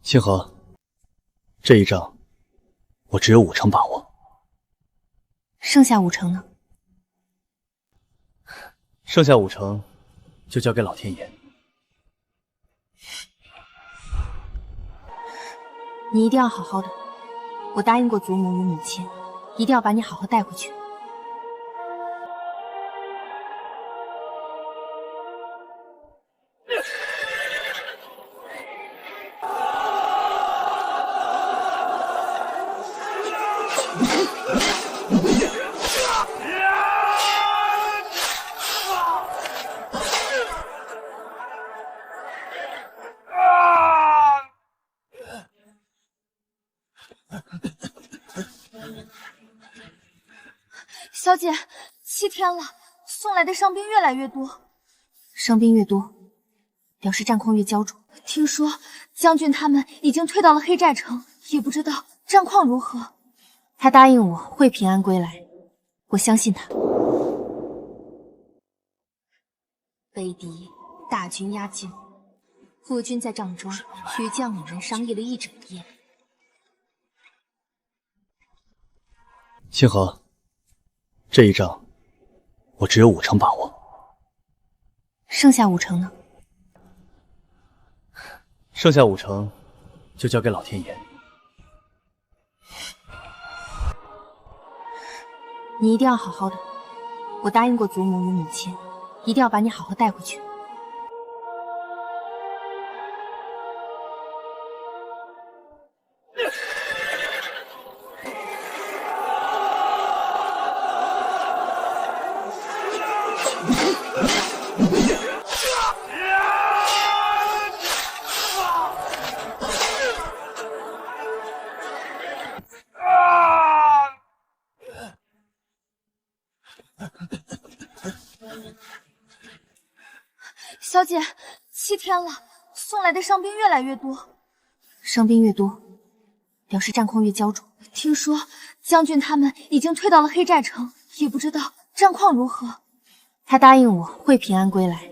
Speaker 7: 清河，这一仗我只有5成把握，
Speaker 1: 剩下5成呢？
Speaker 7: 剩下5成就交给老天爷。
Speaker 1: 你一定要好好的，我答应过祖母与母亲，一定要把你好好带回去。
Speaker 6: 小姐，7天了，送来的伤兵越来越多。
Speaker 1: 伤兵越多，表示战况越焦灼。
Speaker 6: 听说将军他们已经退到了黑寨城，也不知道战况如何。
Speaker 1: 他答应我会平安归来，我相信他。北敌大军压境，夫君在帐中与将领们商议了一整夜。
Speaker 7: 清河，这一仗我只有5成把握，
Speaker 1: 剩下5成呢？
Speaker 7: 剩下5成就交给老天爷。
Speaker 1: 你一定要好好的，我答应过祖母与母亲，一定要把你好好带回去。
Speaker 6: 小姐，7天了，送来的伤兵越来越多。
Speaker 1: 伤兵越多，表示战况越焦灼。
Speaker 6: 听说将军他们已经退到了黑寨城，也不知道战况如何。
Speaker 1: 他答应我会平安归来，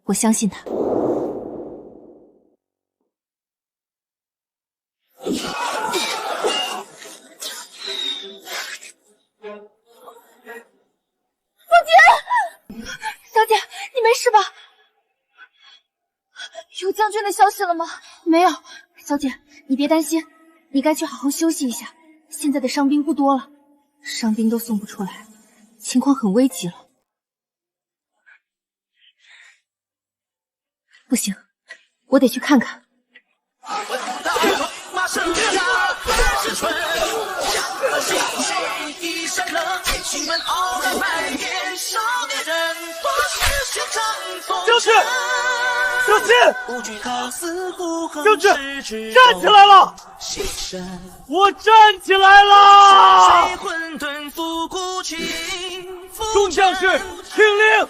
Speaker 1: 我相信他。
Speaker 6: 父亲，小姐，你没事吧？有将军的消息了吗？
Speaker 1: 没有，小姐，你别担心，你该去好好休息一下。现在的伤兵不多了，伤兵都送不出来，情况很危急了。不行，我得去看看。
Speaker 10: 将军，将军，将军，站起来了！我站起来了！众将士听令！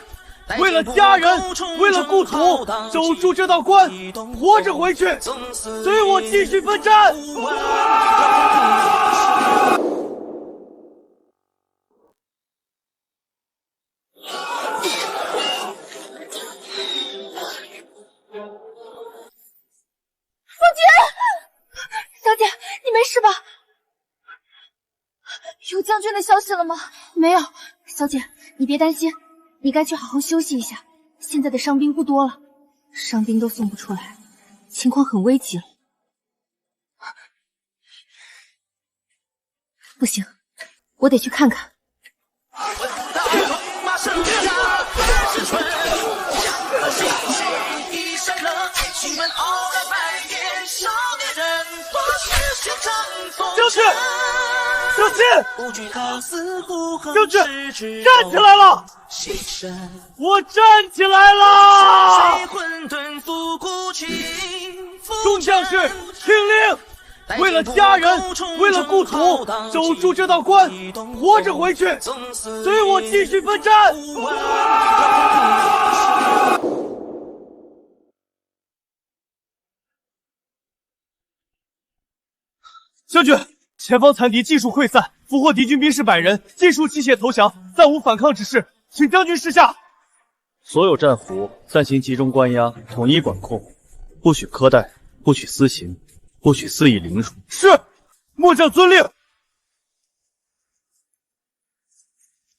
Speaker 10: 为了家人，为了故土，守住这道关，活着回去，随我继续奋战！
Speaker 6: 父亲，小姐，你没事吧？有将军的消息了吗？
Speaker 1: 没有，
Speaker 6: 小姐，你别担心，你该去好好休息一下。现在的伤兵不多了，
Speaker 1: 伤兵都送不出来，情况很危急了。不行，我得去看看。
Speaker 10: 将军，将军，站起来了！我站起来了！众将士听令！为了家人，为了故土，守住这道关，活着回去，随我继续奋战！将军，前方残敌尽数溃散，俘获敌军兵士100人，尽数弃械投降，暂无反抗之势，请将军示下。
Speaker 7: 所有战俘暂行集中关押，统一管控，不许苛待，不许私刑。不许肆意凌辱。
Speaker 10: 是，末将遵令。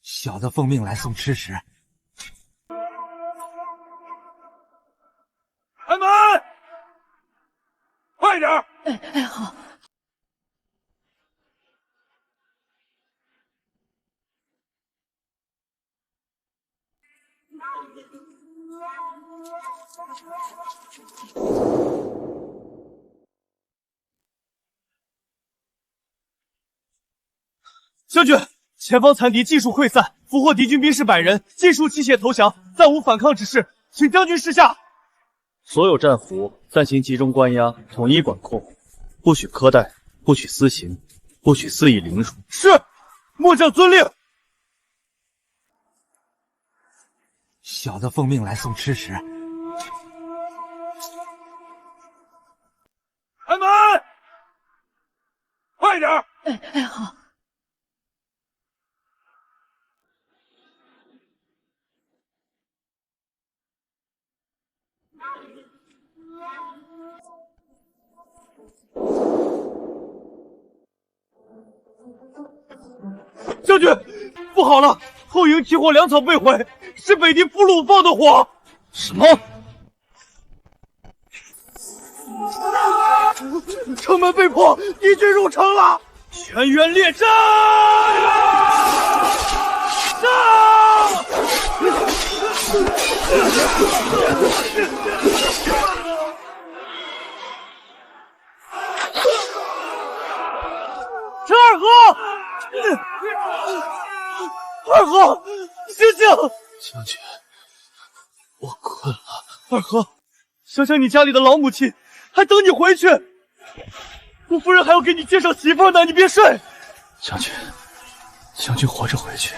Speaker 5: 小的奉命来送吃食。
Speaker 10: 开门！快点！
Speaker 8: 哎，好。
Speaker 10: 将军，前方残敌尽数溃散，俘获敌军兵士100人，尽数弃械投降，暂无反抗之势，请将军示下。
Speaker 7: 所有战俘暂行集中关押，统一管控，不许苛待，不许私刑，不许肆意凌辱。
Speaker 10: 是，末将遵令。
Speaker 5: 小的奉命来送吃食。
Speaker 10: 开门！快点！
Speaker 8: 哎，好。
Speaker 10: 将军，不好了！后营起火，粮草被毁，是北敌俘虏放的火。
Speaker 5: 什么？
Speaker 10: 城门被破，敌军入城了！全员列阵！上！陈二哥！二哥，醒醒！
Speaker 7: 将军，我困了。
Speaker 10: 二哥，想想你家里的老母亲，还等你回去。我夫人还要给你介绍媳妇呢，你别睡。
Speaker 7: 将军活着回去，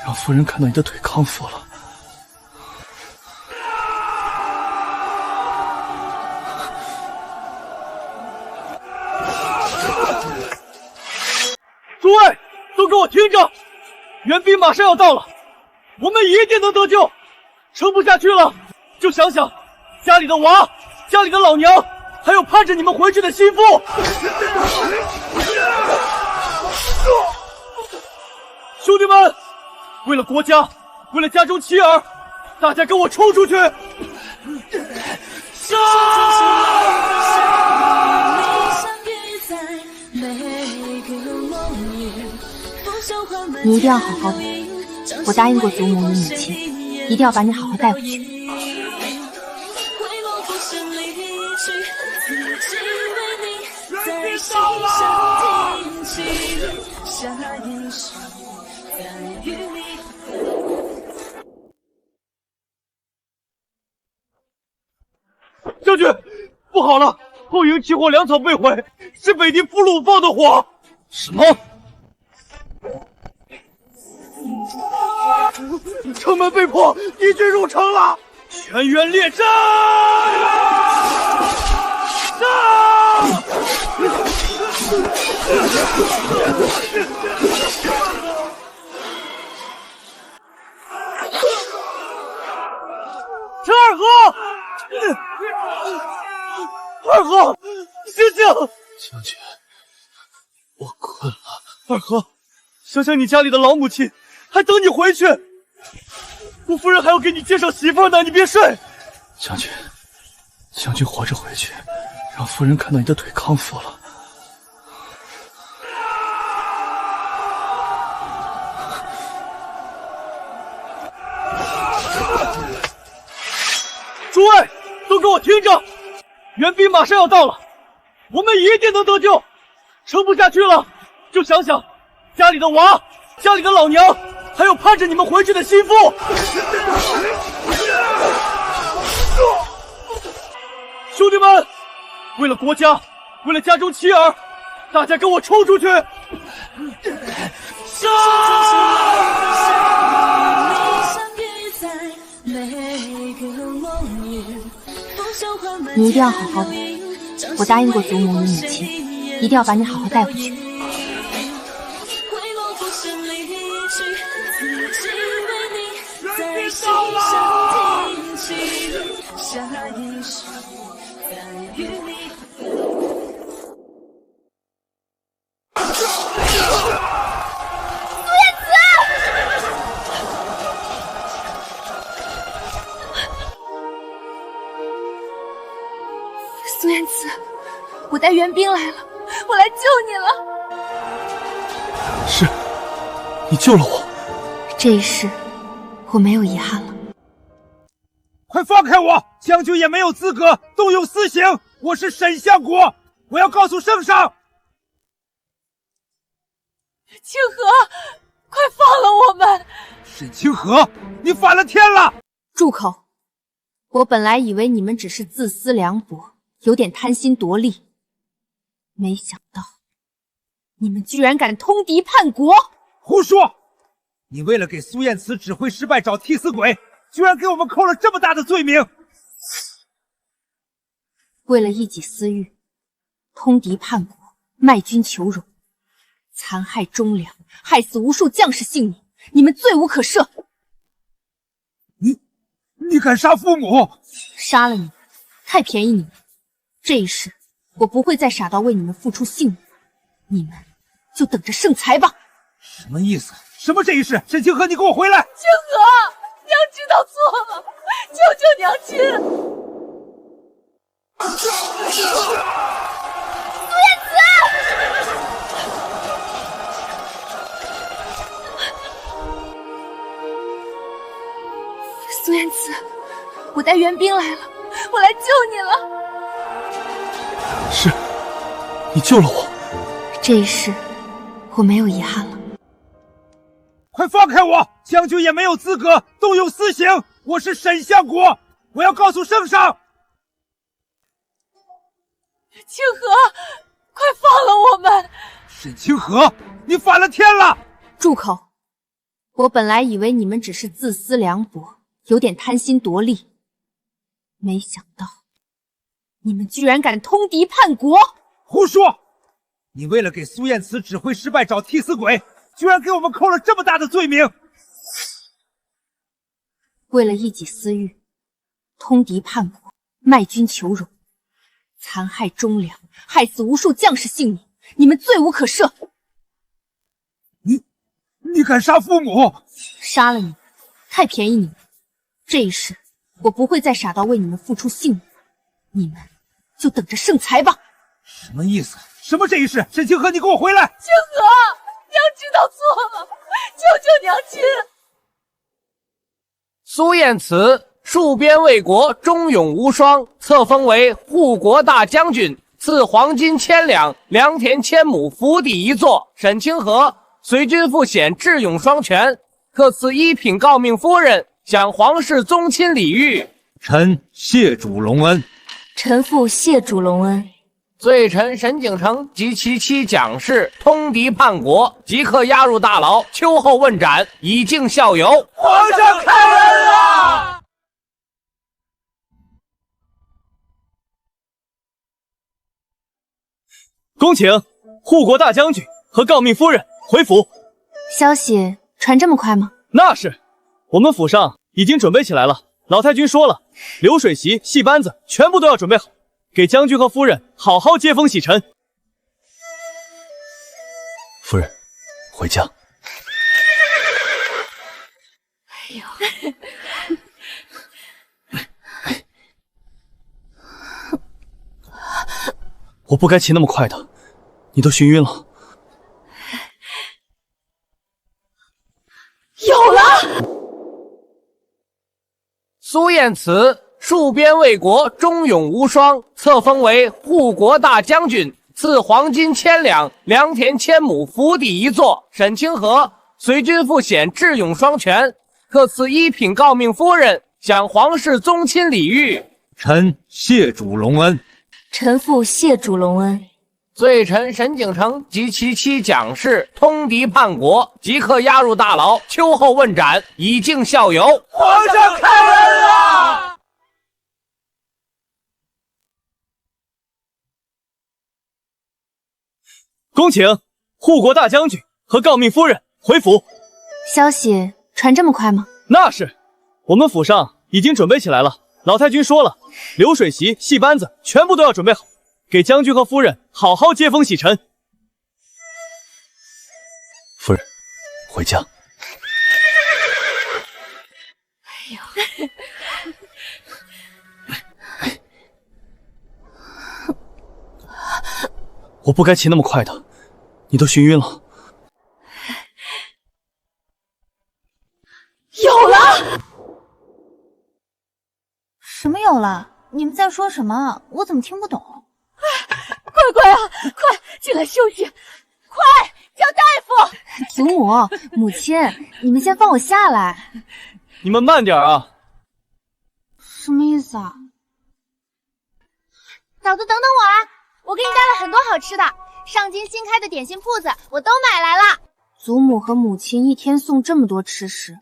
Speaker 7: 让夫人看到你的腿康复了。
Speaker 10: 诸位，都给我听着！援兵马上要到了，我们一定能得救。撑不下去了，就想想家里的娃、家里的老娘，还有盼着你们回去的心腹。兄弟们，为了国家，为了家中妻儿，大家跟我冲出去！上！
Speaker 1: 你一定要好好的，我答应过祖母与母亲，一定要把你好好带回去。
Speaker 10: 将军，不好了！后营起火，粮草被毁，是北敌俘虏放的火。
Speaker 5: 什么？
Speaker 10: 城门被破，敌军入城了！全员列阵！上！陈二哥，二哥，醒醒！
Speaker 7: 将军，我困了。
Speaker 10: 二哥，想想你家里的老母亲，还等你回去。我夫人还要给你介绍媳妇呢，你别睡。
Speaker 7: 将军活着回去，让夫人看到你的腿康复了。
Speaker 10: 诸位，都给我听着，援兵马上要到了，我们一定能得救。撑不下去了，就想想家里的娃、家里的老娘，还有盼着你们回去的心腹。兄弟们，为了国家，为了家中妻儿，大家跟我冲出去！
Speaker 1: 你一定要好好的，我答应过祖母与母亲，一定要把你好好带回去。
Speaker 6: 苏燕慈，我带援兵来了，我来救你了。
Speaker 7: 是，你救了我。
Speaker 1: 这一世，我没有遗憾了。
Speaker 5: 快放开我！将军也没有资格动用私刑。我是沈相国，我要告诉圣上。
Speaker 8: 清河，快放了我们！
Speaker 5: 沈清河，你反了天了！
Speaker 1: 住口！我本来以为你们只是自私凉薄，有点贪心夺利，没想到你们居然敢通敌叛国！
Speaker 5: 胡说！你为了给苏燕慈指挥失败找替死鬼，居然给我们扣了这么大的罪名！
Speaker 1: 为了一己私欲，通敌叛国，卖君求荣，残害忠良，害死无数将士性命，你们罪无可赦！
Speaker 5: 你敢杀父母？
Speaker 1: 杀了你们，太便宜你们。这一世，我不会再傻到为你们付出性命，你们就等着圣裁吧。
Speaker 5: 什么意思？什么这一世？沈清河，你给我回来！
Speaker 8: 清河，娘知道错了，救救娘亲！
Speaker 6: 苏燕慈，
Speaker 1: 苏燕慈，我带援兵来了，我来救你了。
Speaker 7: 是，你救了我。
Speaker 1: 这一世，我没有遗憾了。
Speaker 5: 快放开我！将军也没有资格动用私刑。我是沈相国，我要告诉圣上。
Speaker 8: 清河，快放了我们！
Speaker 5: 沈清河，你反了天了！
Speaker 1: 住口！我本来以为你们只是自私凉薄，有点贪心夺利，没想到你们居然敢通敌叛国！
Speaker 5: 胡说！你为了给苏燕慈指挥失败找替死鬼，居然给我们扣了这么大的罪名！
Speaker 1: 为了一己私欲，通敌叛国，卖君求荣，残害忠良，害死无数将士性命，你们罪无可赦！
Speaker 5: 你敢杀父母？
Speaker 1: 杀了你们，太便宜你们。这一世，我不会再傻到为你们付出性命，你们就等着圣裁吧。
Speaker 5: 什么意思？什么这一世？沈清河，你给我回来！
Speaker 8: 清河，娘知道错了，救救娘亲！
Speaker 4: 苏燕慈戍边卫国，忠勇无双，册封为护国大将军，赐黄金1000两，良田1000亩，府邸1座。沈清河随军赴险，智勇双全，特赐1品诰命夫人，享皇室宗亲礼遇。
Speaker 5: 臣谢主隆恩。
Speaker 1: 臣父谢主隆恩。
Speaker 4: 罪臣沈景诚及其妻蒋氏通敌叛国，即刻押入大牢，秋后问斩，以儆效尤。
Speaker 13: 皇上开恩啊！
Speaker 10: 恭请护国大将军和诰命夫人回府。
Speaker 1: 消息传这么快吗？
Speaker 10: 那是，我们府上已经准备起来了。老太君说了，流水席、戏班子全部都要准备好，给将军和夫人好好接风洗尘。
Speaker 7: 夫人，回家。我不该骑那么快的，你都熏晕了。
Speaker 3: 有了！
Speaker 4: 苏燕慈，戍边卫国，忠勇无双，册封为护国大将军，赐黄金1000两，良田1000亩，府邸1座。沈清河，随军赴险，智勇双全，特赐1品诰命夫人，享皇室宗亲礼遇。
Speaker 5: 臣谢主隆恩。
Speaker 1: 臣父谢主隆恩。
Speaker 4: 罪臣沈景诚及其妻蒋氏通敌叛国，即刻押入大牢，秋后问斩，以儆效尤。
Speaker 13: 皇上开恩啊！
Speaker 10: 恭请护国大将军和诰命夫人回府。
Speaker 1: 消息传这么快吗？
Speaker 10: 那是，我们府上已经准备起来了。老太君说了，流水席、戏班子全部都要准备好，给将军和夫人好好接风洗尘。
Speaker 7: 夫人，回家。我不该骑那么快的，你都熏晕了。
Speaker 3: 有了！什么有了？你们在说什么？我怎么听不懂？快快啊，快进来休息！快叫大夫！
Speaker 1: 祖母、母亲，你们先放我下来。
Speaker 10: 你们慢点啊！
Speaker 6: 什么意思啊？嫂子，等等我啊！我给你带了很多好吃的，上京新开的点心铺子我都买来了。
Speaker 1: 祖母和母亲一天送这么多吃食，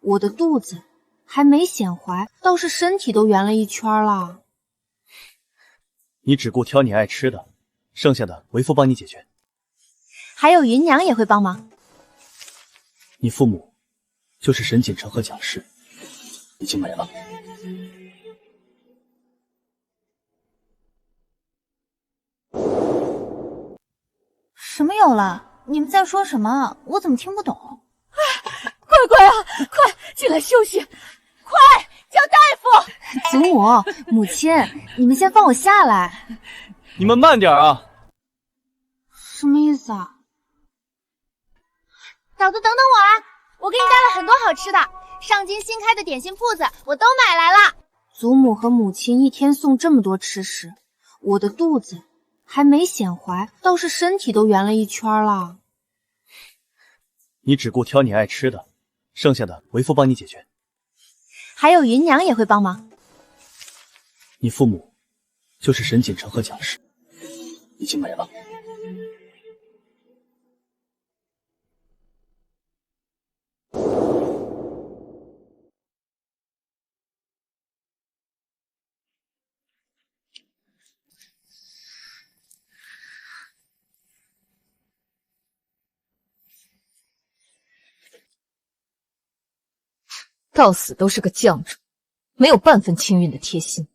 Speaker 1: 我的肚子还没显怀，倒是身体都圆了一圈了。
Speaker 7: 你只顾挑你爱吃的，剩下的为夫帮你解决。
Speaker 1: 还有芸娘也会帮忙。
Speaker 7: 你父母就是沈锦城和蒋氏，已经没了。
Speaker 3: 什么有了？你们在说什么？我怎么听不懂？快快啊，快进来休息！快叫大夫！
Speaker 1: 祖母、母亲，你们先放我下来。
Speaker 10: 你们慢点啊！
Speaker 6: 什么意思啊？嫂子，等等我啊！我给你带了很多好吃的，上京新开的点心铺子我都买来了。
Speaker 1: 祖母和母亲一天送这么多吃食，我的肚子还没显怀，倒是身体都圆了一圈了。
Speaker 7: 你只顾挑你爱吃的，剩下的为夫帮你解决。
Speaker 1: 还有芸娘也会帮忙。
Speaker 7: 你父母就是沈锦城和蒋氏，已经没了。
Speaker 3: 到死都是个犟种，没有半分清韵的贴心。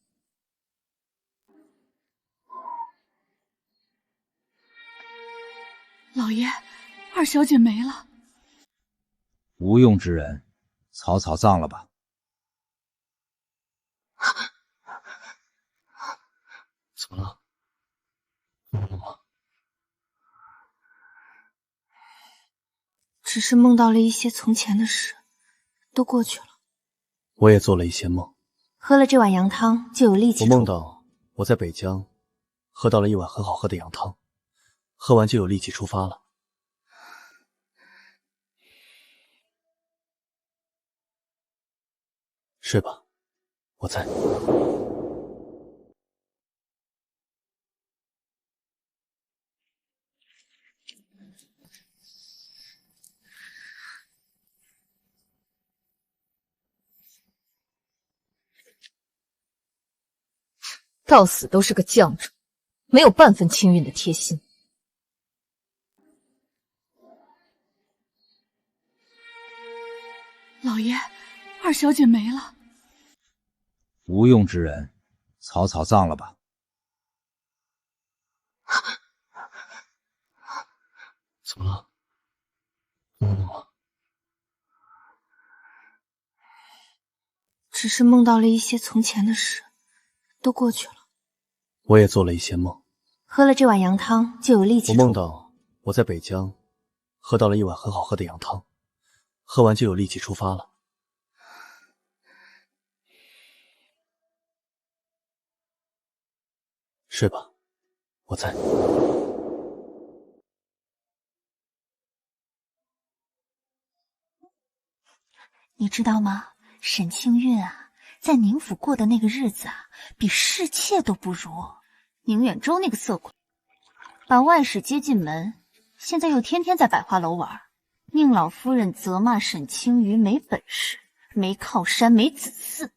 Speaker 8: 老爷，二小姐没了。
Speaker 5: 无用之人，草草葬了吧。
Speaker 7: 怎么了？怎么了吗？
Speaker 1: 只是梦到了一些从前的事，都过去了。
Speaker 7: 我也做了一些梦，
Speaker 1: 喝了这碗羊汤就有力气。
Speaker 7: 我梦到我在北疆喝到了一碗很好喝的羊汤，喝完就有力气出发了。睡吧，我在。
Speaker 3: 到死都是个犟种，没有半分清韵的贴心。
Speaker 8: 老爷，二小姐没了。
Speaker 5: 无用之人，草草葬了吧。
Speaker 7: 怎么了？怎么了吗？
Speaker 1: 只是梦到了一些从前的事，都过去了。
Speaker 7: 我也做了一些梦，
Speaker 1: 喝了这碗羊汤就有力气。
Speaker 7: 我梦到我在北疆喝到了一碗很好喝的羊汤，喝完就有力气出发了。睡吧，我在。
Speaker 3: 你知道吗？沈清韵啊，在宁府过的那个日子啊，比侍妾都不如。宁远舟那个色鬼，把外室接进门，现在又天天在百花楼玩。宁老夫人责骂沈清瑜没本事、没靠山、没子嗣，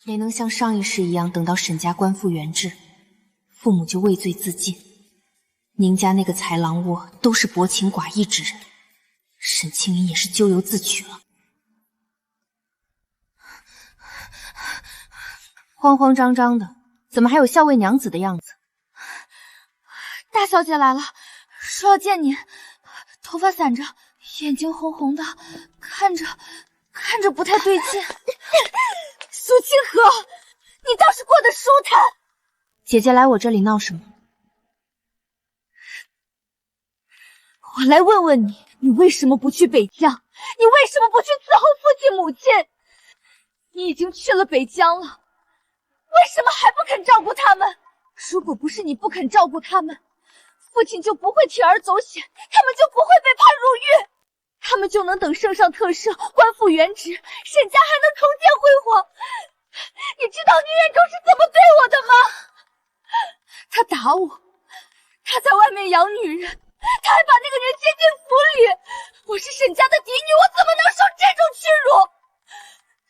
Speaker 1: 没能像上一世一样等到沈家官复原职，父母就畏罪自尽。宁家那个豺狼窝都是薄情寡义之人，沈清云也是咎由自取了。慌慌张张的，怎么还有校尉娘子的样子？
Speaker 6: 大小姐来了，说要见你，头发散着，眼睛红红的，看着不太对劲。苏清河，你倒是过得舒坦。
Speaker 1: 姐姐来我这里闹什么？
Speaker 6: 我来问问你，你为什么不去北疆？你为什么不去伺候父亲母亲？你已经去了北疆了，为什么还不肯照顾他们？如果不是你不肯照顾他们，父亲就不会铤而走险，他们就不会被判入狱，他们就能等圣上特赦，官复原职，沈家还能重见辉煌。你知道宁远舟是怎么对我的吗？他打我，他在外面养女人，他还把那个人接进府里。我是沈家的嫡女，我怎么能受这种屈辱？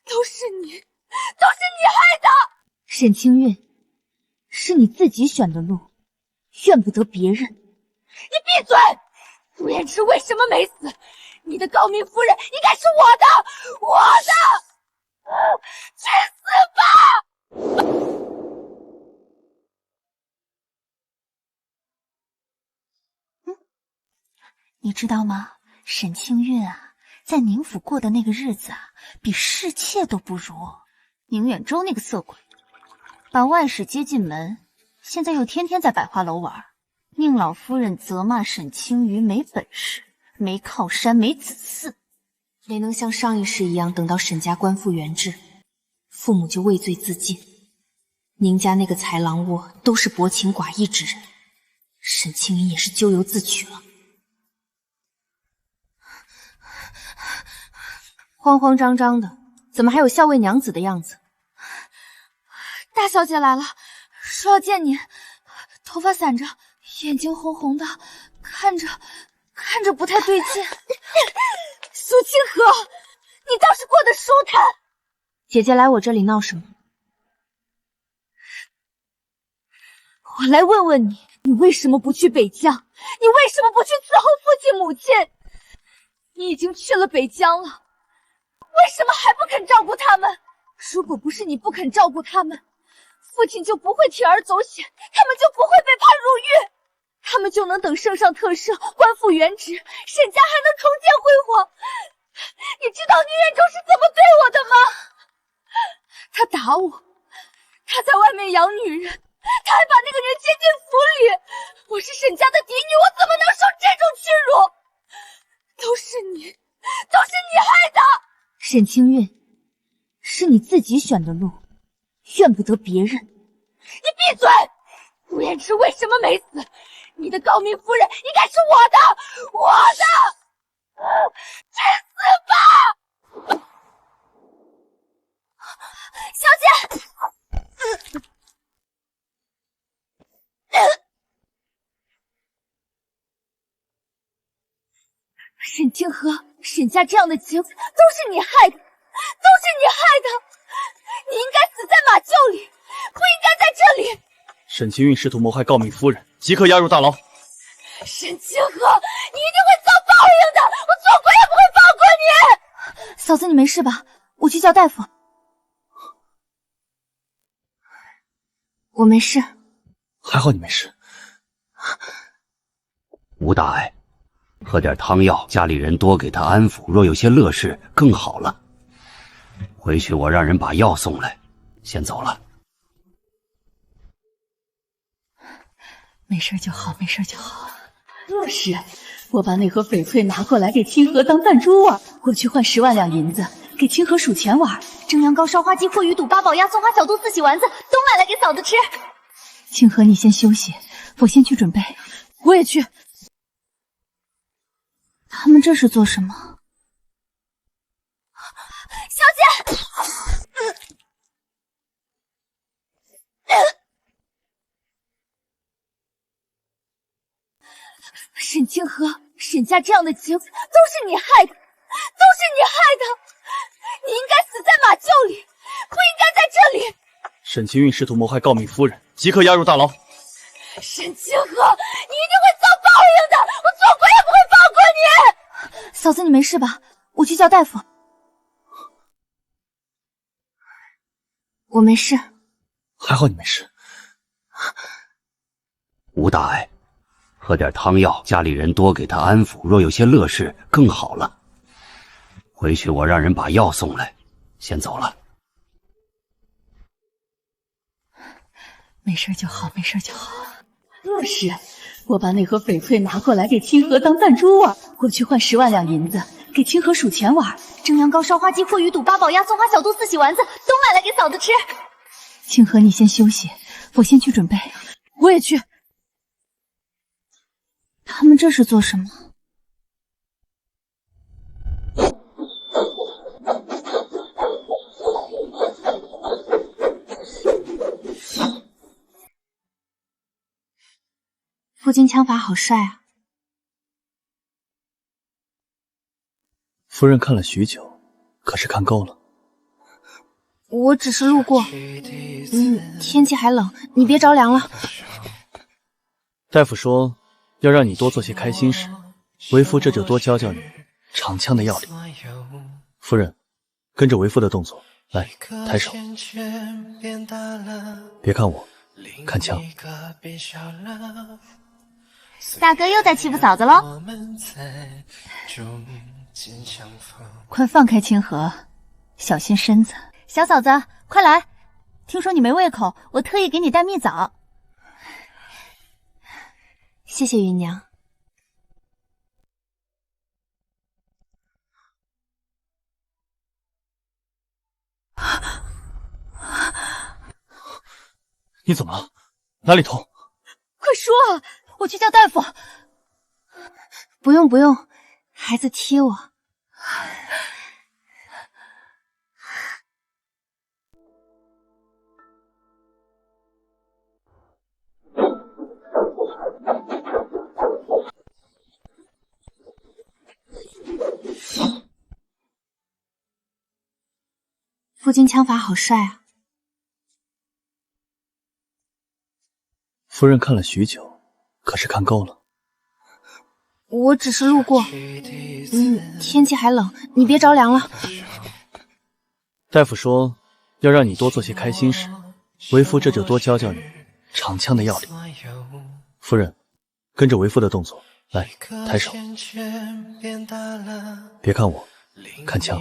Speaker 6: 都是你害的！
Speaker 3: 沈清韵，是你自己选的路，怨不得别人。
Speaker 6: 你闭嘴！陆延迟为什么没死？你的高明夫人应该是我的！去死吧！
Speaker 3: 你知道吗？沈清韵啊，在宁府过的那个日子啊，比侍妾都不如。宁远舟那个色鬼，把外室接进门，现在又天天在百花楼玩。宁老夫人责骂沈清瑜没本事、没靠山、没子嗣，
Speaker 1: 没能像上一世一样等到沈家官复原职，父母就畏罪自尽。宁家那个豺狼窝都是薄情寡义之人，沈清云也是咎由自取了。慌慌张张的，怎么还有校尉娘子的样子？
Speaker 6: 大小姐来了，说要见你，头发散着，眼睛红红的，看着不太对劲。苏清河，你倒是过得舒坦。
Speaker 1: 姐姐来我这里闹什么？
Speaker 6: 我来问问你，你为什么不去北疆？你为什么不去伺候父亲母亲？你已经去了北疆了，为什么还不肯照顾他们？如果不是你不肯照顾他们，父亲就不会铤而走险，他们就不会被判入狱，他们就能等圣上特赦，官复原职，沈家还能重见辉煌。你知道宁远舟是怎么对我的吗？他打我，他在外面养女人，他还把那个人接进府里。我是沈家的嫡女，我怎么能受这种屈辱？都是你害的！
Speaker 3: 沈清韵，是你自己选的路，怨不得别人。
Speaker 6: 你闭嘴！陆延迟为什么没死？你的高明夫人应该是我的！去死吧！小姐，沈清河，沈家这样的结果都是你害的，你应该死在马厩里，不应该在这里。
Speaker 7: 沈清韵试图谋害诰命夫人，即刻押入大牢。
Speaker 6: 沈清河，你一定会遭报应的，我做鬼也不会放过你。
Speaker 1: 嫂子，你没事吧？我去叫大夫。我没事。
Speaker 7: 还好你没事。
Speaker 12: 无大碍，喝点汤药，家里人多给他安抚，若有些乐事更好了。回去我让人把药送来，先走了。
Speaker 8: 没事就好，没事就好。是，我把那盒翡翠拿过来给清河当弹珠玩，我去换10万两银子给清河数钱玩。
Speaker 6: 蒸羊羔、烧花鸡、烩鱼肚、八宝鸭、松花小肚、四喜丸子都买来给嫂子吃。
Speaker 8: 清河，你先休息，我先去准备。我也去。
Speaker 1: 他们这是做什么？
Speaker 6: 小姐，沈清河，沈家这样的情都是你害的，都是你害的！你应该死在马厩里，不应该在这里。
Speaker 7: 沈清韵试图谋害诰命夫人，即刻押入大牢。
Speaker 6: 沈清河，你一定会遭报应的，我做鬼也不会放过你！
Speaker 1: 嫂子，你没事吧？我去叫大夫。我没事。
Speaker 7: 还好你没事。
Speaker 12: 无大碍，喝点汤药，家里人多给他安抚，若有些乐事更好了。回去我让人把药送来，先走了。
Speaker 8: 没事就好，没事就好。是，我把那盒翡翠拿过来给清河当弹珠玩，我去换10万两银子给清河数钱玩。
Speaker 6: 蒸羊羔、烧花鸡、烩鱼肚、八宝鸭、松花小肚、四喜丸子都买来给嫂子吃。
Speaker 8: 清河，你先休息，我先去准备。我也去。
Speaker 1: 他们这是做什么？负荆枪法好帅啊！
Speaker 7: 夫人看了许久，可是看够了。
Speaker 1: 我只是路过。天气还冷，你别着凉了。
Speaker 7: 大夫说要让你多做些开心事，为夫这就多教教你长枪的要领。夫人，跟着为夫的动作，来，抬手。别看我，看枪。
Speaker 6: 大哥又在欺负嫂子喽！
Speaker 8: 快放开清河，小心身子。
Speaker 6: 小嫂子，快来！听说你没胃口，我特意给你带蜜枣。
Speaker 1: 谢谢芸娘。
Speaker 7: 你怎么了？哪里痛？
Speaker 8: 快说啊！我去叫大夫。
Speaker 1: 不用不用，孩子贴我。负荆枪法好帅啊！
Speaker 7: 夫人看了许久，可是看够了。
Speaker 1: 我只是路过。天气还冷，你别着凉了。
Speaker 7: 大夫说要让你多做些开心事，为夫这就多教教你长枪的要领。夫人，跟着为夫的动作，来，抬手。别看我，看枪。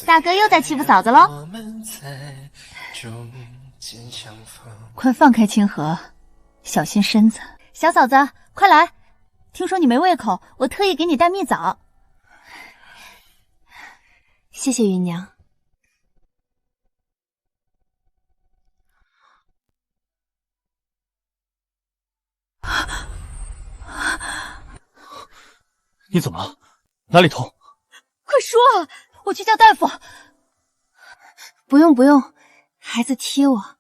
Speaker 6: 大哥又在欺负嫂子喽！
Speaker 8: 快放开清河，小心身子。
Speaker 6: 小嫂子，快来！听说你没胃口，我特意给你带蜜枣。
Speaker 1: 谢谢芸娘。
Speaker 7: 你怎么了？哪里痛？
Speaker 8: 快说啊！我去叫大夫。
Speaker 1: 不用不用，孩子贴我。